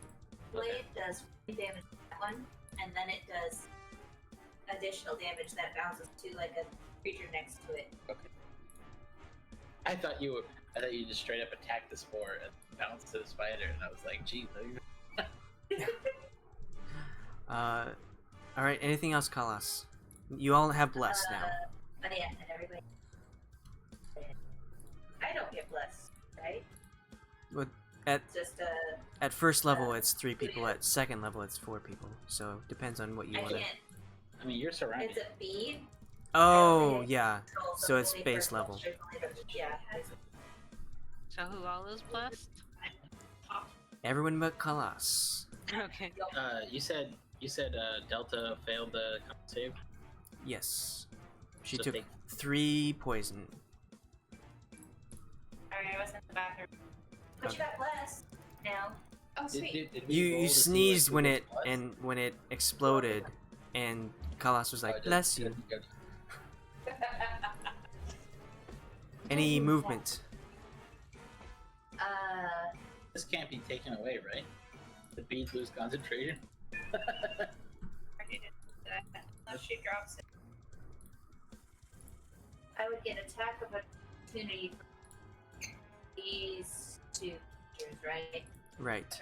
Blade does damage to that one, and then it does additional damage that bounces to like a creature next to it. Okay. I thought you just straight up attacked the spore and bounced to the spider, and I was like, geez, Alright, anything else, Khalas? You all have bless now. Oh yeah, and everybody. I don't get blessed, right? With, at It's just at first level, it's 3 people. At second level, it's 4 people. So depends on what you I want to. can't. I mean, you're surrounded. It's a bead. Oh think- yeah. So it's only base first level. Yeah. So who all is blessed? Everyone but Khalas. Okay. You said Delta failed the con save. Yes. She So took take- 3 poison. Alright, I was in the bathroom. But you got blessed now. Oh, sweet. Did we roll You to see, sneezed like, when who it was? when it exploded, and Khalas was Oh, like, it "Bless doesn't- you." doesn't go- Any movement? This can't be taken away, right? The beads lose concentration. Unless she drops it. I would get attack of opportunity from these 2 creatures, right? Right.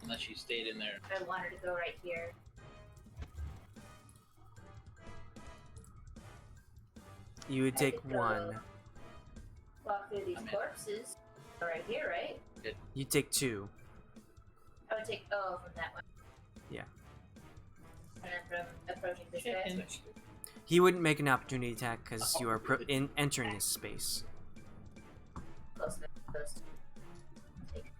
Unless you stayed in there. I want her to go right here. You would I take could go- 1. Walk through these I'm in. corpses. Go right here, right? You take 2. I would take from that one. Yeah. And then from approaching this Chicken. guy. He wouldn't make an opportunity attack because you are entering his space. Close enough. Close to take.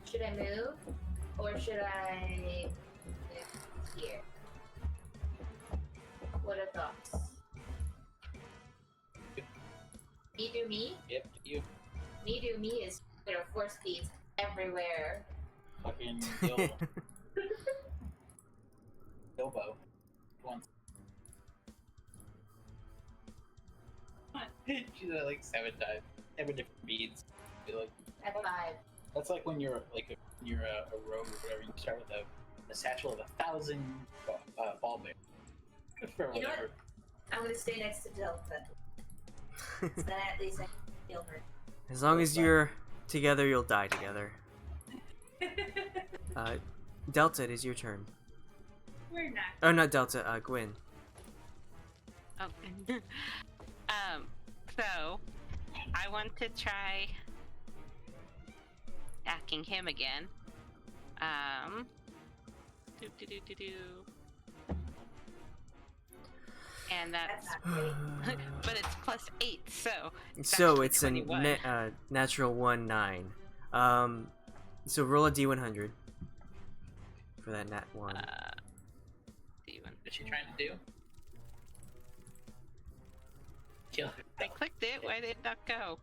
Should I move? Or should I move here? What are thoughts? Me do me? Yep, you Me do me is force beads everywhere. fucking Bilbo. Once. She did it like 7 times. 7 different beads. You're like, At 5. that's like when you're a rogue or whatever. You start with a satchel of 1,000 ball bears. For You know whatever. I'm gonna stay next to Delta. So then at least I can feel her. As long as you're together, you'll die together. Delta, it is your turn. We're not. Oh, not Delta. Gwen. Oh. So, I want to try attacking him again. Do. And that's, but it's +8, so. So it's a 21. natural 1/9. So roll a d100 for that nat 1. What's she trying to do? Kill her. I clicked it. Why did it not go?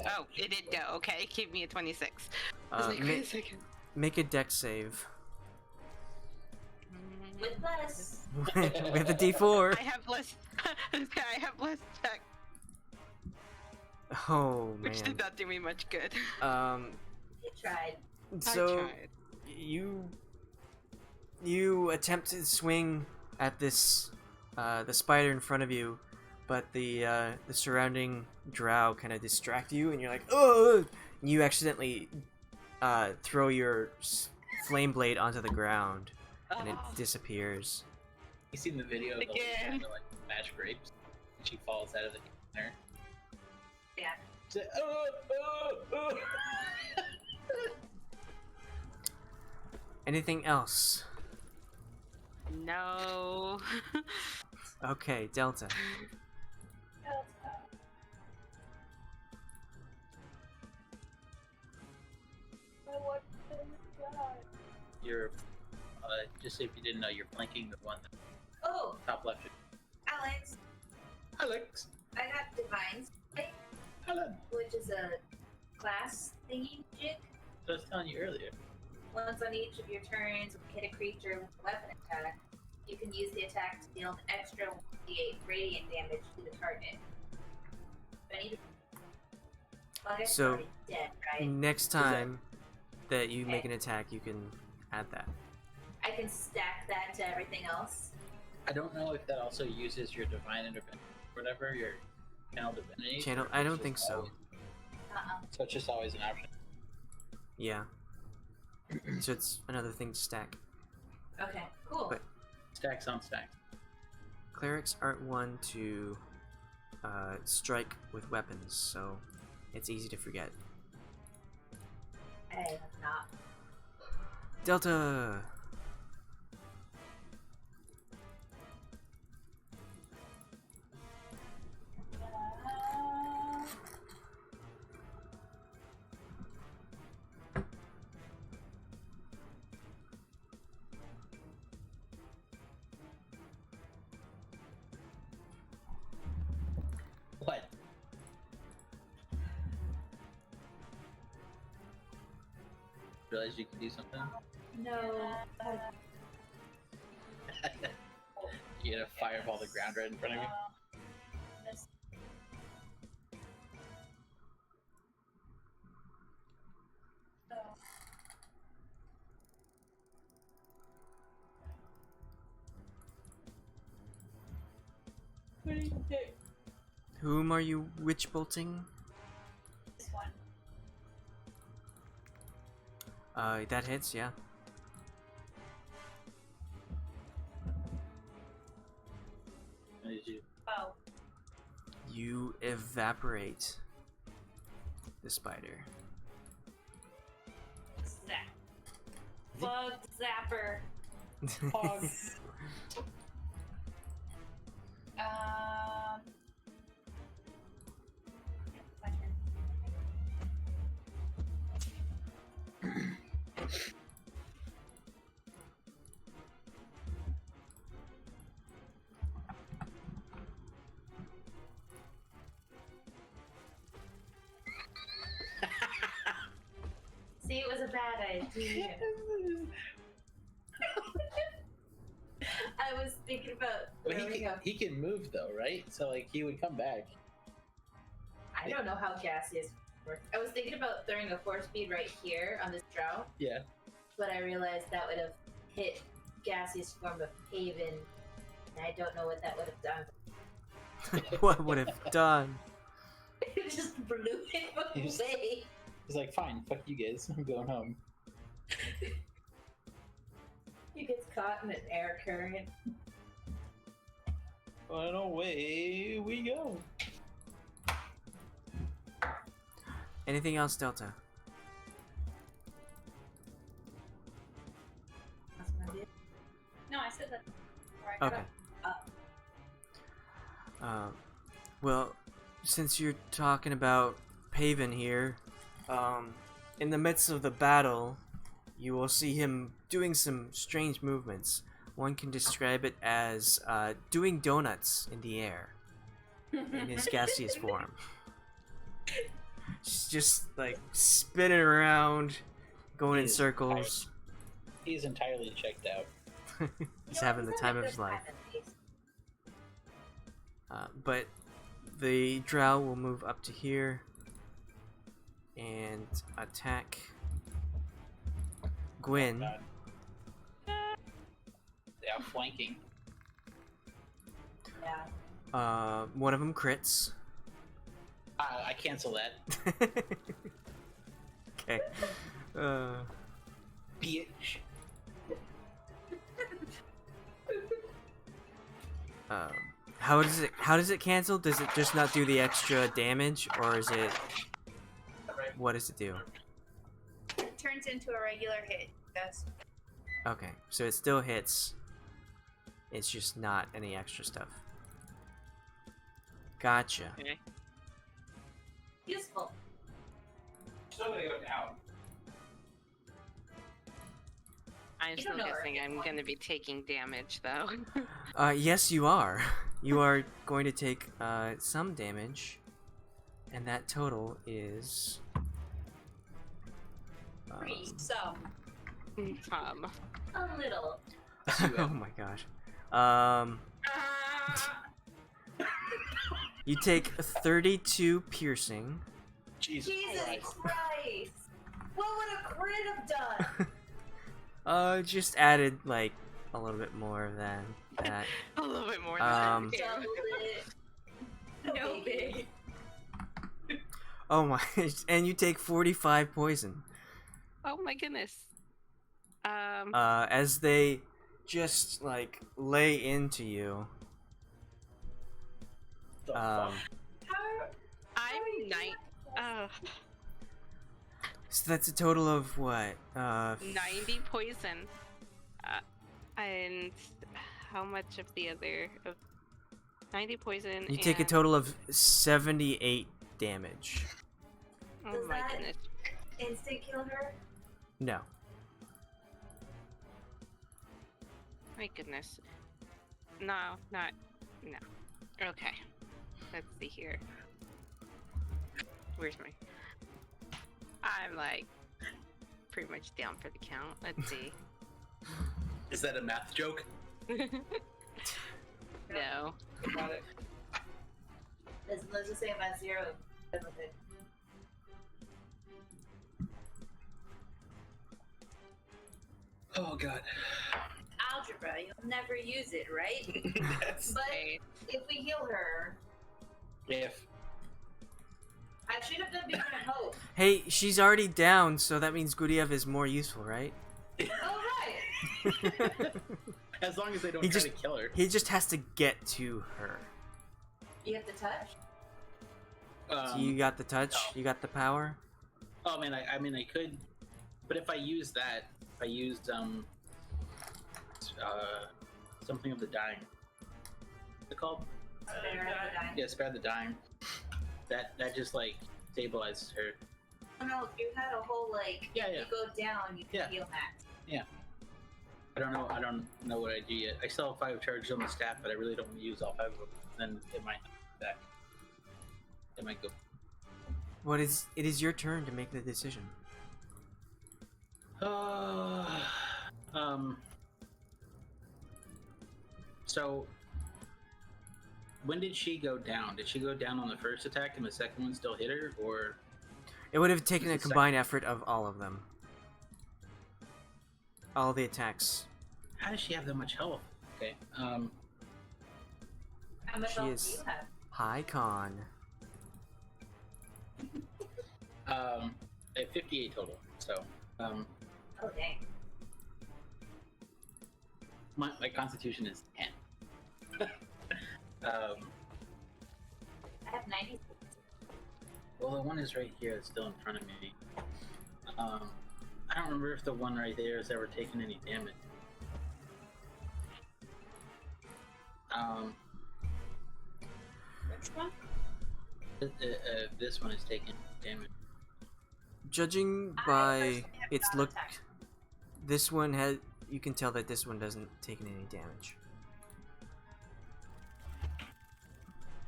Oh, it did go. Okay, it gave me a 26. I was like, wait a second. Make a dex save With plus. with a d4. I have less. I have less check, Oh which man. did not do me much good. You tried. So I tried. you attempt to swing at this the spider in front of you, but the surrounding drow kind of distract you, and you're like, oh! You accidentally throw your flame blade onto the ground, and it Oh. disappears. You seen the video of the lady Again. trying to like smash grapes? She falls out of the container. Yeah. She's like, oh. Anything else? No. Okay, Delta. You're, just so if you didn't know, you're flanking the one Oh, top left. Alex, Alex. I got divines, Helen. which is a class thingy jig. I was telling you earlier. Once on each of your turns, hit a creature with a weapon attack. You can use the attack to deal an extra 1d8 radiant damage to the target. Do I need to... Well, I guess So- it's already dead, right? Next time that you make an attack, you can add that. I can stack that to everything else. I don't know if that also uses your divine intervention, whatever your channel divinity. Channel? or I if don't it's think just so. always- Uh-uh. So it's just always an option. Yeah. So it's another thing to stack. Okay, cool. But- Stacks on stacks. Clerics aren't one to strike with weapons, so it's easy to forget. I have not. Delta! What? Realize you can do something? No. You gonna fireball the ground right in front of you? Whom are you witch bolting? This one. That hits, yeah. What did you? Oh. You evaporate the spider. Zap. Bug zapper. My turn. See, it was a bad idea. I was thinking about But throwing a... he can move though, right? So like he would come back. I don't know how gaseous works. I was thinking about throwing a force speed right here on this drow, Yeah. but I realized that would have hit gaseous form of Haven, and I don't know what that would have done. What would have done? It just blew him He's- away. He's like, fine, fuck you guys, I'm going home. He gets caught in an air current. Well, away we go. Anything else, Delta? That's what I did. No, I said that. Before I got Okay. up. Well, since you're talking about Paven here, in the midst of the battle, you will see him doing some strange movements. One can describe it as doing donuts in the air in his gaseous form. Just like spinning around, going in He is circles. He's entirely checked out. He's having the time of his life. But the drow will move up to here and attack Gwyn. God. They are flanking. Yeah. One of them crits. I cancel that. Okay. Bitch. How does it cancel? Does it just not do the extra damage, or is it? What does it do? It turns into a regular hit. Yes. Okay, so it still hits. It's just not any extra stuff. Gotcha. Okay. Useful. Still gonna go down. I'm You still don't know guessing her. I'm gonna be taking damage though. Yes, you are. You are going to take some damage, and that total is. Some. A little. Oh my gosh. You take 32 piercing. Jesus Jesus Christ. Christ! What would a crit have done? Just added like a little bit more than that. A little bit more than Um, that. Double it. No big. Oh my! And you take 45 poison. Oh my goodness. As they just like lay into you. The How? fuck? I'm night. So that's a total of what? 90 poison. And how much of the other? Of 90 poison. You take a and- total of 78 damage. Oh Does my that- goodness. Instant kill her? No. My goodness. No, not. No. Okay. Let's see here. Where's my. I'm like. Pretty much down for the count. Let's see. Is that a math joke? No. Got it. Let's just say I'm at 0. Done with it. Oh god. Algebra. You'll never use it, right? That's But Okay. if we heal her, if. I should have done bigger than hope. Hey, she's already down, so that means Guryev is more useful, right? Oh right. As long as they don't He try just- to kill her. He just has to get to her. You have to touch. So you got the touch? no. You got the power? Oh man, I mean I could, but if I use that, if I used something of the dying. What's it called? Spare her the dying. Yeah, spare the dying. That just like stabilizes her. Oh no, you had a whole like. Yeah, if yeah. you go down, you can Yeah. heal max. I don't know what I do yet. I still have 5 charges on the staff, but I really don't want to use all 5 of them. Then it might back. It might go. It is your turn to make the decision. So when did she go down? Did she go down on the first attack and the second one still hit her, or? It would have taken a It's the combined effort of all of them. All the attacks. How does she have that much health? Okay. How much She health is- do you have? High con. I have 58 total. So, Oh dang. my constitution is 10. I have 90. Well, the one is right here. It's still in front of me. I don't remember if the one right there has ever taken any damage. Which one? This one is taking damage. Judging I by personally have its not look, attacked. this one has. You can tell that this one doesn't take any damage.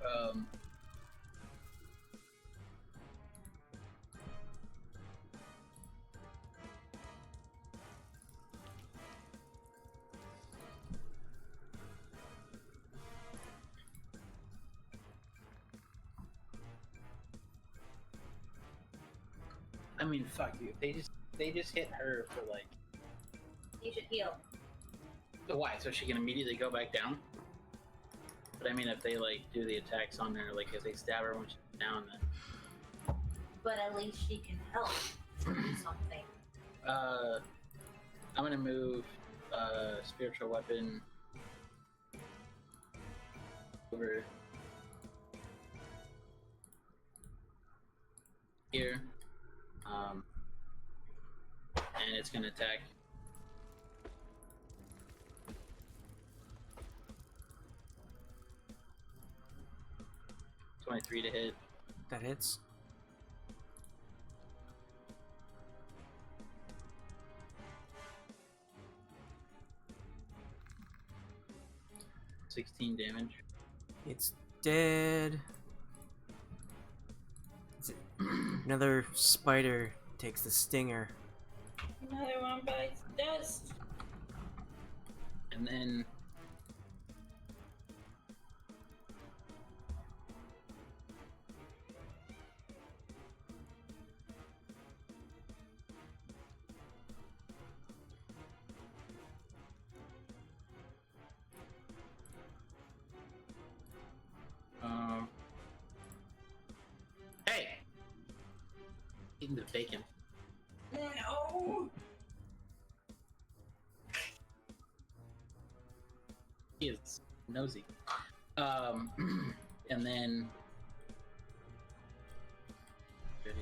Um, I mean, fuck you. They just hit her for like. You should heal. Why? So she can immediately go back down? But I mean, if they like do the attacks on her, like if they stab her when she's down, then But at least she can help do something. I'm gonna move spiritual weapon over here, and it's gonna attack. 23 to hit. That hits. $16 damage. It's dead. Another spider takes the stinger. Another one bites dust. And then hey! Eating the bacon. No. He is nosy. And then ready.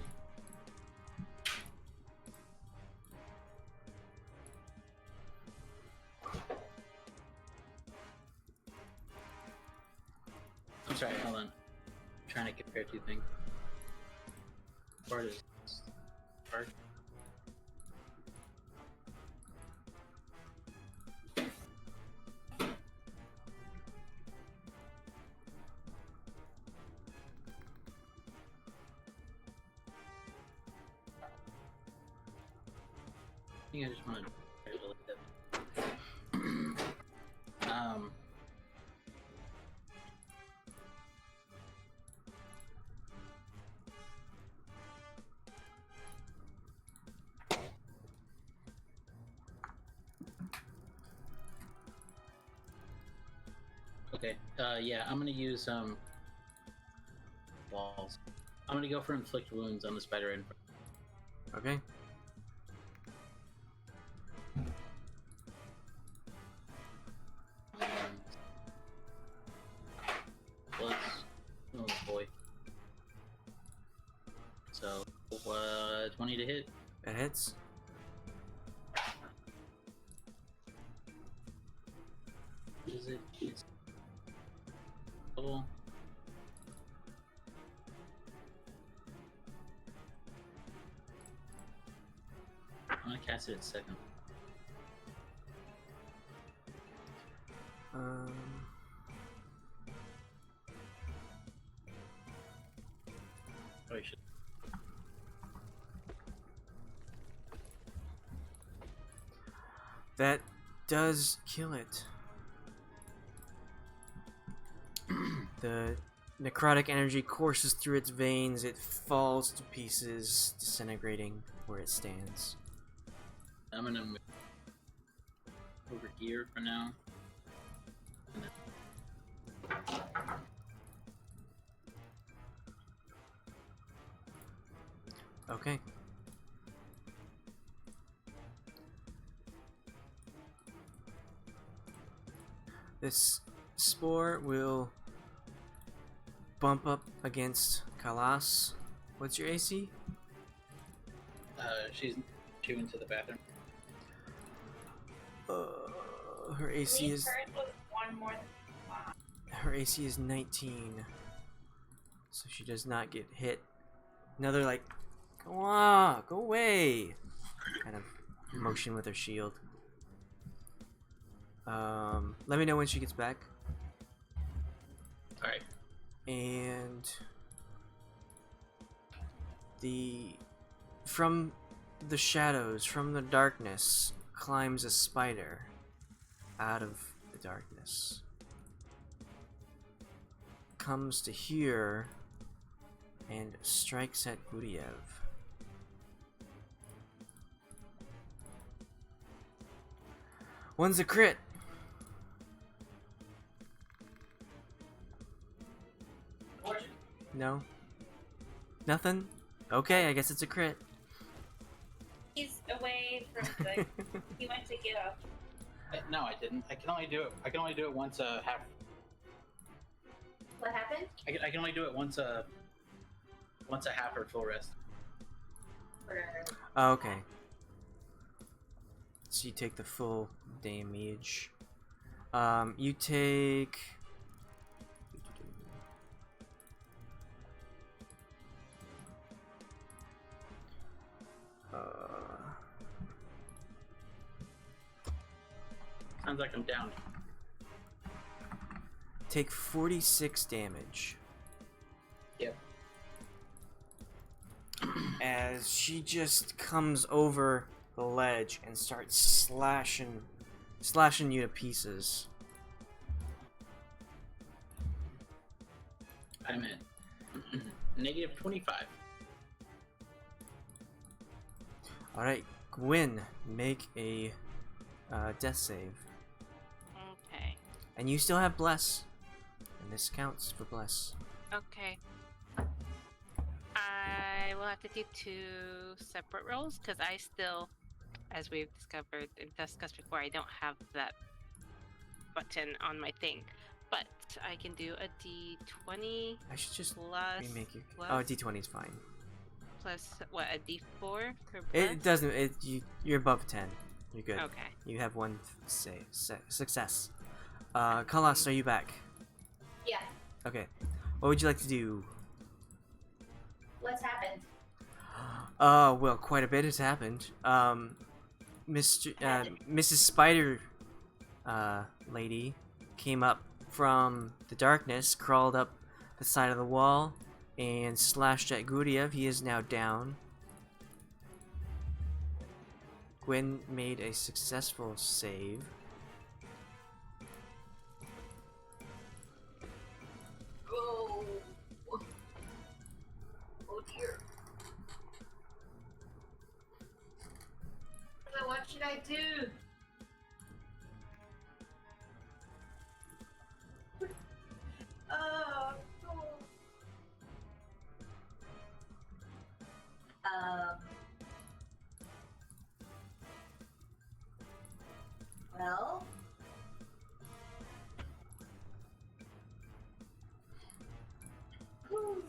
I'm sorry, hold on. I'm trying to compare two things. Part is part. I think I just want to try to look at Okay, yeah, I'm gonna use walls. I'm gonna go for inflict wounds on the spider in front. Okay. Plus, oh boy. So, 20 to hit. That hits. What is it? It's double. I'm gonna cast it at second. Oh, you should. That does kill it. The necrotic energy courses through its veins. It falls to pieces, disintegrating where it stands. I'm gonna move over here for now. And then... Okay. This spore will bump up against Khalas What's your AC? She went to the bathroom. Her AC is Hers was one more than mine. her AC is 19, so she does not get hit. Another like, go on, go away, kind of motion with her shield. Let me know when she gets back. All right. And from the shadows, from the darkness, climbs a spider out of the darkness. Comes to here and strikes at Guryev. One's a crit. No? Nothing? Okay, I guess it's a crit. He's away from the. He went to get up. No, I didn't. I can only do it once a half. What happened? I can only do it once a half or full rest. Oh, okay. So you take the full damage. You take... Sounds like I'm down. Take 46 damage. Yep. As she just comes over the ledge and starts slashing you to pieces. I'm at negative 25. Alright, Gwyn, make a death save. Okay. And you still have Bless. And this counts for Bless. Okay. I will have to do 2 separate rolls because I still, as we've discovered and discussed before, I don't have that button on my thing. But I can do a D20 I should just plus. remake you. plus Oh, D20 is fine. plus what, a D4 for plus? It doesn't. You're above 10. You're good. Okay. You have one success. Khalas, are you back? Yeah. Okay. What would you like to do? What's happened? Well, quite a bit has happened. Mrs. Spider, lady, came up from the darkness, crawled up the side of the wall, and slashed at Guryev. He is now down. Gwyn made a successful save. Oh. Oh dear. What should I do? Oh. Well. Whew.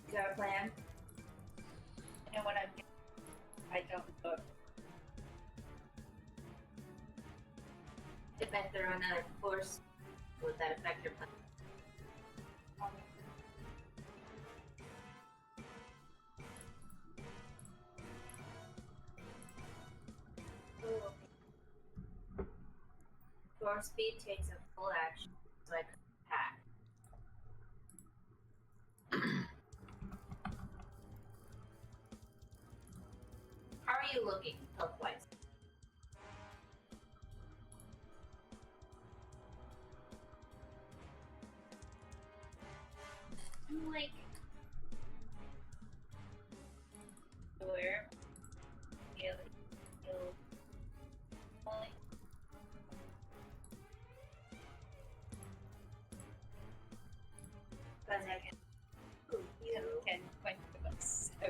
You got a plan? You know what I'm doing? I don't know. If I throw another force, would that affect your plan? Force speed takes a full action, so I can attack. How are you looking health-wise? I'm like, Where? Yeah, because I can. Ooh, you have 10 points of us. So.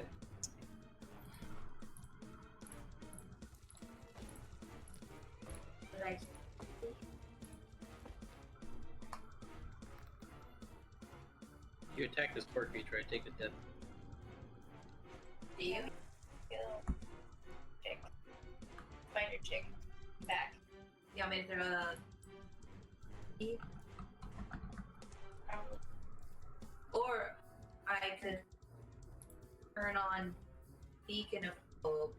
Like, You attack this poor creature, I take a death. Do you? Kill chick. Spider chick. Back. You want me to throw a E? Probably. Or I could turn on Beacon of Hope,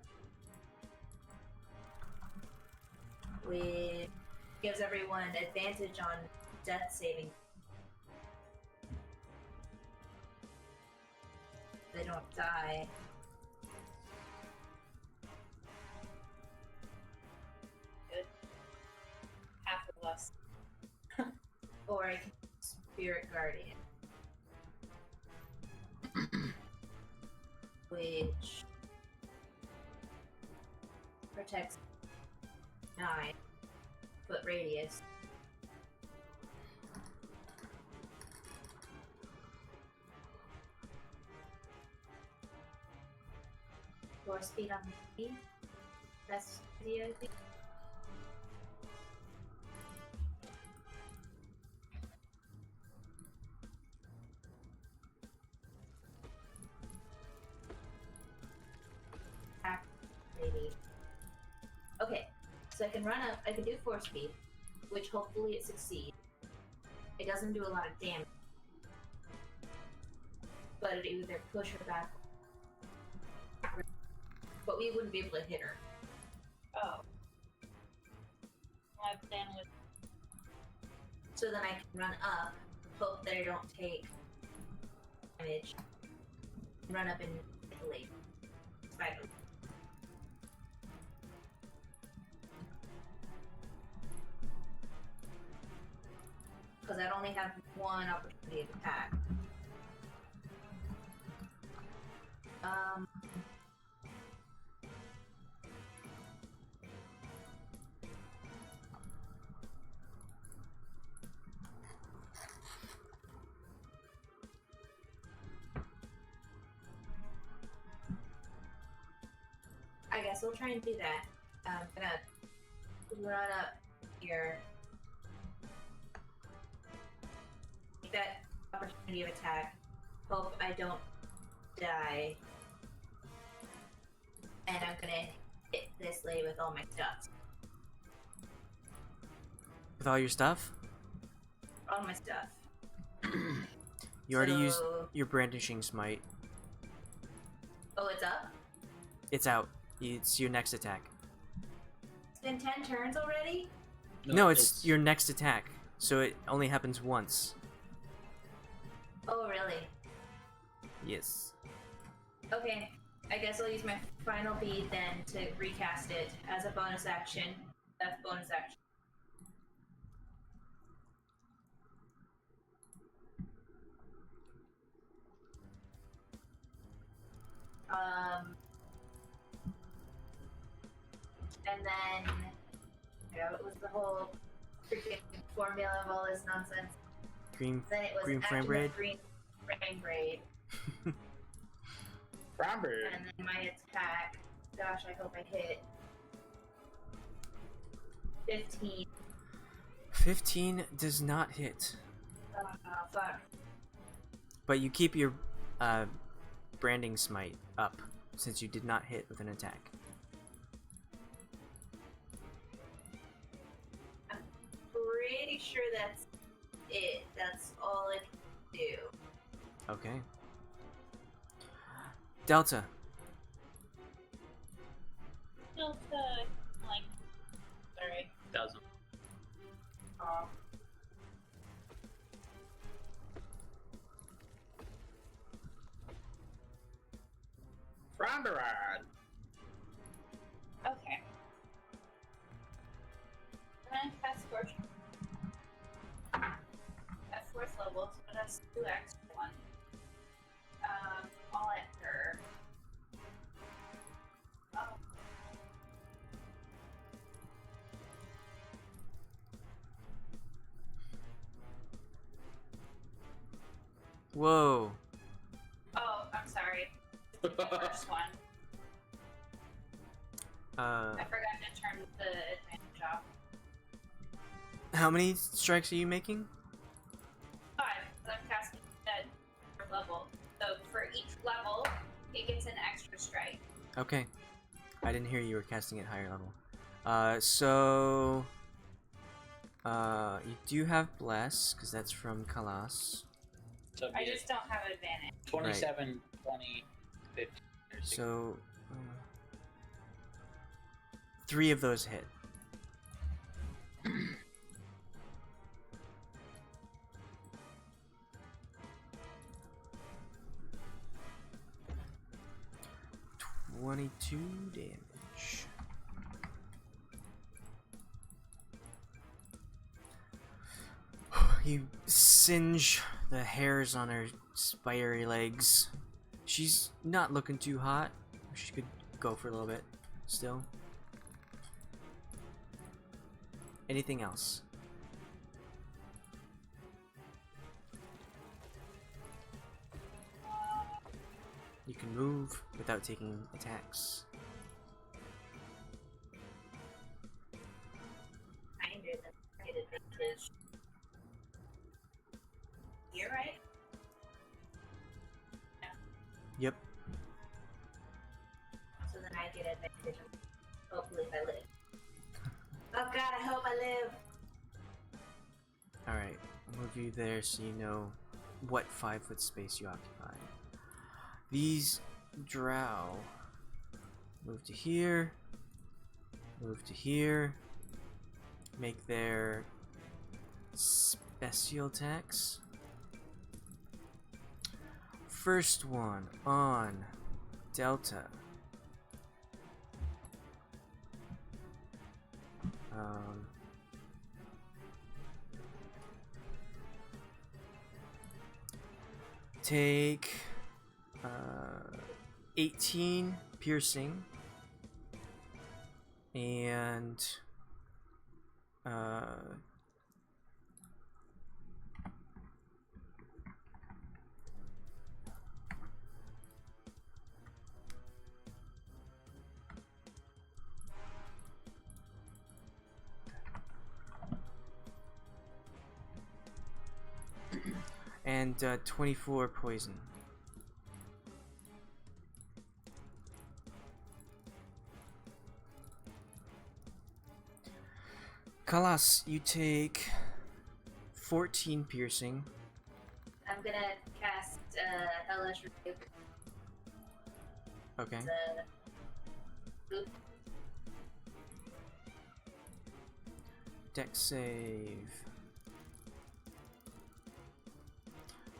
which gives everyone advantage on death saving. They don't die. Good. Half of us. Or I can Spirit Guardian. Which protects 9-foot radius. More speed on me. That's the idea. Maybe. Okay, so I can run up. I can do 4 speed, which hopefully it succeeds. It doesn't do a lot of damage, but it either push her back, but we wouldn't be able to hit her. Oh. My plan was So then I can run up, hope that I don't take damage, and run up and hit the lady. Spider. Because I'd only have one opportunity to attack. I guess we'll try and do that. I'm gonna run up here. Take that opportunity of attack. Hope I don't die. And I'm gonna hit this lady with all my stuff. With all your stuff? All my stuff. You already used So- your brandishing smite. Oh, it's up? It's out. It's your next attack. It's been 10 turns already? No, it's your next attack. So it only happens once. Oh, really? Yes. Okay, I guess I'll use my final bead then to recast it as a bonus action. That's bonus action. And then, what was the whole freaking formula of all this nonsense? Green Then it was Green frame active braid? Green frame braid. Fromber. And then my attack. Gosh, I hope I hit. 15. 15 does not hit. Oh, fuck. But you keep your branding smite up since you did not hit with an attack. I'm pretty sure that's it. That's all I can do. Okay. Delta. Delta, like, sorry. 1,000. Oh. Fromberad. Okay. I'm gonna cast Scorch. At 4th level, so it has 2 extra ones. I'll let her. Oh. Whoa. Oh, I'm sorry. The first one. I forgot to turn the advantage off. How many strikes are you making? 5, because I'm casting dead. strike. Okay. I didn't hear you were casting it higher level. So you do have bless because that's from Khalas. So I just don't have advantage. 27, 20, 15, or 16. So 3 of those hit. $22 damage. You singe the hairs on her spidery legs. She's not looking too hot. She could go for a little bit still. Anything else? You can move without taking attacks. I knew that I get advantage. You're right. Yep. So then I get advantage. Hopefully, if I live. Oh God, I hope I live. Alright, I'll move you there so you know what 5-foot space you occupy. These drow move to here, make their special attacks. First one on Delta. Take 18 piercing and and 24 poison. Khalas, you take 14 piercing. I'm gonna cast Hellish Rebuke. Okay. Oop. Dex save.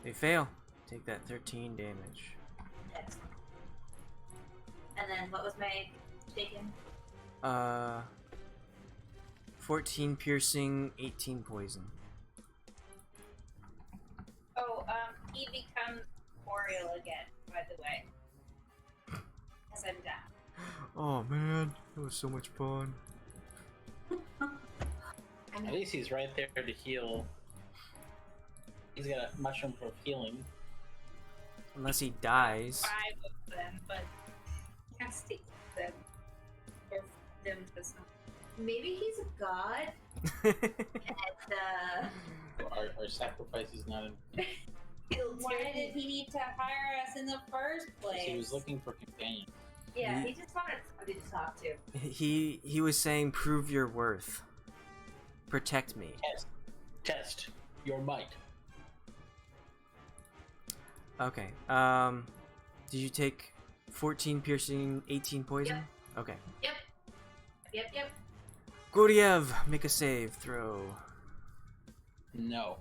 They fail. Take that 13 damage. Yes. And then what was my taken? 14 piercing, 18 poison. Oh, he becomes Oriole again, by the way. As I'm down. Oh man, that was so much fun. At least he's right there to heal. He's got a mushroom for healing. Unless he dies. 5 of them, but casting them for them to some. Maybe he's a god. And Our sacrifice is not in. Why did he need to hire us in the first place? He was looking for companions. Yeah, he just wanted somebody to talk to. He was saying, prove your worth. Protect me. Test your might. Okay. Did you take 14 piercing, 18 poison? Yep. Okay. Yep. Guryev, make a save throw. No.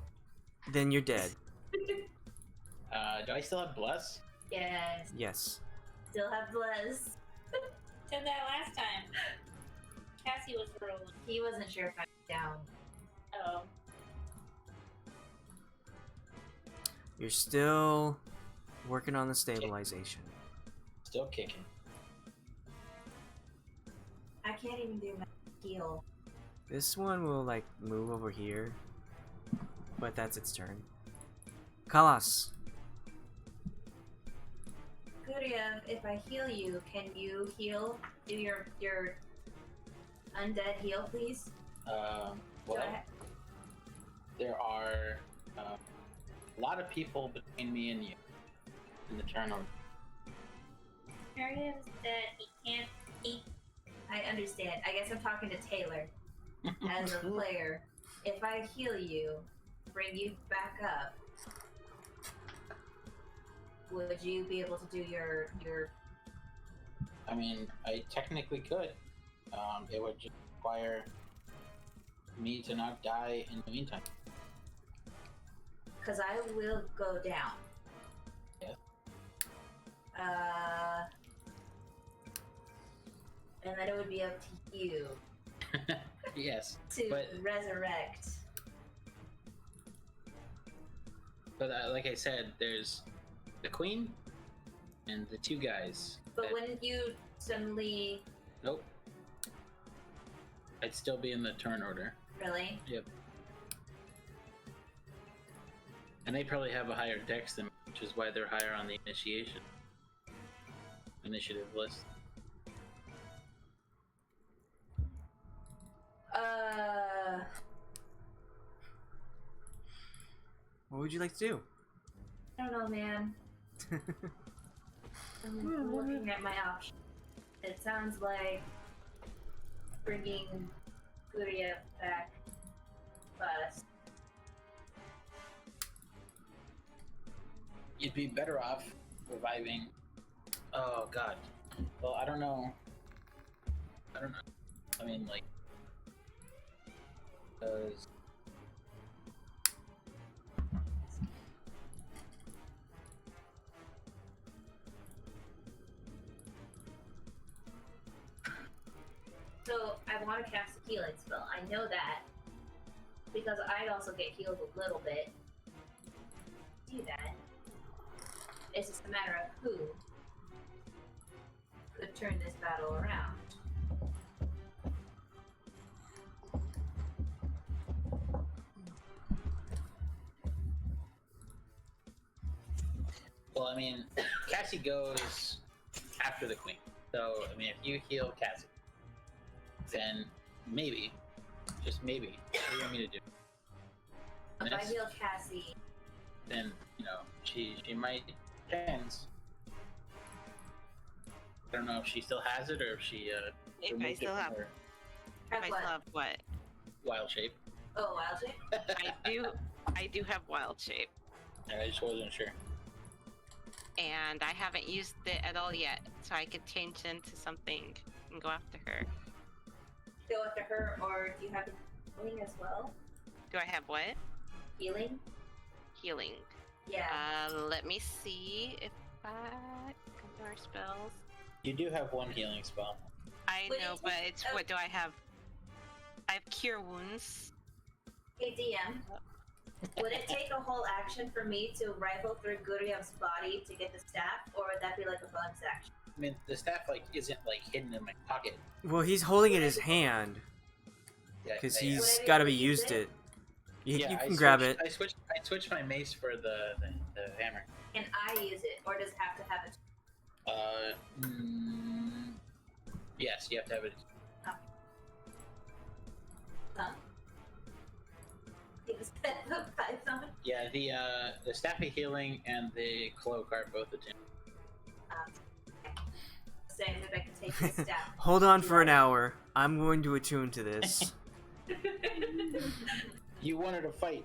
Then you're dead. Do I still have bless? Yes. Yes. Still have bless. Said that last time. Cassie was rolling. He wasn't sure if I was down. Oh. You're still working on the stabilization. Still kicking. I can't even do my heal. This one will like move over here, but that's its turn. Khalas. Guryev, if I heal you, can you heal? Do your undead heal, please? Well, Do I there are a lot of people between me and you in the turn order. scenario is that he can't eat. I understand. I guess I'm talking to Taylor as a player. If I heal you, bring you back up, would you be able to do your? I mean, I technically could. It would just require me to not die in the meantime. Because I will go down. Yeah. And then it would be up to you Yes, to but resurrect. like I said, there's the queen and the two guys. But that- wouldn't you suddenly Nope. I'd still be in the turn order. really? Yep. And they probably have a higher dex than me, which is why they're higher on the initiative list. What would you like to do? I don't know, man. I'm looking at my options. It sounds like bringing Guryev back first. You'd be better off reviving. Oh god. Well, I don't know. I mean, like, because So I want to cast a healing spell. I know that because I'd also get healed a little bit. Do that. It's just a matter of who could turn this battle around. well, I mean, Cassie goes after the queen. So, I mean, if you heal Cassie, then maybe, just maybe, what do you want me to do? If I This? heal Cassie, Then, you know, she might chance. I don't know if she still has it or if she If I removed it still from have, her if have I what? still have what? wild shape. Oh, wild shape? I do have wild shape, I just wasn't sure. and I haven't used it at all yet, so I could change into something and go after her. Go after her, or do you have healing as well? Do I have what? Healing? Healing. Yeah. Let me see if I come to our spells. You do have one healing spell. I Would know, it but take- it's what do I have? I have cure wounds. Hey DM, would it take a whole action for me to rifle through Guryev's body to get the staff, or would that be like a bonus action? I mean, the staff isn't hidden in my pocket. Well, he's holding it in his hand Yeah, because yeah, he's Would got to be anybody use used it? it. You yeah, can I grab switched- it. I switched my mace for the hammer. Can I use it, or does it have to have it? Yes, you have to have it. Huh? Is that the python? Yeah, the staff of healing and the cloak are both attuned. Saying that I can take the staff. Hold on for an hour. I'm going to attune to this. You wanted to fight.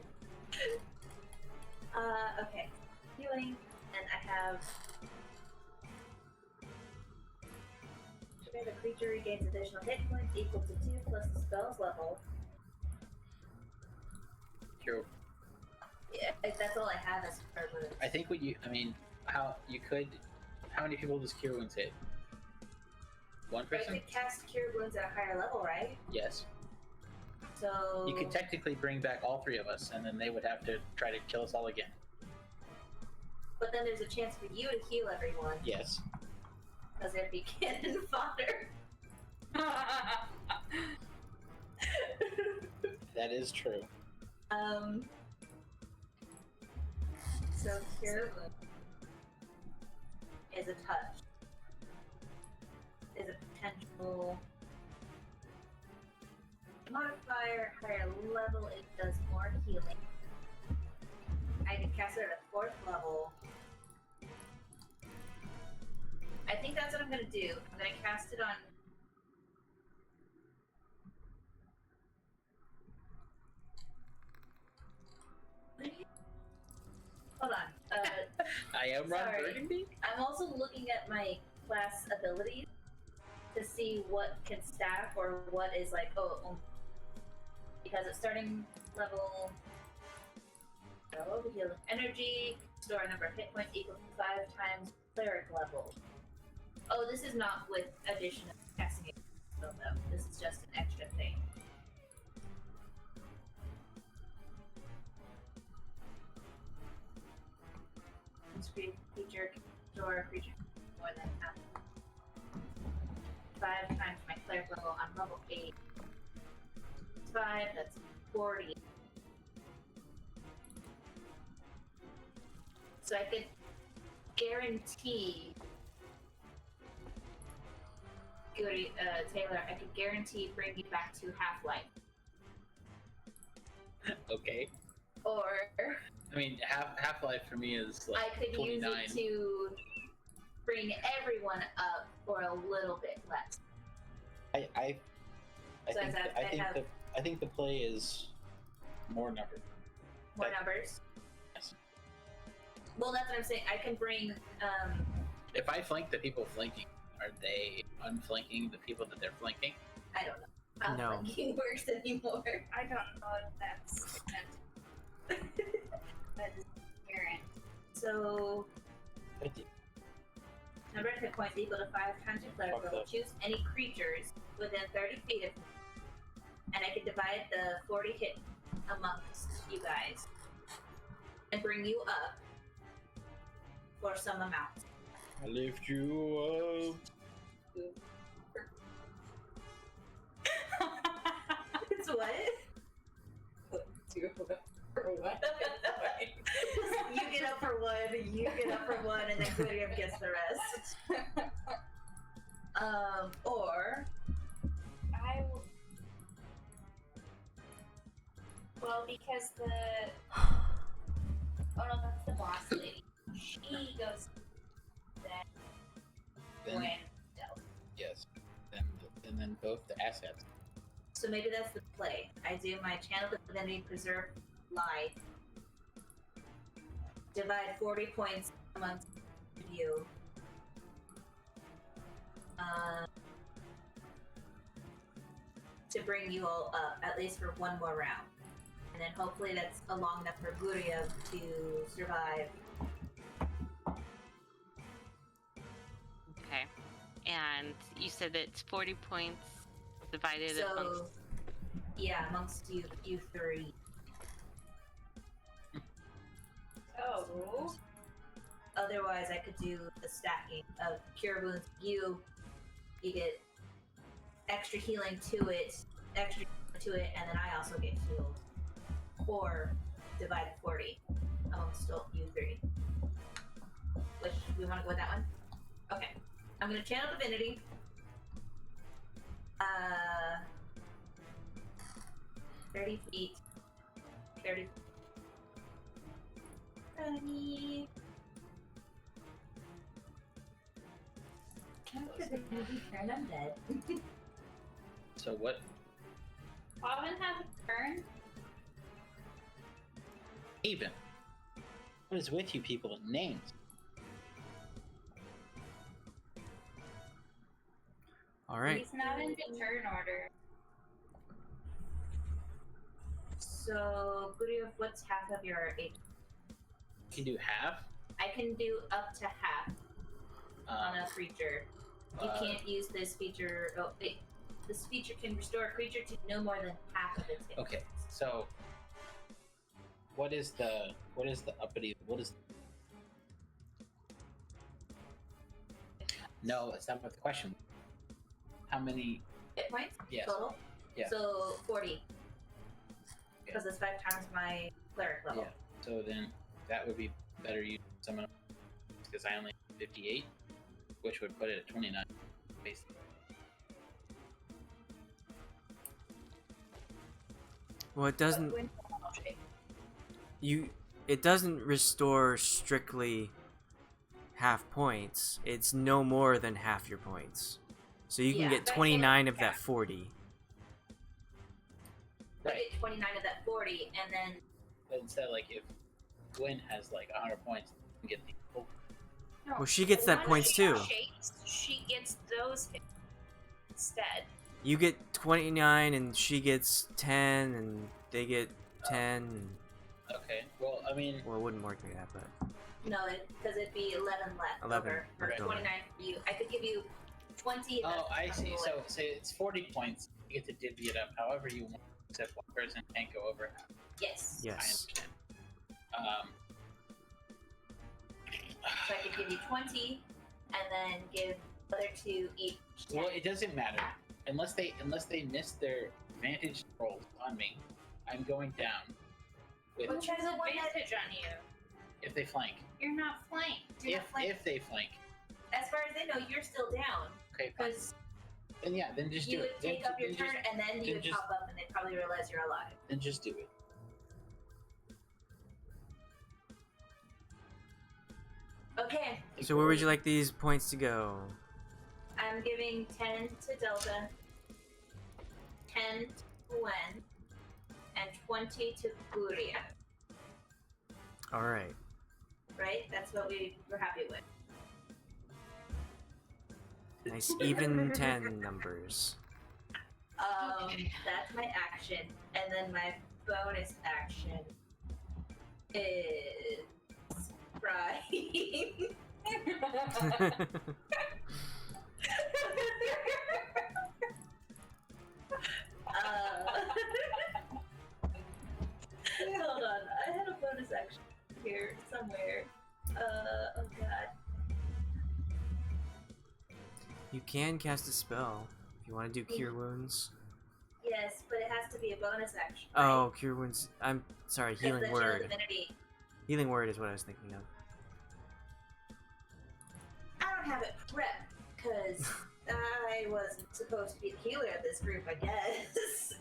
Okay. Healing, and I have. The creature regains additional hit points equal to 2 plus the spell's level. True. Yeah, that's all I have as for moves. I think how many people does Cure Wounds hit? One I person? could cast Cure Wounds at a higher level, right? Yes. So. You could technically bring back all three of us, and then they would have to try to kill us all again. But then there's a chance for you to heal everyone, Yes. because there'd be cannon fodder. That is true. So Cure Wounds is a touch. Is a potential modifier, higher level, it does more healing. I can cast it at a 4th level. I think that's what I'm gonna do. I'm gonna cast it on. Hold on. I am Ron Sorry. Burgundy? I'm also looking at my class abilities to see what can stack or what is like, because it's starting level. Oh, healing energy, store a number of hit points equal to 5 times cleric level. Oh, this is not with addition of casting spell though. This is just an extra thing. Creature, store a creature more than half. 5 times my cleric level on level 8. 5, that's 40. So I could guarantee, Taylor, I could guarantee bring you back to half-life. Okay. Or I mean, Half-Life for me is like I could 29. use it to bring everyone up for a little bit less. I So think as I think the play is more number. More numbers. Yes. Well, that's what I'm saying. I can bring. If I flank the people flanking, are they unflanking the people that they're flanking? I don't know how No. flanking works anymore. I don't know if that's that is apparent. So, I think- number of hit points equal to 5 times your cleric Fuck level. that. Choose any creatures within 30 feet of me, and I can divide the 40 hit amongst you guys and bring you up for some amount. I lift you It's what? You get up for one, you get up for one, and then Guryev gets the rest. Or Well, because oh no, that's the boss lady. She goes Then when dealt. yes. And then both the assets. so maybe that's the play. I do my channel divinity, preserve life, divide 40 points amongst you. To bring you all up, at least for one more round. And then hopefully that's long enough for Guryev to survive. Okay. And you said it's 40 points divided So, amongst. yeah, amongst you three. Oh. Otherwise, I could do the stacking of cure wounds. You get extra healing to it, and then I also get healed. Or divide 40 amongst you three. Which, we want to go with that one? Okay. I'm going to channel divinity. 30 feet. 30. 30. Turn undead. So what? Robin has a turn. Even. What is with you people? Names. All right. He's not in the turn order. So, Guryev, what's half of your HP? You can do half. I can do up to half on a creature. You uh, can't use this feature. Oh, wait. This feature can restore a creature to no more than half of its hit. Okay, so what is the uppity? What is? No, that's not what the question. How many? Hit points? Yes. Total? Yeah. So, 40. Because it's 5 times my cleric level. Yeah. So then that would be better use summon because I only have 58, which would put it at 29, basically. Well, it doesn't. It doesn't restore strictly half points, it's no more than half your points. So you can Yeah, get that's 29 it. of that 40. I get 29 of that 40, and then But instead, like if Gwyn has like 100 points, you can get the full. No, Well, she gets the that one points she too. shakes, she gets those hits instead. You get 29 and she gets 10 and they get 10. And, Okay. Well, I mean, well, it wouldn't work like that, but no, because it'd be 11 left 11 over, or left over. 29 for you. I could give you 20. oh, I that's see. not So say it's 40 points. You get to divvy it up however you want, except one person can't go over half. yes. yes. I understand. So I could give you 20, and then give the other two each 10. Well, it doesn't matter unless they miss their advantage rolls on me. I'm going down with Which has advantage on you. if they flank. You're not flanked. You're not flanked. If they flank. As far as they know, you're still down. Okay, fine. Because Then yeah, then just you do would it. take then, up your then turn, just, and then you then would just- pop up, and they'd probably realize you're alive. then just do it. Okay, So where would you like these points to go? I'm giving 10 to Delta, 10 to Gwen, and 20 to Guryev. Alright. Right? That's what we were happy with. Nice even 10 numbers. That's my action, and then my bonus action is crying. Hold on, I had a bonus action here somewhere. Oh god. You can cast a spell if you want to do Cure Wounds. Yes, but it has to be a bonus action. Oh, Cure Wounds. I'm sorry, Because the Healing Shield Word. Divinity. Healing Word is what I was thinking of. I don't have it prepped because I wasn't supposed to be the healer of this group, I guess.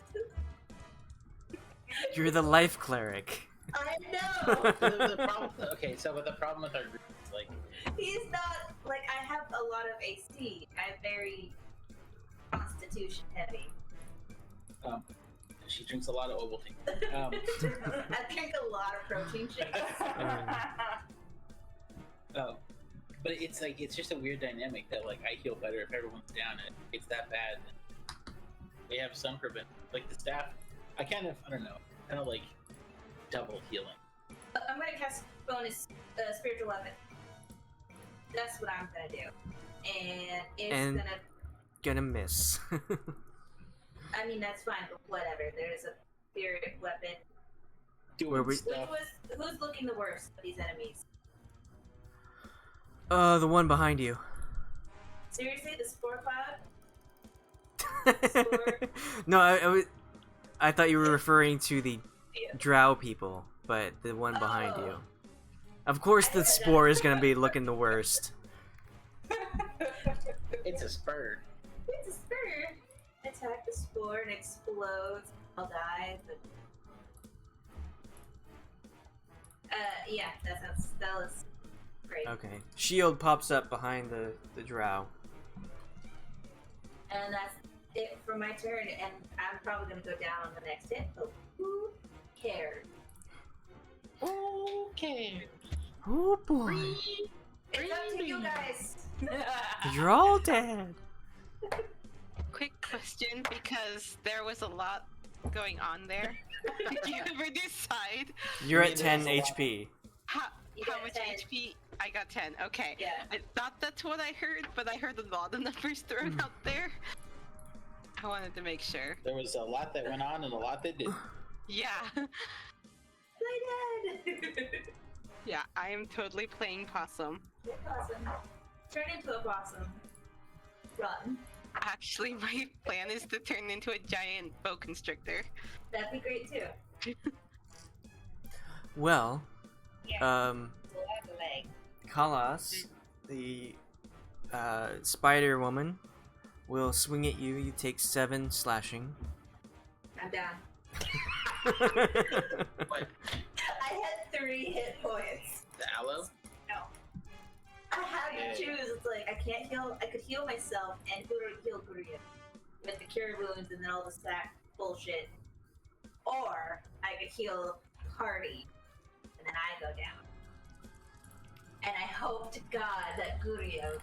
You're the Life Cleric. I know! the problem, okay, so but the problem with our group is like He's not, like, I have a lot of AC. I'm very constitution heavy. she drinks a lot of Ovaltine. I drink a lot of protein shakes. Oh, but it's like it's just a weird dynamic that like I heal better if everyone's down. It's that bad. They have some prevent, like the staff. I don't know, like double healing. I'm gonna cast bonus spiritual weapon. That's what I'm gonna do. And it's And- Gonna miss. I mean, that's fine, but whatever. There's a spirit weapon. Doing Where we- stuff. Who's looking the worst of these enemies? The one behind you. Seriously, the spore cloud? No, I thought you were referring to the drow people, but the one behind Oh. you. Of course the spore is gonna be looking the worst. It's a spur. It's a spur. Attack the spore and explodes. I'll die, but... yeah, that was great. Okay. Shield pops up behind the drow. And that's it for my turn, and I'm probably gonna go down on the next hit, but who cares? Okay. Oh boy. It's up to you guys! You're all dead. Quick question, because there was a lot going on there. Did you ever decide You're I at mean, 10 there's a lot. HP. how You how got much 10. HP? I got 10. Okay. Yeah. I thought that's what I heard, but I heard a lot of numbers thrown out there. I wanted to make sure. There was a lot that went on and a lot that didn't. Yeah. I did! Yeah, I am totally playing possum. Awesome. Turn into a possum. Run. Actually, my plan is to turn into a giant boa constrictor. That'd be great too. Well, Yeah. Leg. Khalas, the spider woman, will swing at you. You take 7 slashing. I'm down. What? I had 3 hit points. The aloe? I choose, it's like I can't heal. I could heal myself and heal Guryev with the cure wounds and then all the stack bullshit, or I could heal party and then I go down. And I hope to God that Guryev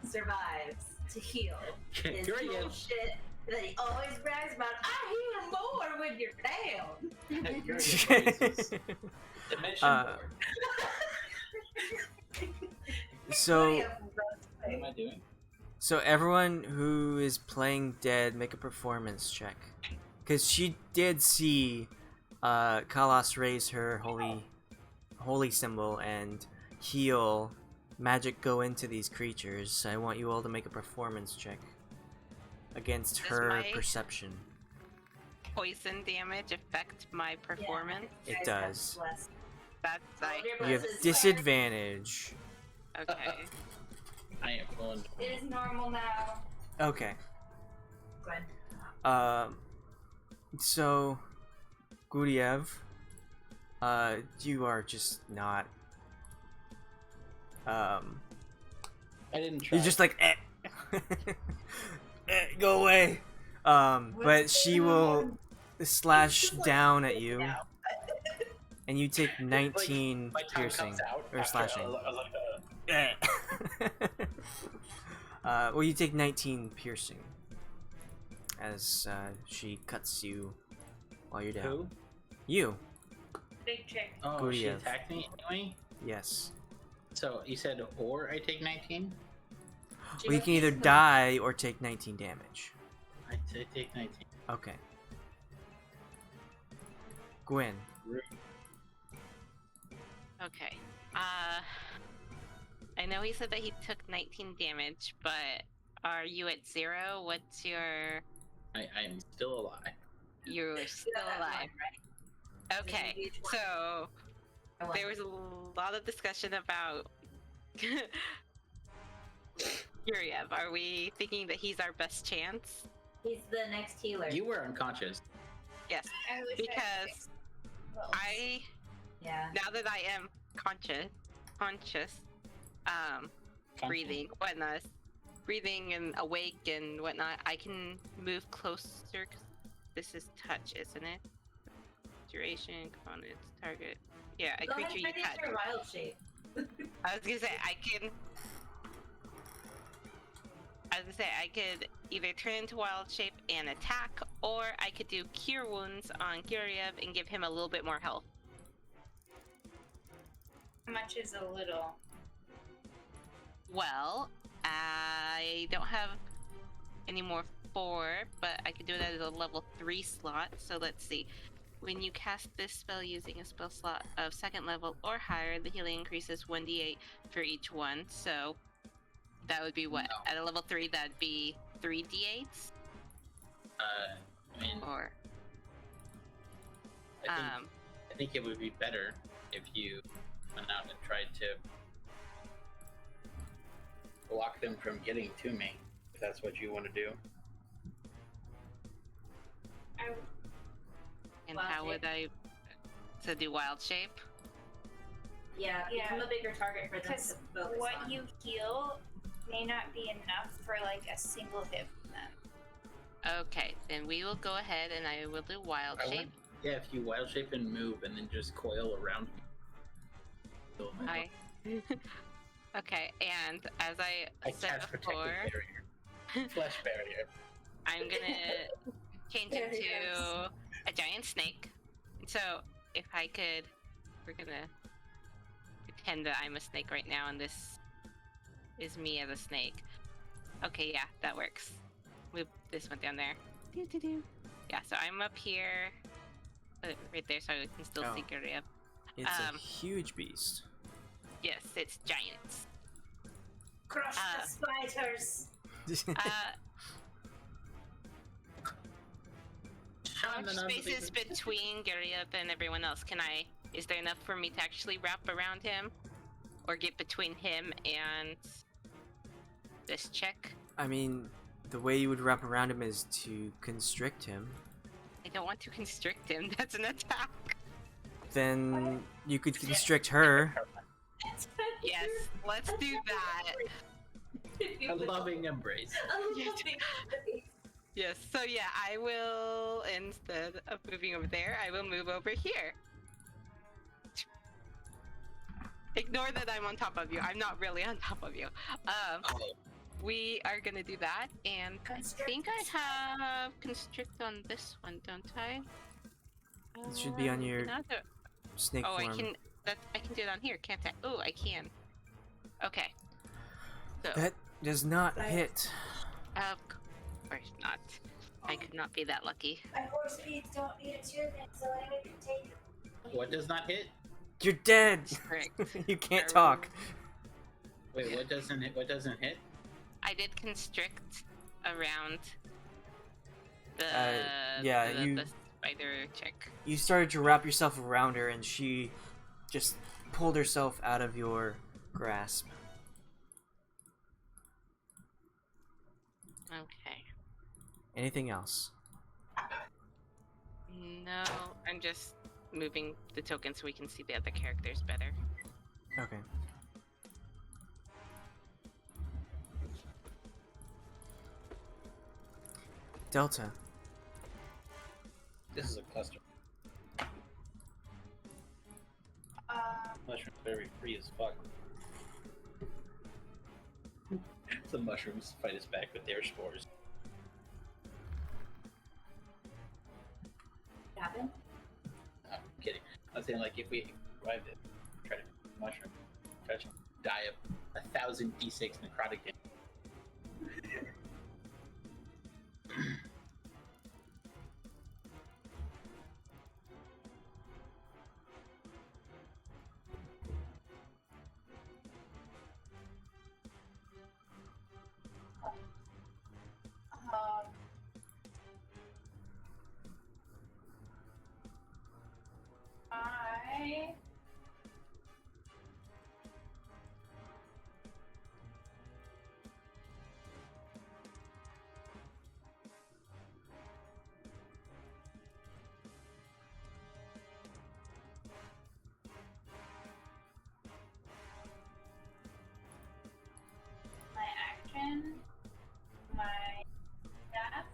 survives to heal his Guryev. bullshit that he always brags about. I heal more when you're down. Dimension board. So, Guryev What am I doing? so everyone who is playing dead, make a performance check, because she did see Khalas raise her holy symbol and heal magic go into these creatures. I want you all to make a performance check against Does her my- perception. Poison damage affect my performance? It Guys have does. blessed. That's like Your You have blessed is disadvantage. okay. I am pulling. It is normal now. Okay. Gwen. So, Guryev, you are just not. I didn't try. You're just like, go away. But she will slash down at you, and you take 19 my tongue piercing comes out or after slashing. I was like, Well, you take 19 piercing as she cuts you while you're down. Who? You, Big chick. Oh, she Guryev. attacked me anyway. yes. So you said, or I take 19. Well, you can either die or take 19 damage. I take 19. Okay. Gwen. Okay. I know he said that he took 19 damage, but are you at 0? What's your... I'm still alive. You're still Yeah, alive. right? Okay, so there was a lot of discussion about Guryev. Are we thinking that he's our best chance? He's the next healer. You were unconscious. Yes, I wish because well, Yeah. now that I am conscious, breathing, whatnot, breathing and awake and whatnot, I can move closer. 'Cause this is touch, isn't it? Duration, components, target. Yeah, a Go ahead creature and you turn touch. into your wild shape. I was gonna say I could either turn into wild shape and attack, or I could do cure wounds on Guryev and give him a little bit more health. how much is a little? Well, I don't have any more 4, but I could do that as a level 3 slot. So let's see. When you cast this spell using a spell slot of 2nd level or higher, the healing increases 1d8 for each one. So that would be what? No. At a level 3, that'd be 3d8s? I mean, Or, I think it would be better if you went out and tried to block them from getting to me, if that's what you want to do. and Wild how shape. would I... So do wild shape? Yeah, Yeah. become a bigger target for them Because to focus what on. you heal may not be enough for like a single hit from them. Okay, then we will go ahead and I will do wild I shape. want- Yeah, if you wild shape and move and then just coil around me. So I... Okay, and as I I said cast protective before, barrier. Flesh barrier. I'm gonna change There into he is. a giant snake. So if I could, we're gonna pretend that I'm a snake right now, and this is me as a snake. Okay, yeah, that works. Move this one down there. Doo-doo-doo. Yeah, so I'm up here, right there, so I can still see Oh. Guryev. It's a Um, huge beast. Yes, it's giants. Crush the spiders. How much space is between Guryev and everyone else? Is there enough for me to actually wrap around him? Or get between him and this chick? I mean, the way you would wrap around him is to constrict him. I don't want to constrict him, that's an attack. Then you could constrict her. Yes, let's do that. A loving embrace. Yes, so yeah, I will, instead of moving over there, I will move over here. Ignore that I'm on top of you. I'm not really on top of you. We are gonna do that, and I think I have constrict on this one, don't I? It should be on your Another. snake Oh, form. I can do it on here, can't I? Oh, I can. Okay. So, That does not hit. of course not. I could not be that lucky. My horse feeds don't need attunement, so anyone can take it. What does not hit? You're dead. Correct. You can't talk. Wait, what doesn't hit? What doesn't hit? I did constrict around the the spider chick. You started to wrap yourself around her, and she just pulled herself out of your grasp. Okay. Anything else? No, I'm just moving the token so we can see the other characters better. Okay. Delta. This is a cluster. Mushrooms very free as fuck. The mushrooms fight us back with their spores. What happened? I'm kidding. I was saying, like, if we survived it, try to mushroom, try to die of 1,000 d6 necrotic damage. I my action, my staff,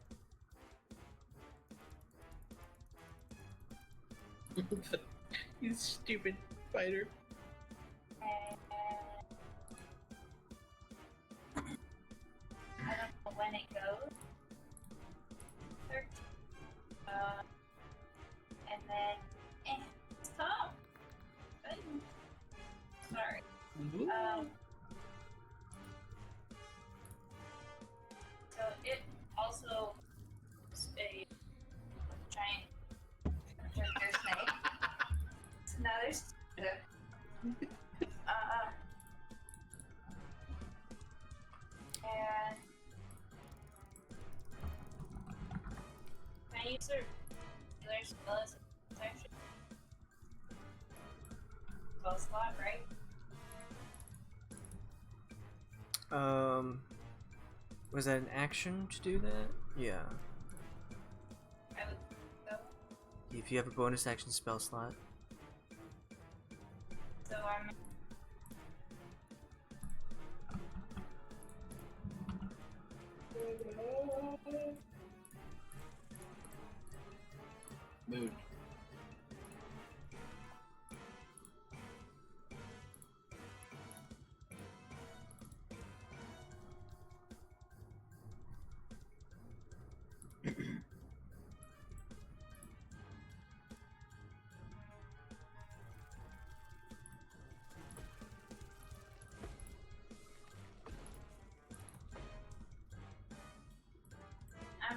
You stupid spider. and I don't know when it goes. 13. And then stop. Sorry. So it also is a giant ginger snake. It's another and can I use a regular spell as a protection? Spell slot, right? Was that an action to do that? Yeah. I would so. If you have a bonus action spell slot. So I'm Mood.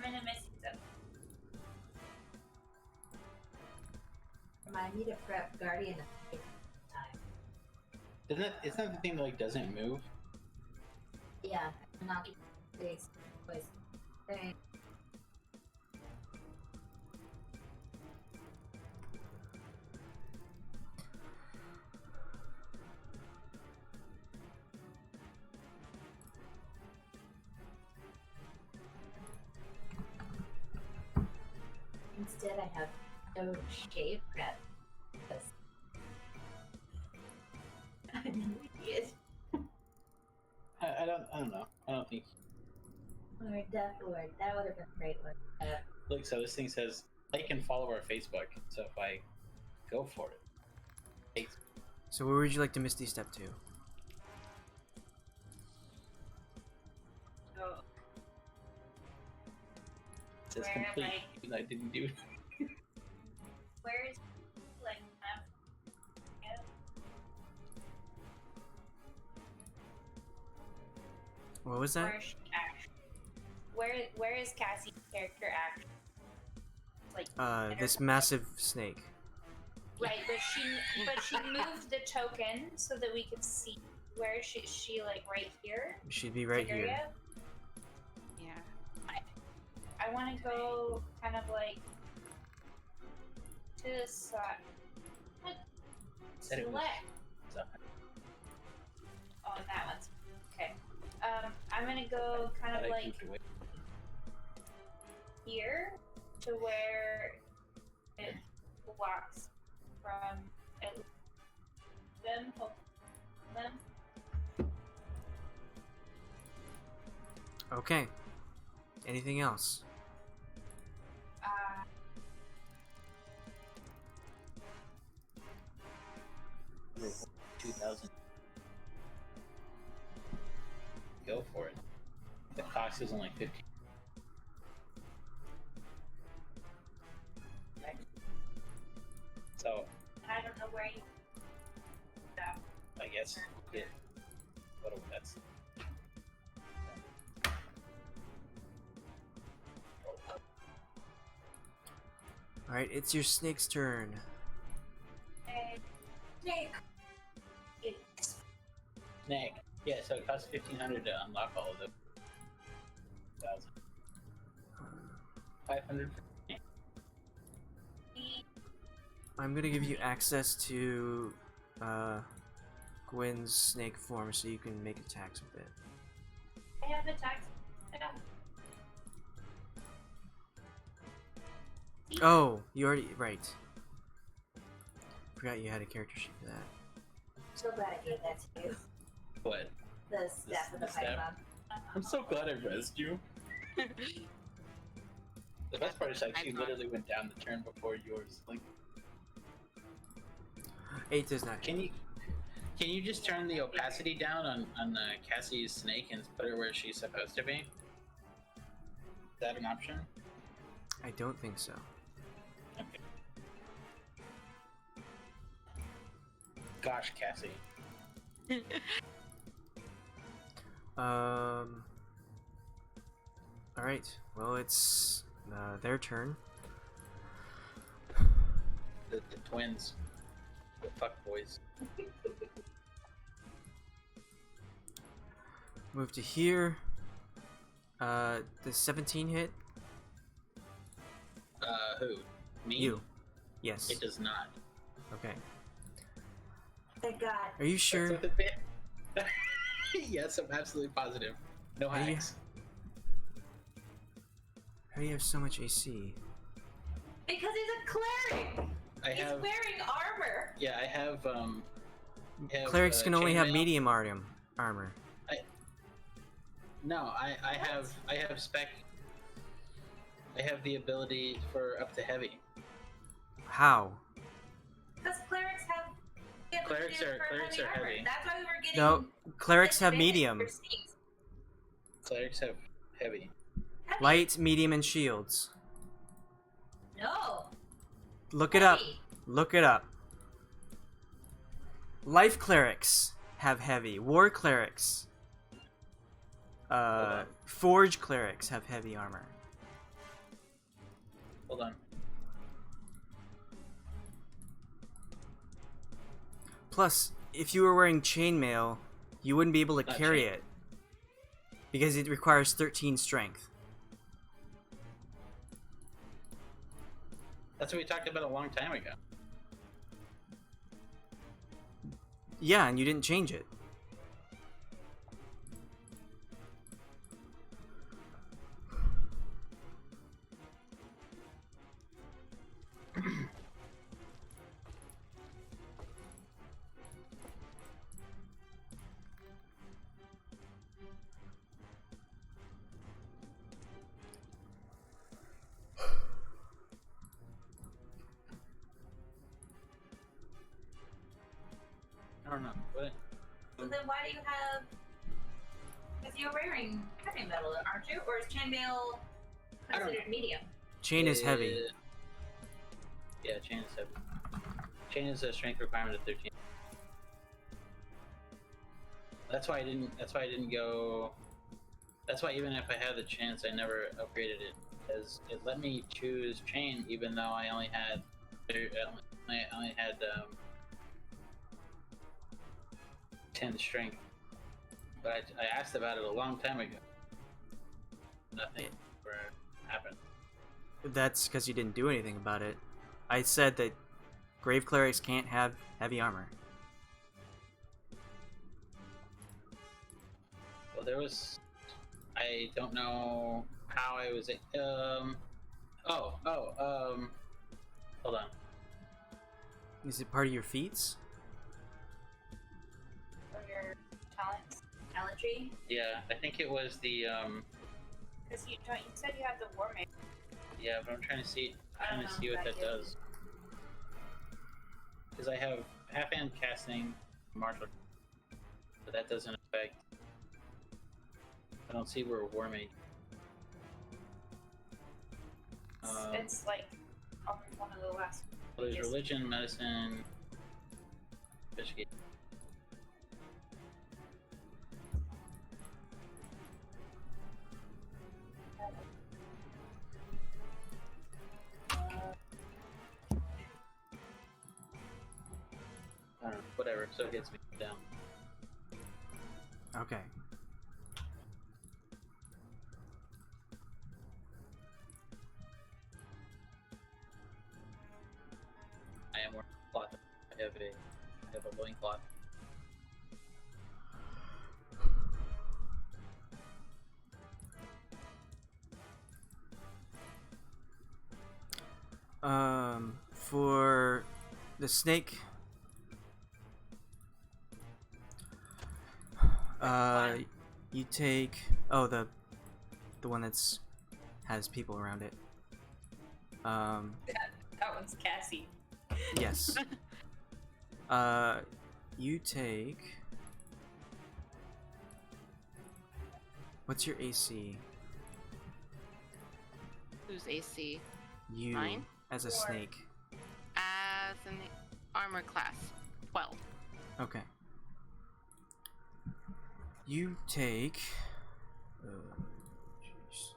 in a missing zone. Remind me to prep Guardian of time. Isn't that the thing that, like, doesn't move? Yeah, not face voice. Thanks. Instead, I have no shave prep because I'm an idiot. I don't know. I don't think. Or Death Lord. That would have been a great one. Look, so this thing says like and follow our Facebook. So if I go for it, So where would you like to Misty Step to? So, it says Where, complete. like- Even though I didn't do it. where is like yeah. What was that? Where's action? Where is Cassie's character action? Like This massive snake. right, but she moved the token so that we could see where is she like right here. She'd be right here. Area? Yeah. I want to go kind of like to the side. Said it was- Select. So, Oh, that one's okay. I'm gonna go kind I of like moved away. here to where it walks from it, them. Okay. Anything else? Uh, 2,000. Go for it. The cost is only 50. So I don't know where you. I guess get whatever that's. Alright, it's your snake's turn. Nick. Snag. Yeah, so it costs 1,500 to unlock all of them. 1,000. 500. I'm gonna give you access to Gwyn's snake form so you can make attacks with it. I have attacks. Oh, you already right. Forgot you had a character sheet for that. So glad I gave that to you. What? The staff of the the staff? Python. I'm so glad I rezzed you. The best part is like she literally went down the turn before yours. Like, 8 does not. can you just turn the opacity down on Cassie's snake and put her where she's supposed to be? Is that an option? I don't think so. Gosh, Cassie. Alright, well, it's their turn. The twins. The fuck boys. Move to here. The 17 hit? Who? Me? You. Yes. It does not. Okay. Thank God. Are you sure? That's what the bit. Yes, I'm absolutely positive. No Are you- hacks. How do you have so much AC? Because he's a cleric. I He's have. wearing armor. Yeah, I have. Clerics can only have chainmail. medium armor. No, I have spec. I have the ability for up to heavy. How? Because clerics have. the ability Clerics for are armor. heavy. That's why we were getting. No, clerics have disadvantage medium. for sneaks. Clerics have heavy. Heavy. Light, medium, and shields. No. Look it up. Heavy. Look it up. Life clerics have heavy. War clerics. on. Forge clerics have heavy armor. Hold on. Plus, if you were wearing chainmail, you wouldn't be able to Not carry chain- it. Because it requires 13 strength. That's what we talked about a long time ago. Yeah, and you didn't change it. Well, then why do you have? Because you're wearing heavy metal, aren't you? Or is chainmail I don't considered medium? Chain is heavy. Yeah, chain is heavy. Chain is a strength requirement of 13. That's why I didn't go. That's why even if I had the chance, I never upgraded it, because it let me choose chain even though I only had 10 strength. But I asked about it a long time ago. Nothing ever happened. That's because you didn't do anything about it. I said that grave clerics can't have heavy armor. Well, there was. I don't know how I was. Hold on. Is it part of your feats? Or your talents. Talent tree? Yeah, I think it was the. Because you said you have the war mage. Yeah, but I'm trying to see. I don't Trying to know see what if that I do. does. Because I have half-hand casting, martial, but that doesn't affect. I don't see where a war mage. It's like probably one of the last. Well, there's pages. religion, medicine, investigation. I don't know, whatever, so it gets me down. Okay. I am wearing a cloth. I have a loincloth. For the snake, you take the one that's has people around it. That one's Cassie. Yes. You take. What's your AC? Who's AC? You Mine? as a Four. snake. As an armor class, 12. Okay. You take. Jeez.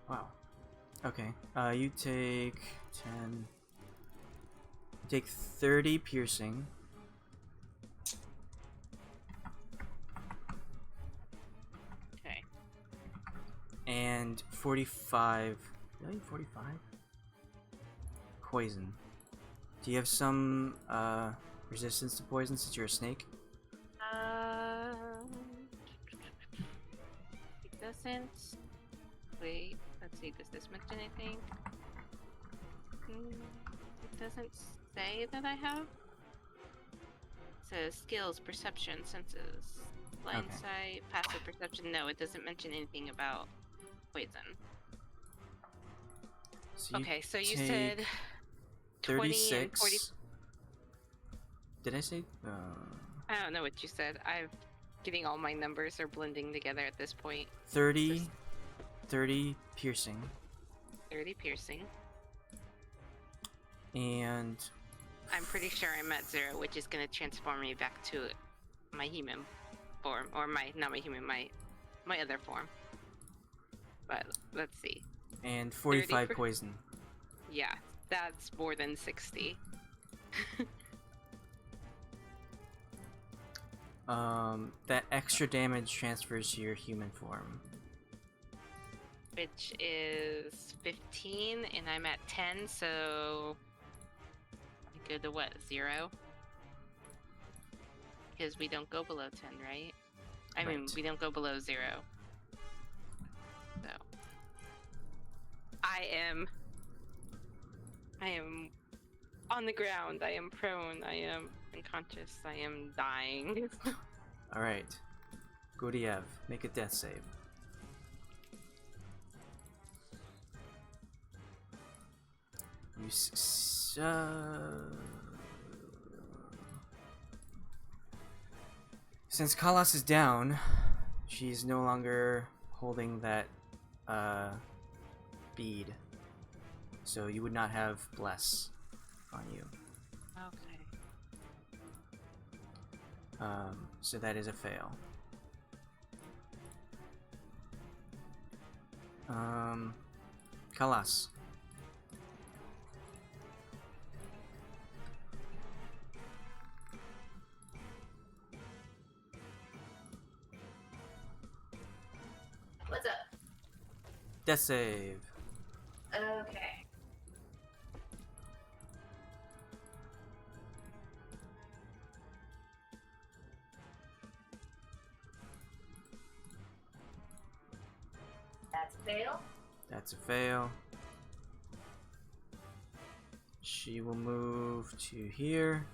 Wow. Okay. You take 10. You take 30 piercing. Okay. And 45. Really? 45? Poison. Do you have some resistance to poison since you're a snake? It doesn't. Wait, let's see. Does this mention anything? It doesn't say that I have. It says skills, perception, senses, blind Okay. sight, passive perception. No, it doesn't mention anything about poison. So you Okay, so you take said 20 and 40. 36. Did I say? I don't know what you said. I'm getting all my numbers are blending together at this point. 30 piercing. 30 piercing. And I'm pretty sure I'm at 0, which is going to transform me back to my human form, or not my human, my other form. But let's see. and 45 30 poison. Yeah, that's more than 60. That extra damage transfers to your human form. Which is 15, and I'm at 10, so I go to what, 0? Because we don't go below 10, right? I mean, Right. we don't go below 0. So I am on the ground. I am prone. I am unconscious. I am dying. Alright. Guryev, make a death save. You since Khalas is down, she's no longer holding that bead. So you would not have bless on you. Okay. So that is a fail. Khalas. What's up? Death save. Okay. That's a fail. That's a fail. She will move to here.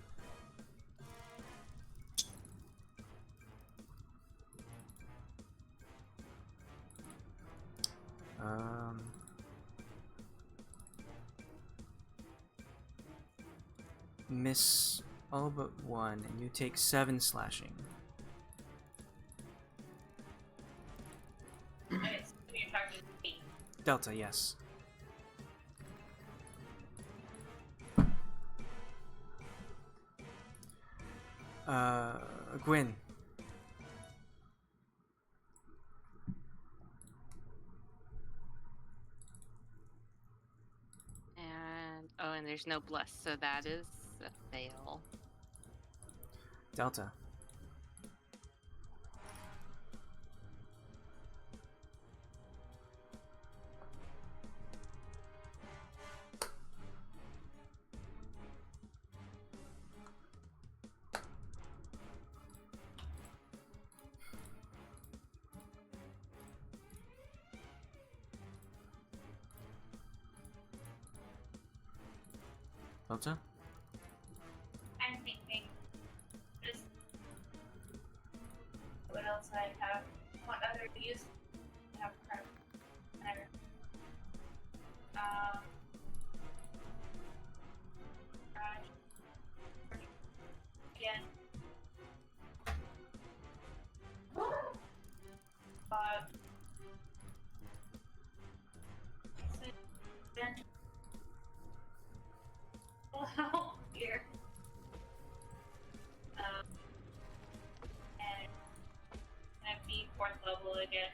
Miss all but one, and you take 7 slashing. Okay, so you're talking to me. Delta, yes. Gwyn. And oh, and there's no bless, so that is a fail. Delta. Delta? I'm thinking just what else I have. What other use I have prep. Whatever. Garage. Again. Vent. Oh, here. And gonna be 4th level again.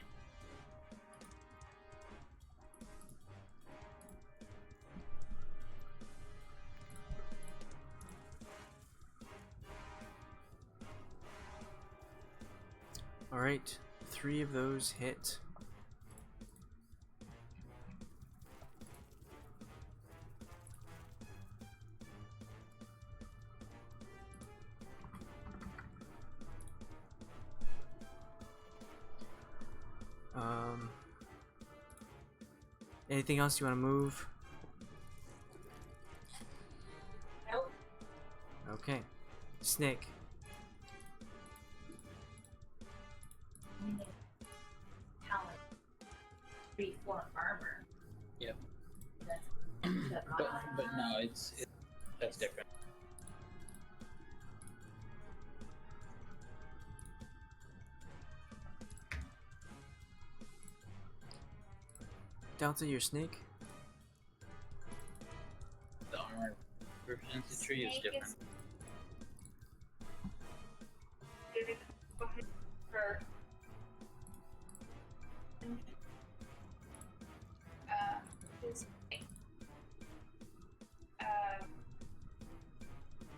Alright, 3 of those hit. Anything else you want to move? Nope. Okay. Snake. Talent. 3-4 armor. Yep. That's But no, it's that's different. Delta, your snake? The armor proficiency tree is Snake different. is- Go ahead for who's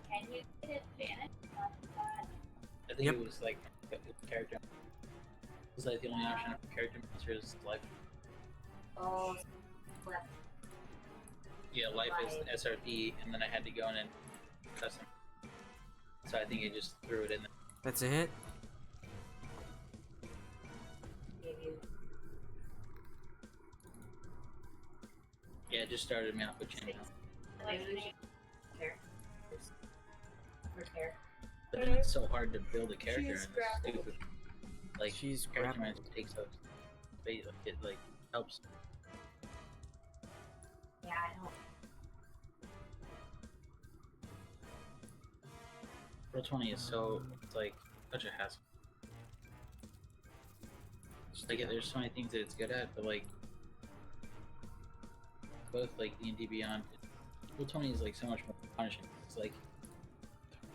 can you get advantage on that? I think Yep. it was like character. It was like the only option for character monsters life. Oh, left. Yeah, life is SRD, and then I had to go in and custom. So I think it just threw it in there. That's a hit. Gave you. Yeah, it just started me off with chain. Maybe we should care. Repair. But then it's so hard to build a character, and She's it's grappled. stupid. Like She's character grappled. management takes up space. It like helps. Yeah, I don't. Roll 20 is it's like such a hassle. Like there's so many things that it's good at, but like both like D&D Beyond, Roll 20 is like so much more punishing. It's like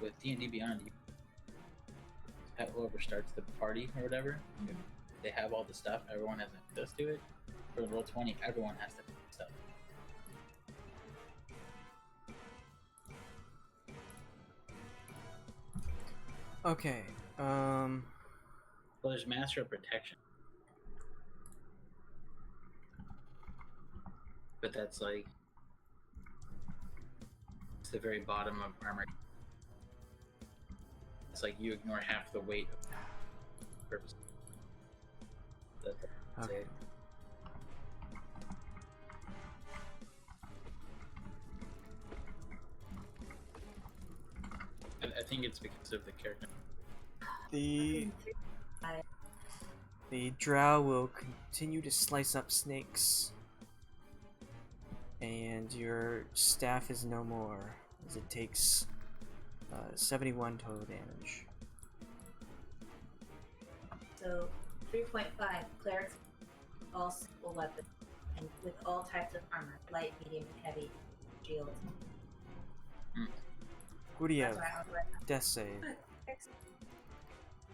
with D&D Beyond, you have whoever starts the party or whatever, if they have all the stuff, everyone has access to it. For Roll 20, everyone has to have stuff. Okay. Well, there's Master of Protection. But that's like it's the very bottom of armor. It's like you ignore half the weight of purpose. That's Okay. it. I think it's because of the character. The drow will continue to slice up snakes. And your staff is no more, as it takes 71 total damage. So 3.5 clerics, all simple weapons, and with all types of armor, light, medium, and heavy, shield. Guryev, That's why I was like, death save.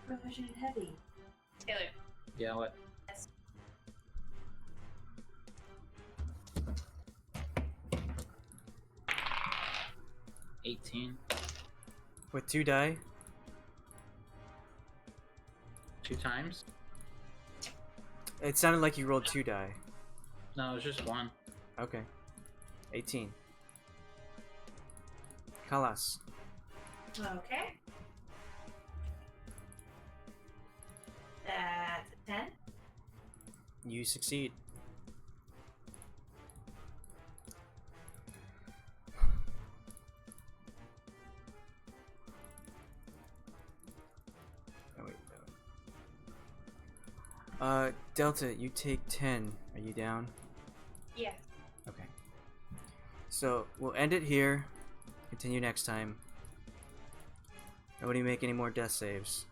proficient in heavy. Taylor. Yeah, what? 18. With 2 die? 2 times? It sounded like you rolled 2 die. No, it was just 1. Okay. 18. Khalas. Okay. That's a 10. You succeed. Oh, wait, no. Delta, you take 10. Are you down? Yeah. Okay. So, we'll end it here. Continue next time. Nobody make any more death saves.